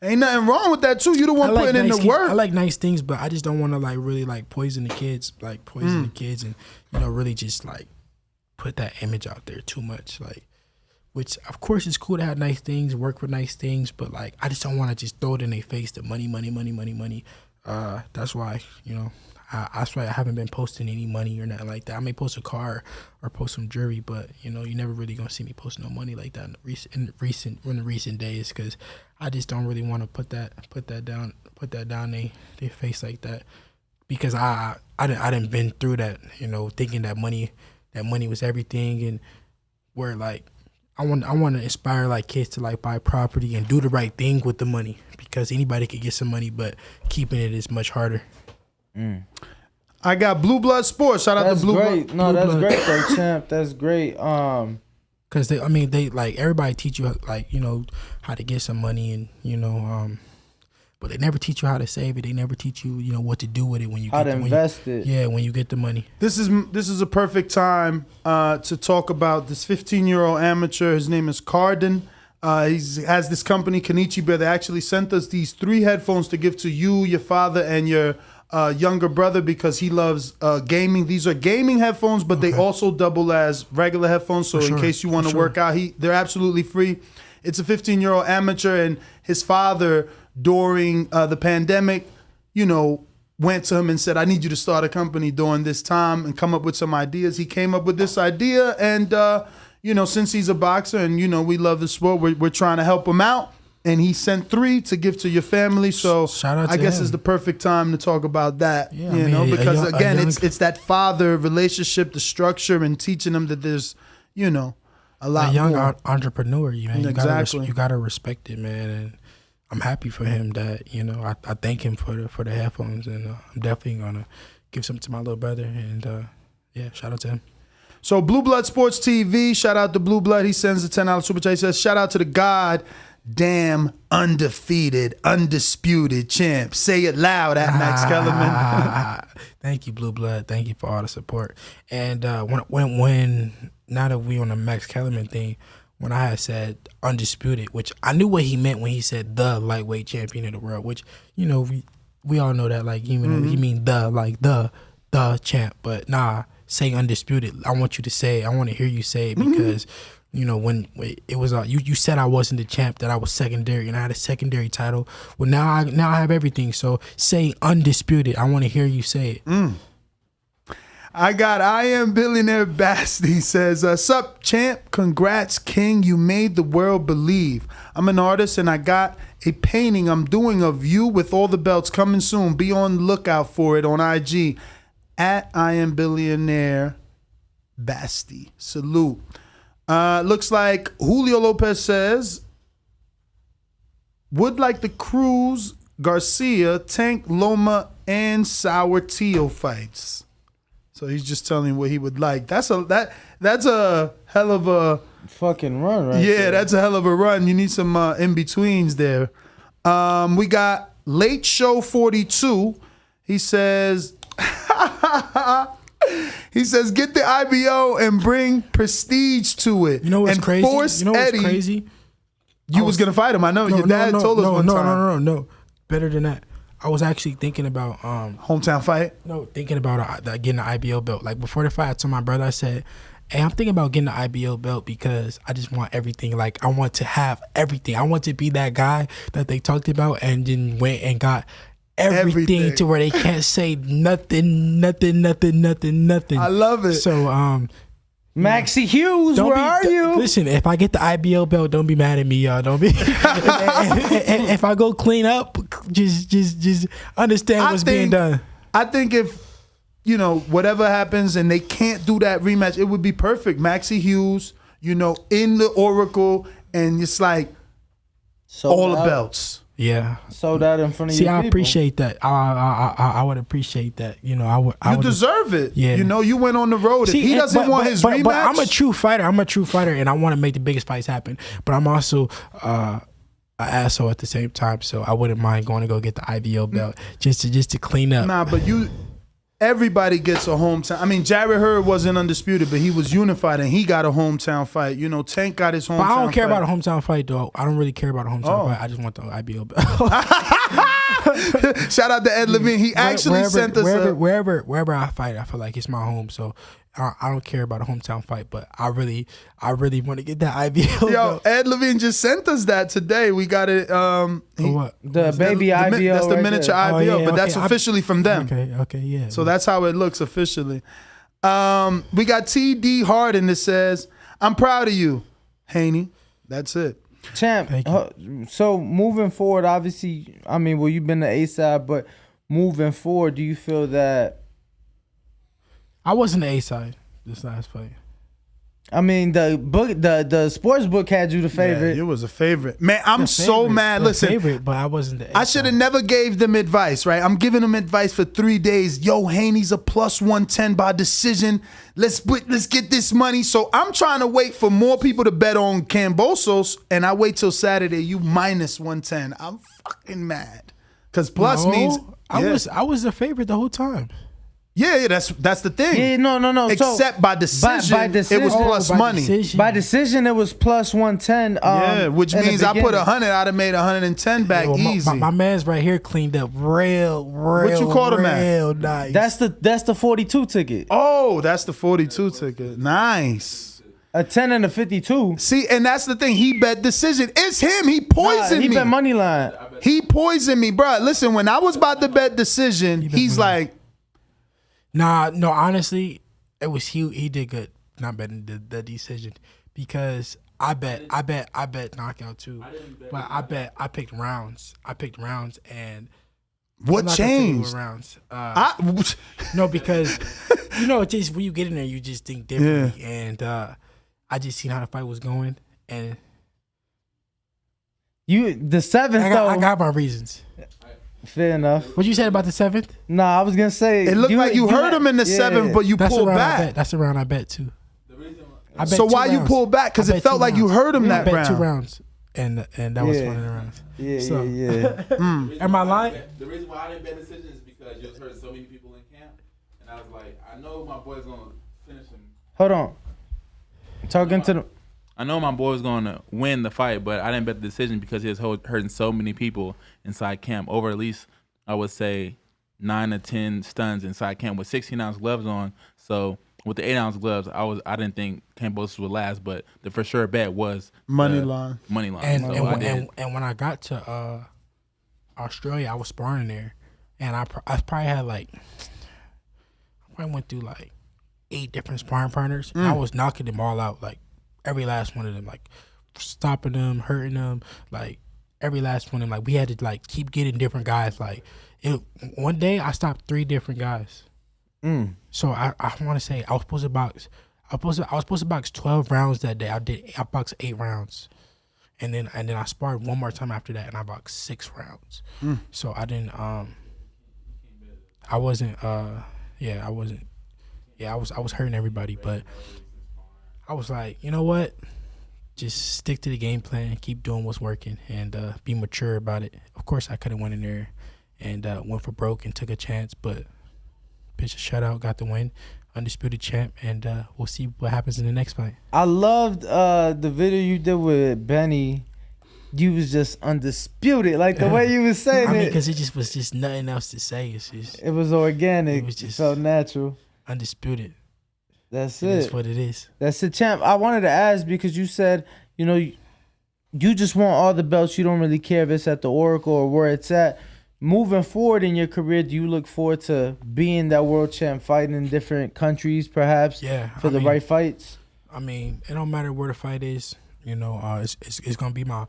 Ain't nothing wrong with that too. You the one I like putting in nice the things- work. I like nice things, but I just don't want to like really like poison the kids, and really just like put that image out there too much. Like, which of course it's cool to have nice things, work for nice things, but like I just don't want to just throw it in their face the money. That's why that's why I haven't been posting any money or nothing like that. I may post a car or post some jewelry, but you're never really gonna see me post no money like that in the recent days, because I just don't really want to put that down their face like that, because I didn't been through that, thinking that money was everything, and where like I want to inspire like kids to like buy property and do the right thing with the money, because anybody could get some money, but keeping it is much harder. I got Blue Blood Sports. Shout out to Blue great. Blood. No, Blue that's Blood. great though, Champ. That's great. Cause they like everybody teach you like how to get some money, and but they never teach you how to save it. They never teach you what to do with it when you How get to the, invest it. Yeah, when you get the money. This is a perfect time to talk about this 15-year-old amateur. His name is Carden. He has this company, Kenichi Bear. They actually sent us these 3 headphones to give to you, your father, and your younger brother, because he loves gaming. These are gaming headphones, but they also double as regular headphones. So in case you want to work out, they're absolutely free. It's a 15-year-old amateur, and his father, during the pandemic, went to him and said, I need you to start a company during this time and come up with some ideas. He came up with this idea, and since he's a boxer and we love the sport, we're trying to help him out. And he sent 3 to give to your family. So shout out to I guess him. it's the perfect time to talk about that. Yeah, because again, it's that father relationship, the structure, and teaching them that there's, a lot a young more. entrepreneur, man. Exactly. You gotta respect it, man. And I'm happy for him that I thank him for the headphones, and I'm definitely gonna give some to my little brother. And shout out to him. So Blue Blood Sports TV, shout out to Blue Blood. He sends a $10 super chat. He says, shout out to the goddamn undefeated, undisputed champ. Say it loud at Max Kellerman. Thank you, Blue Blood. Thank you for all the support. And when now that we on the Max Kellerman thing, when I had said undisputed, which I knew what he meant when he said the lightweight champion of the world, which we all know that he mean the champ, but nah. Say undisputed. I want you to say it. I want to hear you say it, because when it was you said I wasn't the champ, that I was secondary, and I had a secondary title. Well, now I have everything. So say undisputed. I want to hear you say it. I am billionaire Basti says, sup champ, congrats king, you made the world believe. I'm an artist and I got a painting I'm doing of you with all the belts coming soon. Be on the lookout for it on IG at I am billionaire Basti. Salute. Looks like Julio Lopez says, would like the Cruz, Garcia, Tank, Loma, and Sauertio fights. So he's just telling you what he would like. That's a hell of a fucking run, right? Yeah, that's a hell of a run. You need some in-betweens there. We got Late Show 42. He says, get the IBO and bring prestige to it. You know what's and crazy? Force You know what's Eddie. crazy? You was gonna fight him. I know. Your dad told us one time. No. Better than that. I was actually thinking about hometown fight. No, thinking about getting the IBO belt. Like before the fight, I told my brother, I said, "Hey, I'm thinking about getting the IBO belt because I just want everything. Like I want to have everything. I want to be that guy that they talked about and then went and got everything to where they can't say nothing. I love it. So Maxie Hughes, where are you? Listen, if I get the IBO belt, don't be mad at me, y'all. Don't be. If I go clean up, just understand what's being done. I think if whatever happens and they can't do that rematch, it would be perfect. Maxie Hughes, in the Oracle, and it's like all the belts. Yeah, sold out in front of you. See, I appreciate that. I would appreciate that. I would deserve it. Yeah. You went on the road. If he doesn't want his rematch, but I'm a true fighter. And I want to make the biggest fights happen. But I'm also an asshole at the same time. So I wouldn't mind going to go get the IBO belt just to clean up. Nah, but everybody gets a hometown. I mean, Jared Hurd wasn't undisputed, but he was unified and he got a hometown fight. Tank got his hometown fight. But I don't care about a hometown fight, though. I don't really care about a hometown fight. I just want the IBO belt. Shout out to Ed Levine. He actually sent us wherever I fight, I feel like it's my home. So I don't care about a hometown fight, but I really want to get that IBO. Yo, Ed Levine just sent us that today. We got it. What? The baby IBO. That's the miniature IBO, but that's okay. officially from them. Okay, yeah. So that's how it looks officially. We got TD Harden that says, "I'm proud of you, Haney." That's it. Champ, so moving forward, obviously, you've been the A side, but moving forward, do you feel that? I wasn't the A side this last fight. The sports book had you the favorite. Yeah, it was a favorite. Man, I'm so mad. Listen, favorite, but I wasn't the A I should have never gave them advice, right? I'm giving them advice for 3 days. Yo, Haney's a plus 110 by decision. Let's get this money. So I'm trying to wait for more people to bet on Kambosos, and I wait till Saturday. You minus 110. I'm fucking mad because plus means I was the favorite the whole time. Yeah, that's the thing. Yeah, no. Except by decision, it was plus money. Decision. By decision, it was plus 110. Which means I put 100. I'd have made 110 back easy. My man's right here cleaned up real. What you called him at? Nice. That's the 42 ticket. Oh, that's the 42 ticket. Nice. A 10 and a 52. See, and that's the thing. He bet decision. It's him. He poisoned me. He bet money line. He poisoned me, bro. Listen, when I was about to bet decision, he's like. No, honestly, it was he did good not betting the decision because I bet knockout too. But I picked rounds. And what changed? Rounds. No, because just when you get in there you just think differently. Yeah. And I just seen how the fight was going and the seventh I got my reasons. Fair enough. What you said about the seventh? Nah, I was gonna say it looked like you heard him in the seventh, but you pulled back. That's the round I bet too. So why you pulled back? Because it felt like you heard him that round. I bet 2 rounds, and that was one of the rounds. Yeah. Am I lying? The reason why I didn't bet decision is because you just heard so many people in camp, and I was like, I know my boy's gonna finish him. Hold on. Talking to the. I know my boy was going to win the fight, but I didn't bet the decision because he was hurting so many people inside camp. Over at least, I would say, 9 to 10 stuns inside camp with 16-ounce gloves on. So with the 8-ounce gloves, I didn't think Kambosos would last, but the for sure bet was money line. And when I got to Australia, I was sparring there, and I probably had I went through 8 different sparring partners. And I was knocking them all out every last one of them, stopping them, hurting them, every last one of them. We had to keep getting different guys. One day I stopped 3 different guys. So I want to say I was supposed to box. I was supposed to box 12 rounds that day. I boxed 8 rounds. And then I sparred one more time after that, and I boxed 6 rounds. So I didn't. I wasn't. I was hurting everybody, but I was like, you know what? Just stick to the game plan, keep doing what's working, and be mature about it. Of course, I could have went in there and went for broke and took a chance, but pitched a shutout, got the win. Undisputed champ, and we'll see what happens in the next fight. I loved the video you did with Benny. You was just undisputed, like the way you was saying I mean, it. because it was just nothing else to say. It's just, it was organic. It was just felt natural. Undisputed. That's It is what it is. That's it, champ. I wanted to ask because you said, you know, you just want all the belts. You don't really care if it's at the Oracle or where it's at. Moving forward in your career, do you look forward to being that world champ, fighting in different countries, perhaps? Yeah, for the right fights. I mean, it don't matter where the fight is. You know, it's gonna be my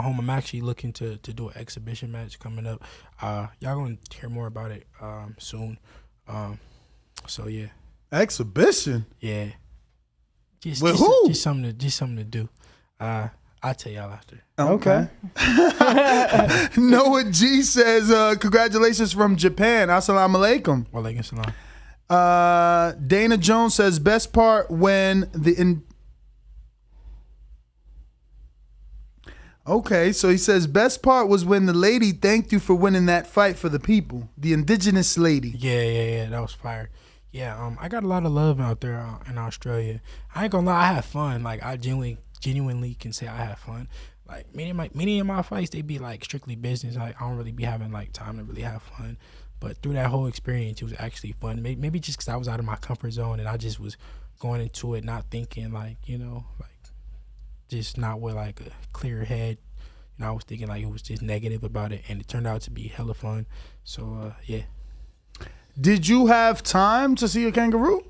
home. I'm actually looking to do an exhibition match coming up. Y'all gonna hear more about it soon. So yeah. Exhibition. Yeah. With who? Just something to do. I'll tell y'all after. Okay. Noah G says, congratulations from Japan. Assalamu alaikum. Walaikum salam. Dana Jones says, best part when Okay, so he says, best part was when the lady thanked you for winning that fight for the people. The indigenous lady. Yeah. That was fire. Yeah, I got a lot of love out there in Australia. I ain't gonna lie, I have fun. Like, I genuinely can say I have fun. Like, many of my fights, they be like strictly business. Like, I don't really be having like time to really have fun. But through that whole experience, it was actually fun. Maybe just because I was out of my comfort zone and I just was going into it not thinking like, you know, like just not with like a clear head. You know, I was thinking like it was just negative about it, and it turned out to be hella fun. So yeah. Did you have time to see a kangaroo?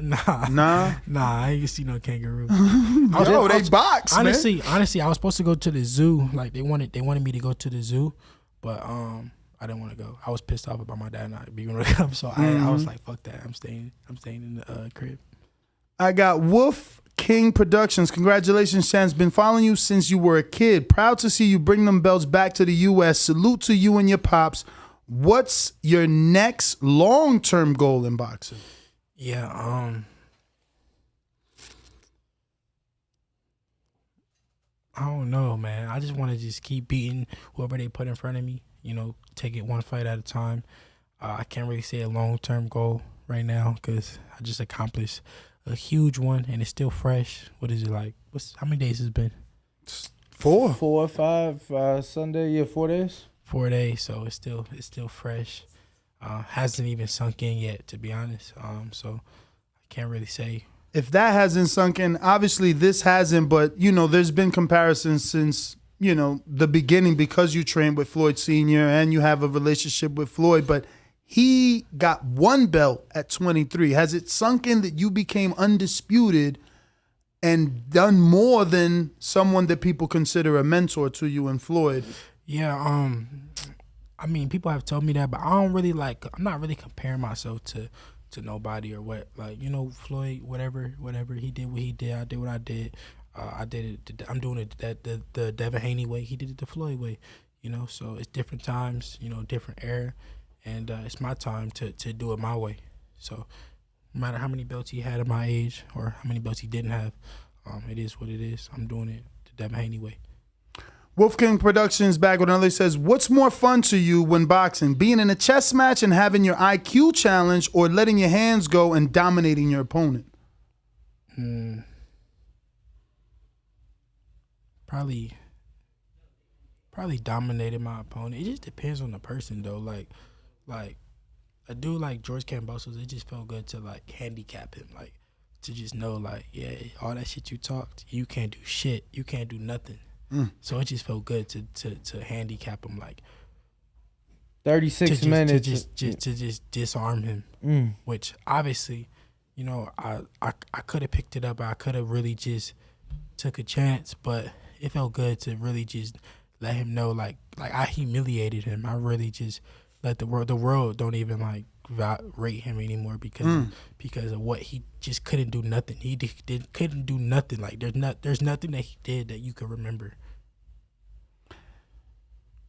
Nah, I ain't see no kangaroo. They box, honestly, man. Honestly, I was supposed to go to the zoo. Like they wanted me to go to the zoo, but I didn't want to go. I was pissed off about my dad not being able to come, so I was like, fuck that. I'm staying in the crib. I got Wolf King Productions. Congratulations, Chan's been following you since you were a kid. Proud to see you bring them belts back to the U.S. Salute to you and your pops. What's your next long-term goal in boxing? Yeah, I don't know, man. I just want to just keep beating whoever they put in front of me. You know, take it one fight at a time. I can't really say a long-term goal right now because I just accomplished a huge one and it's still fresh. What is it like? How many days has it been? 4 or 5. Sunday. Yeah, 4 days. 4 days, so it's still fresh. Hasn't even sunk in yet, to be honest. So I can't really say. If that hasn't sunk in, obviously this hasn't, but you know, there's been comparisons since, you know, the beginning because you trained with Floyd Sr. and you have a relationship with Floyd, but he got 1 belt at 23. Has it sunk in that you became undisputed and done more than someone that people consider a mentor to you and Floyd? Yeah, I mean, people have told me that, but I'm not really comparing myself to nobody or what. Like, you know, Floyd, whatever he did what he did, I did what I did. I did it. I'm doing it the Devin Haney way. He did it the Floyd way. You know, so it's different times. You know, different era, and it's my time to do it my way. So no matter how many belts he had at my age or how many belts he didn't have, it is what it is. I'm doing it the Devin Haney way. Wolfgang Productions back with another says, what's more fun to you when boxing? Being in a chess match and having your IQ challenged or letting your hands go and dominating your opponent? Probably dominated my opponent. It just depends on the person though. Like a dude like George Kambosos, it just felt good to like handicap him. Like to just know like, yeah, all that shit you talked, you can't do shit. You can't do nothing. So it just felt good to handicap him, like 36 minutes to just disarm him. Which obviously, you know, I could have picked it up. I could have really just took a chance, but it felt good to really just let him know, like I humiliated him. I really just let the world don't even like rate him anymore because of what he just couldn't do nothing. He couldn't do nothing. Like there's nothing that he did that you could remember.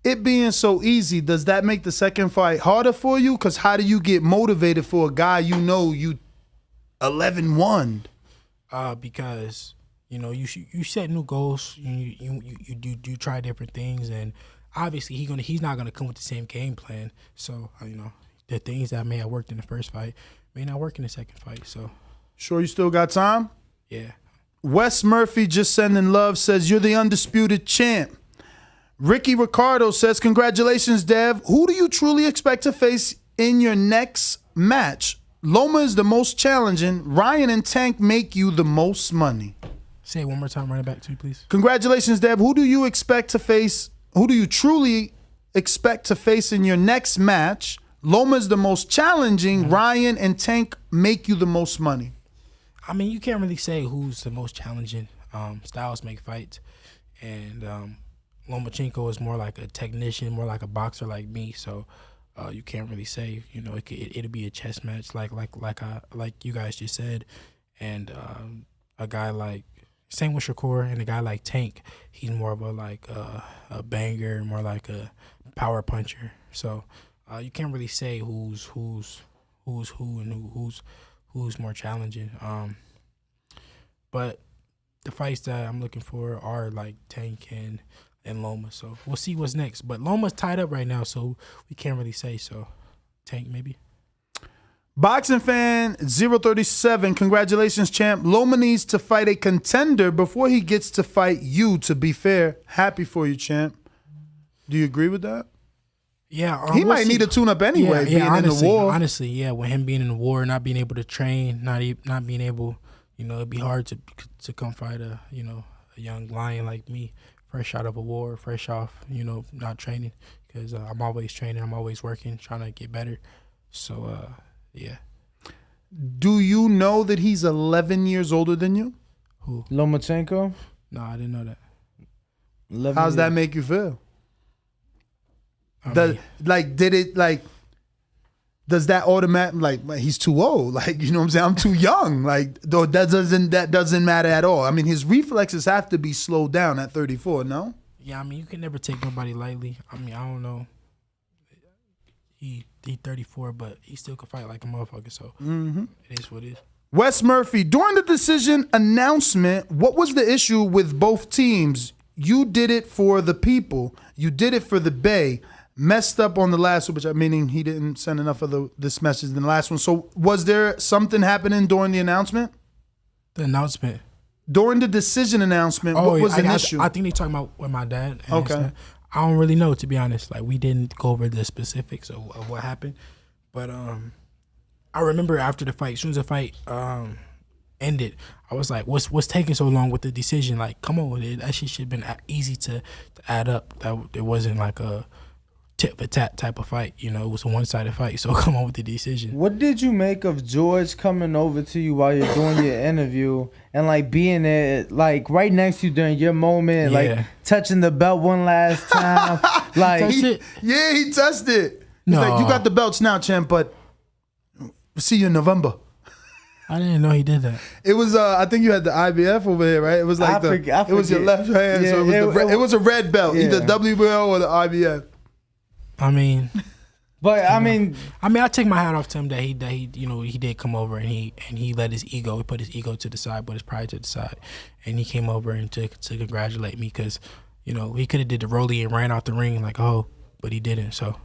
It being so easy, does that make the second fight harder for you? Because how do you get motivated for a guy you 11-1? Because you set new goals. You try different things, and obviously he's not gonna come with the same game plan. So the things that may have worked in the first fight may not work in the second fight. So sure, you still got time? Yeah. Wes Murphy just sending love, says you're the undisputed champ. Ricky Ricardo says, congratulations, Dev. Who do you truly expect to face in your next match? Loma is the most challenging. Ryan and Tank make you the most money. Say it one more time, run it back to you, please. Congratulations, Dev. Who do you truly expect to face in your next match? Loma is the most challenging. Ryan and Tank make you the most money. I mean, you can't really say who's the most challenging. Styles make fights. And Lomachenko is more like a technician, more like a boxer like me. So you can't really say, it'll be a chess match like you guys just said. And a guy like, same with Shakur, and a guy like Tank, he's more of a banger, more like a power puncher. So you can't really say who's who and who's more challenging. But the fights that I'm looking for are like Tank and Loma. So we'll see what's next. But Loma's tied up right now, so we can't really say. So Tank maybe. Boxing fan 037, congratulations, champ. Loma needs to fight a contender before he gets to fight you, to be fair. Happy for you, champ. Do you agree with that? Yeah. He might need a tune-up anyway, being honestly, in the war. Honestly, yeah, with him being in the war, not being able to train, not being able, it'd be hard to come fight a young lion like me, fresh out of a war, fresh off, not training, because I'm always training, I'm always working, trying to get better. So, yeah. Do you know that he's 11 years older than you? Who? Lomachenko? No, I didn't know that. How's that make you feel? Does that automatic, he's too old? You know what I'm saying? I'm too young. That doesn't matter at all. I mean, his reflexes have to be slowed down at 34, no? Yeah, I mean, you can never take nobody lightly. I mean, I don't know. He 34, but he still can fight like a motherfucker, so it is what it is. Wes Murphy, during the decision announcement, what was the issue with both teams? You did it for the people. You did it for the Bay. Messed up on the last one, which meaning he didn't send enough of this message in the last one. So was there something happening during the announcement? The announcement? During the decision announcement, what was an issue? I think they're talking about with my dad. Okay. I don't really know, to be honest. We didn't go over the specifics of what happened. But I remember after the fight, as soon as the fight ended, I was like, what's taking so long with the decision? Come on, that shit should have been easy to add up. That it wasn't like a tit for tat type of fight. It was a one-sided fight, so come on with the decision. What did you make of George coming over to you while you're doing your interview and being there, right next to you during your moment, touching the belt one last time? He touched it. He's like, you got the belts now, champ, but we'll see you in November. I didn't know he did that. It was, I think you had the IBF over here, right? It was it was your left hand, so it was a red belt, either WBL or the IBF. I mean, but I mean, I take my hat off to him that he did come over and he let his ego, he put his ego to the side, put his pride to the side, and he came over and to congratulate me because he could have did the rollie and ran out the ring like a hoe, but he didn't. So.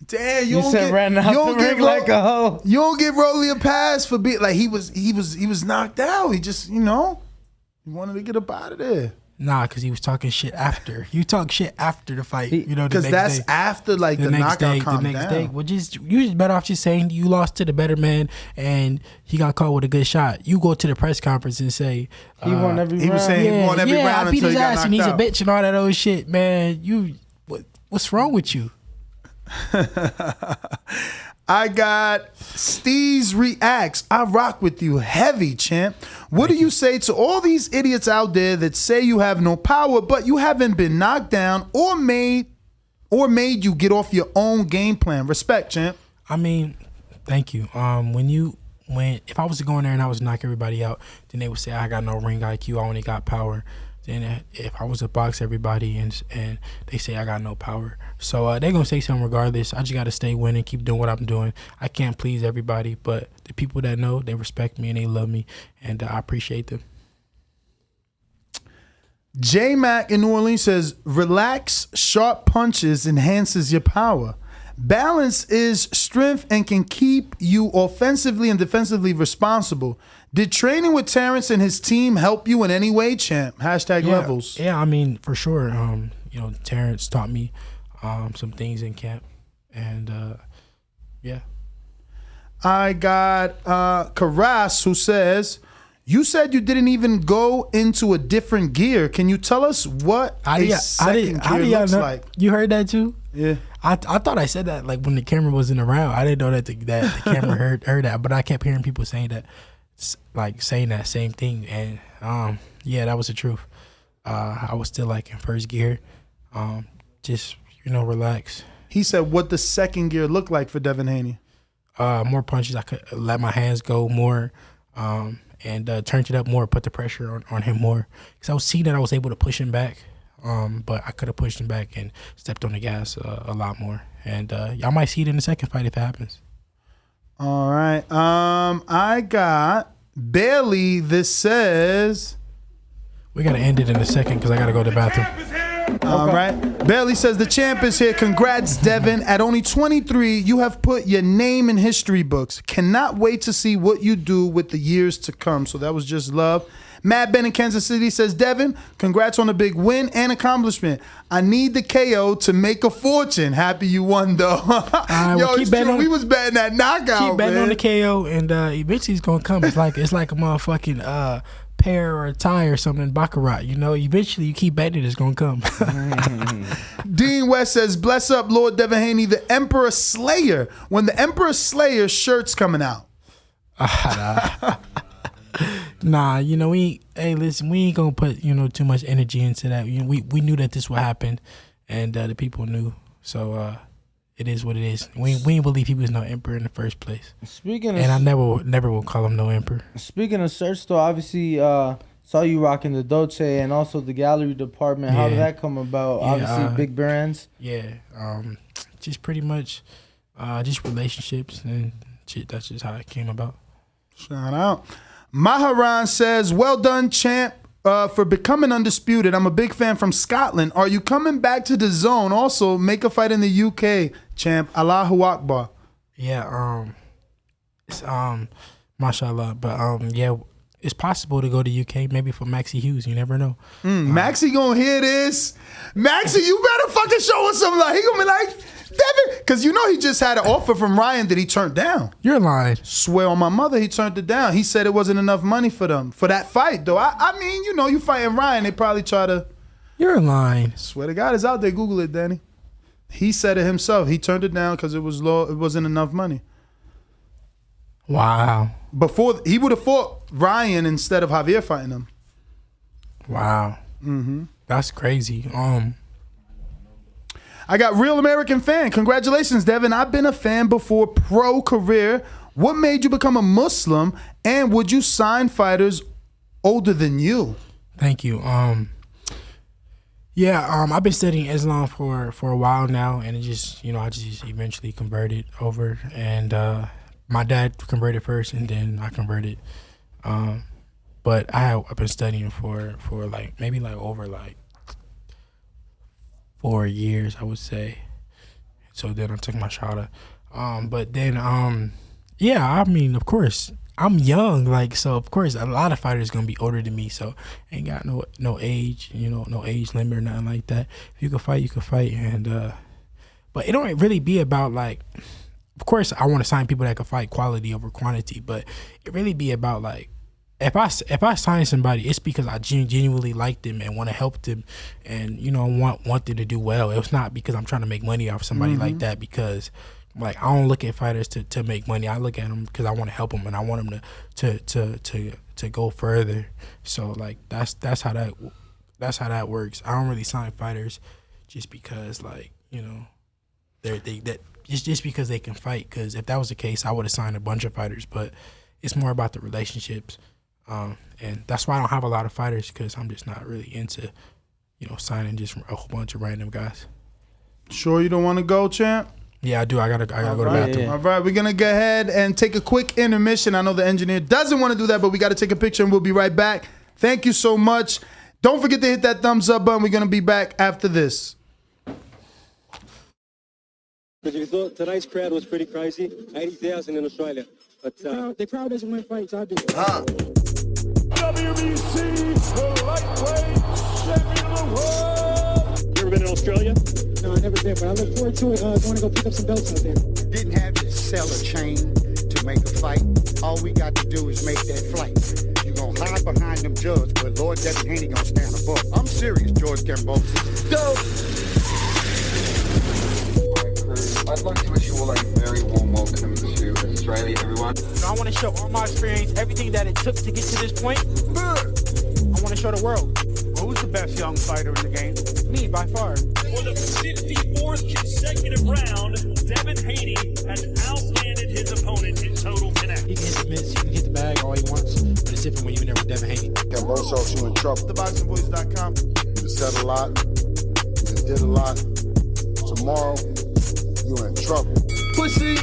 Damn, you said ran out the ring like a hoe. You don't give Rolly a pass for being he was knocked out. He just he wanted to get up out of there. Nah, because he was talking shit after. You talk shit after the fight, because that's day. After the knockout calmed down. The next day, well, you just better off just saying you lost to the better man and he got caught with a good shot. You go to the press conference and say he won every round. He was saying he won every round I beat until his he got ass knocked and he's out. a bitch and all that old shit, man. What's wrong with you? I got Steez Reacts. I rock with you heavy, champ. What do you say to all these idiots out there that say you have no power, but you haven't been knocked down or made you get off your own game plan? Respect, champ. I mean, Thank you. If I was to go in there and I was to knock everybody out, then they would say I got no ring IQ, I only got power. Then if I was to box everybody and they say I got no power, so they're gonna say something regardless. I just gotta stay winning, keep doing what I'm doing. I can't please everybody, but the people that know, they respect me and they love me, and I appreciate them. J Mac in New Orleans says, relax, sharp punches enhances your power. Balance is strength and can keep you offensively and defensively responsible. Did training with Terrence and his team help you in any way, champ? Hashtag levels. Yeah, I mean, for sure. Terrence taught me some things in camp. And, yeah. I got Karas, who says, you said you didn't even go into a different gear. Can you tell us what second gear looks like? You heard that too? Yeah. I thought I said that like when the camera wasn't around. I didn't know that the camera heard that, but I kept hearing people saying that, saying that same thing. And yeah, that was the truth. I was still like in first gear, just relax. He said, what the second gear looked like for Devin Haney? More punches. I could let my hands go more, and turned it up more, put the pressure on him more. Because I was seeing that I was able to push him back. But I could have pushed him back and stepped on the gas a lot more. And y'all might see it in the second fight if it happens. All right. I got Bailey. This says... We got to end it in a second because I got to go to the bathroom. All right. Bailey says, the champ is here. Congrats, Devin. At only 23, you have put your name in history books. Cannot wait to see what you do with the years to come. So that was just love. Matt Ben in Kansas City says, Devin, congrats on a big win and accomplishment. I need the KO to make a fortune. Happy you won, though. Yo, it's true. We was betting that knockout, Keep betting man. on the KO, and eventually it's going to come. It's like a motherfucking pear or a tie or something in Baccarat. Eventually you keep betting it's going to come. Dean West says, bless up, Lord Devin Haney, the Emperor Slayer. When the Emperor Slayer shirt's coming out? Nah, we ain't gonna put too much energy into that. We knew that this would happen, and the people knew. So it is what it is. We ain't believe he was no emperor in the first place. I never will call him no emperor. Speaking of shirts, though, obviously saw you rocking the Dolce and also the gallery department. How did that come about? Obviously, big brands. Yeah, just pretty much, just relationships and shit. That's just how it came about. Shout out. Maharan says, well done, champ, for becoming undisputed. I'm a big fan from Scotland. Are you coming back to the zone? Also, make a fight in the UK, champ. Allahu Akbar. Yeah, it's mashallah. But yeah, it's possible to go to UK, maybe for Maxie Hughes. You never know. Maxie gonna hear this. Maxie, you better fucking show us some love. He gonna be like, Devin, because he just had an offer from Ryan that he turned down. You're lying. Swear on my mother, he turned it down. He said it wasn't enough money for them for that fight, though. I mean, you fighting Ryan, they probably try to. You're lying. Swear to God, it's out there. Google it, Danny. He said it himself. He turned it down because it was low. It wasn't enough money. Wow. Before he would have fought Ryan instead of Javier fighting him. Wow. That's crazy. I got Real American Fan. Congratulations, Devin. I've been a fan before pro career. What made you become a Muslim? And would you sign fighters older than you? Thank you. Yeah, I've been studying Islam for a while now, and it just, I just eventually converted over. And my dad converted first, and then I converted. But I've been studying for maybe over 4 years, I would say. So then I took my shahada. But then, yeah, I mean, of course, I'm young, so of course a lot of fighters gonna be older than me. So ain't got no age, no age limit or nothing like that. If you can fight, you can fight. And but it don't really be about of course I want to sign people that can fight quality over quantity. But it really be about if I sign somebody, it's because I genuinely like them and want to help them, and want them to do well. It's not because I'm trying to make money off somebody like that. Because I don't look at fighters to make money. I look at them because I want to help them and I want them to go further. So that's how that works. I don't really sign fighters just because just because they can fight. Because if that was the case, I would have signed a bunch of fighters. But it's more about the relationships, and that's why I don't have a lot of fighters, because I'm just not really into, signing just a whole bunch of random guys. Sure, you don't want to go, champ? Yeah, I do. I gotta go to the bathroom. All right, we're gonna go ahead and take a quick intermission. I know the engineer doesn't want to do that, but we got to take a picture, and we'll be right back. Thank you so much. Don't forget to hit that thumbs up button. We're gonna be back after this. Because you thought tonight's crowd was pretty crazy, 80,000 in Australia. But the crowd doesn't win fights, I do. WBC lightweight champion of the world. You ever been in Australia? No, I never been, but I look forward to it. Going to go pick up some belts out there. Didn't have to sell a chain to make a fight. All we got to do is make that flight. You gonna hide behind them jugs, but Lord Devin Haney gonna stand above. I'm serious, George Kambosos. Go! I'd like to wish you all a very warm welcome to Australia, everyone. I want to show all my experience, everything that it took to get to this point. I want to show the world. Who's the best young fighter in the game? Me, by far. For the 54th consecutive round, Devin Haney has outlanded his opponent in total connect. He can hit the mitts, he can hit the bag all he wants, but it's different when you're in there with Devin Haney. Kambosos, you in trouble. TheBoxingVoice.com. You said a lot. You did a lot. Tomorrow, you in trouble. Pussy.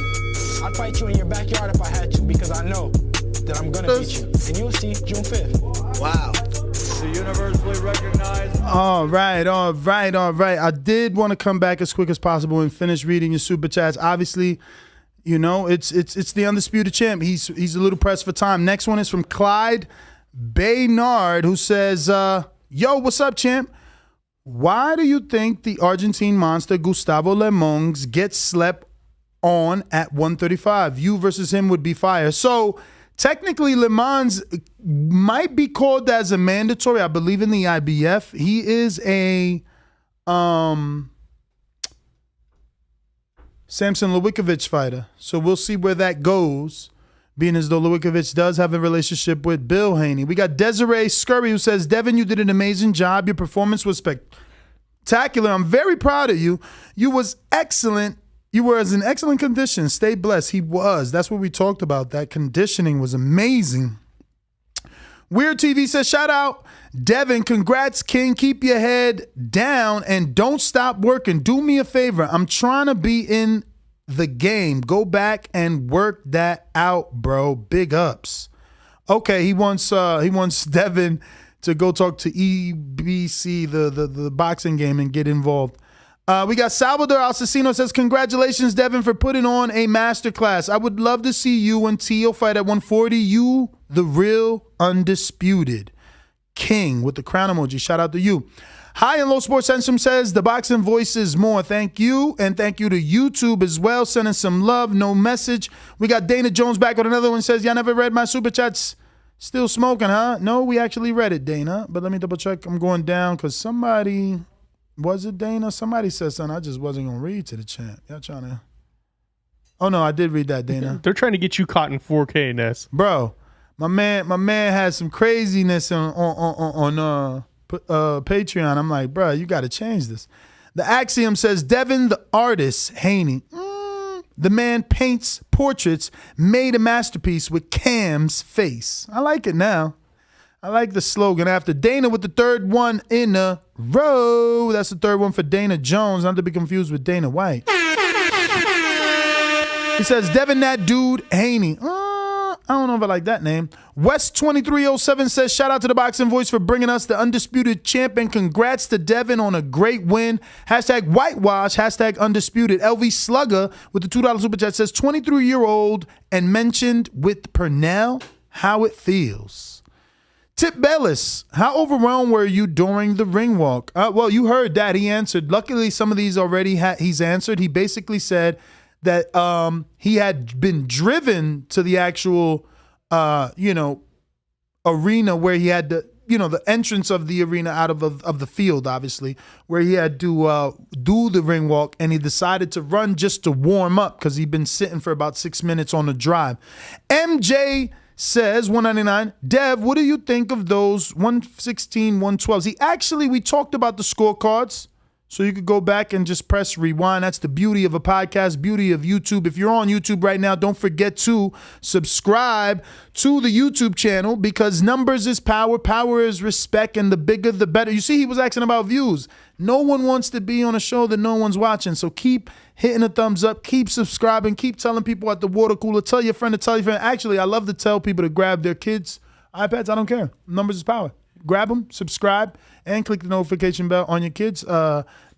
I'd fight you in your backyard if I had to, because I know that I'm going to beat you. And you'll see June 5th. Wow. The universally recognized. All right. I did want to come back as quick as possible and finish reading your super chats. Obviously, it's the undisputed champ. He's a little pressed for time. Next one is from Clyde Baynard, who says, yo, what's up, champ? Why do you think the Argentine monster Gustavo Lemons gets slept on at 135? You versus him would be fire. So technically, Lemons might be called as a mandatory, I believe, in the IBF. He is a Samson Lewickovic fighter. So we'll see where that goes, being as though Lewickovic does have a relationship with Bill Haney. We got Desiree Scurry, who says, Devin, you did an amazing job. Your performance was spectacular. I'm very proud of you. You was excellent. You were in excellent condition. Stay blessed. He was. That's what we talked about. That conditioning was amazing. Weird TV says, shout out, Devin. Congrats, King. Keep your head down and don't stop working. Do me a favor. I'm trying to be in the game. Go back and work that out, bro. Big ups. Okay, he wants Devin to go talk to EBC, the boxing game, and get involved. We got Salvador Alcacino says, congratulations, Devin, for putting on a masterclass. I would love to see you and Tio fight at 140. You, the real undisputed king, with the crown emoji. Shout out to you. High and Low Sports Centrum says, the boxing voice is more. Thank you. And thank you to YouTube as well, sending some love, no message. We got Dana Jones back with another one. Says, y'all never read my super chats. Still smoking, huh? No, we actually read it, Dana. But let me double check. I'm going down because somebody... Was it Dana? Somebody said something. I just wasn't going to read to the chat. Y'all trying to... Oh, no, I did read that, Dana. They're trying to get you caught in 4K, Ness. Bro, my man had some craziness on Patreon. I'm like, bro, you got to change this. The Axiom says, Devin, the artist, Haney. The man paints portraits, made a masterpiece with Cam's face. I like it now. I like the slogan after Dana with the third one in a row. That's the third one for Dana Jones, not to be confused with Dana White. He says, Devin, that dude, Haney. I don't know if I like that name. West2307 says, shout out to the Boxing Voice for bringing us the undisputed champion. Congrats to Devin on a great win. Hashtag whitewash, hashtag undisputed. LV Slugger with the $2 super chat says, 23-year-old and mentioned with Pernell how it feels. Tip Bellis, how overwhelmed were you during the ring walk? Well, you heard that. He answered. Luckily, some of these already he's answered. He basically said that he had been driven to the actual, arena where he had to, the entrance of the arena out of the field, obviously, where he had to do the ring walk, and he decided to run just to warm up because he'd been sitting for about 6 minutes on the drive. MJ says, 199, Dev, what do you think of those 116, 112s? We talked about the scorecards. So you could go back and just press rewind. That's the beauty of a podcast, beauty of YouTube. If you're on YouTube right now, don't forget to subscribe to the YouTube channel because numbers is power, power is respect, and the bigger the better. You see, he was asking about views. No one wants to be on a show that no one's watching. So keep hitting a thumbs up, keep subscribing, keep telling people at the water cooler, tell your friend to tell your friend. Actually, I love to tell people to grab their kids' iPads. I don't care. Numbers is power. Grab them, subscribe, and click the notification bell on your kids'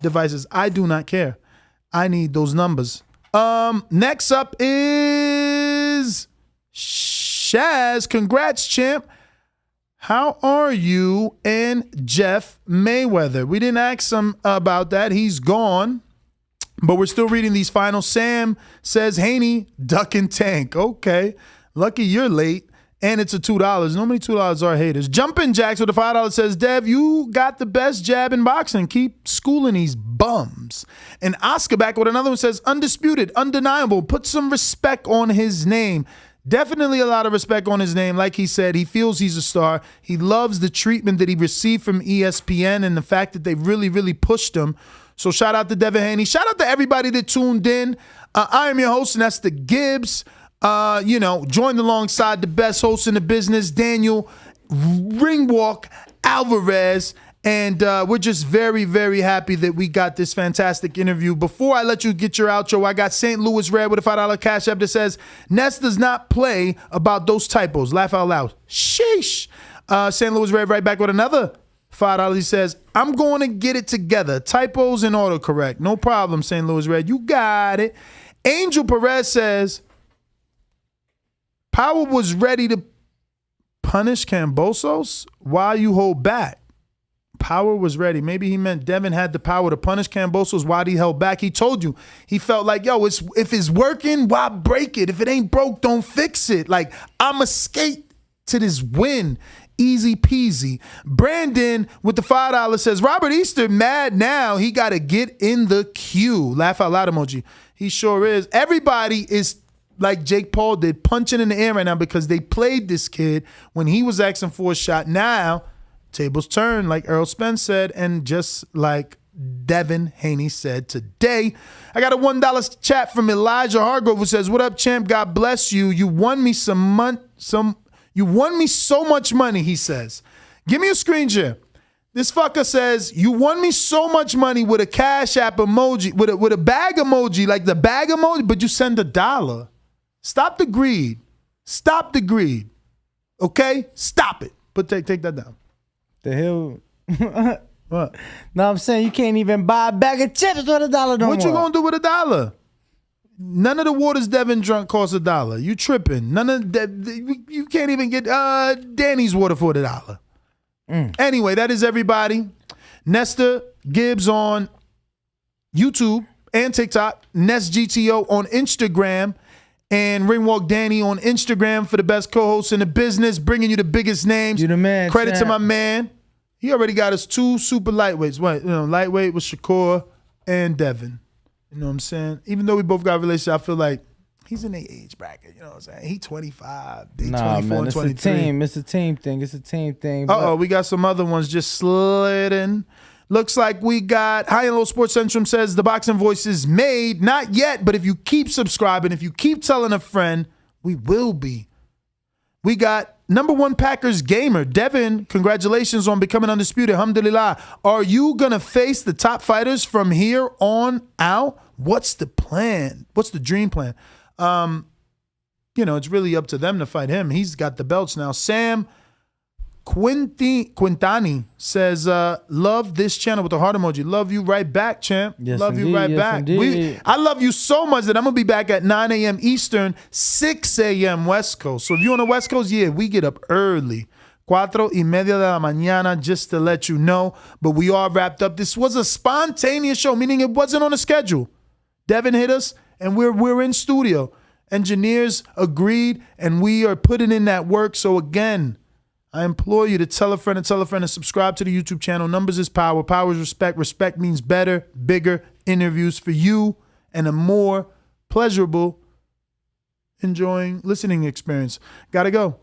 devices. I do not care. I need those numbers. Next up is Shaz. Congrats, champ. How are you and Jeff Mayweather? We didn't ask him about that. He's gone. But we're still reading these finals. Sam says, Haney, duck and tank. Okay. Lucky you're late. And it's a $2. Normally $2 are haters. Jumpin' Jacks with a $5 says, Dev, you got the best jab in boxing. Keep schooling these bums. And Oscar back with another one says, undisputed, undeniable. Put some respect on his name. Definitely a lot of respect on his name. Like he said, he feels he's a star. He loves the treatment that he received from ESPN and the fact that they really, really pushed him. So shout out to Devin Haney. Shout out to everybody that tuned in. I am your host, and that's the Gibbs. Joined alongside the best host in the business, Daniel Ringwalk Alvarez. And we're just very, very happy that we got this fantastic interview. Before I let you get your outro, I got St. Louis Red with a $5 cash app that says, Ness does not play about those typos. Laugh out loud. Sheesh. St. Louis Red right back with another $5. He says, I'm going to get it together. Typos and autocorrect. No problem, St. Louis Red. You got it. Angel Perez says, Power was ready to punish Kambosos. Why you hold back? Power was ready. Maybe he meant Devin had the power to punish Kambosos. Why he held back? He told you. He felt like, if it's working, why break it? If it ain't broke, don't fix it. Like, I'ma skate to this win. Easy peasy. Brandon with the $5 says, Robert Easter mad now. He got to get in the queue. Laugh out loud emoji. He sure is. Everybody is like Jake Paul did, punching in the air right now because they played this kid when he was asking for a shot. Now, tables turn, like Earl Spence said, and just like Devin Haney said today. I got a $1 chat from Elijah Hargrove who says, what up, champ? God bless you. You won me you won me so much money, he says. Give me a screen share. This fucker says, you won me so much money with a Cash App emoji, with a bag emoji, like the bag emoji, but you send $1. Stop the greed. Stop the greed. Okay? Stop it. But take that down. The hell? What? No, I'm saying you can't even buy a bag of chips with $1 no more. What you gonna do with $1? None of the waters Devin drunk costs $1. You tripping. None of that. You can't even get Danny's water for $1. Anyway, that is everybody. Nesta Gibbs on YouTube and TikTok. Nest GTO on Instagram. And Ringwalk Danny on Instagram for the best co-hosts in the business, bringing you the biggest names. You the man. Credit champ. to my man. He already got us 2 super lightweights. Lightweight with Shakur and Devin. You know what I'm saying? Even though we both got a relationship, I feel like he's in the age bracket. You know what I'm saying? He 25. They 24 man, and 23. It's a team thing. It's a team thing. Uh-oh, we got some other ones just sliding. Looks like we got High and Low Sports Centrum says the boxing voice is made. Not yet, but if you keep subscribing, if you keep telling a friend, we will be. We got #1 Packers gamer. Devin, congratulations on becoming undisputed. Alhamdulillah. Are you going to face the top fighters from here on out? What's the plan? What's the dream plan? It's really up to them to fight him. He's got the belts now. Sam Quintani says, love this channel with a heart emoji. Love you right back, champ. Yes, love indeed, you right yes, back. I love you so much that I'm going to be back at 9 a.m. Eastern, 6 a.m. West Coast. So if you're on the West Coast, we get up early. 4:30 de la mañana, just to let you know. But we are wrapped up. This was a spontaneous show, meaning it wasn't on a schedule. Devin hit us, and we're in studio. Engineers agreed, and we are putting in that work. So again, I implore you to tell a friend and subscribe to the YouTube channel. Numbers is power. Power is respect. Respect means better, bigger interviews for you and a more pleasurable listening experience. Gotta go.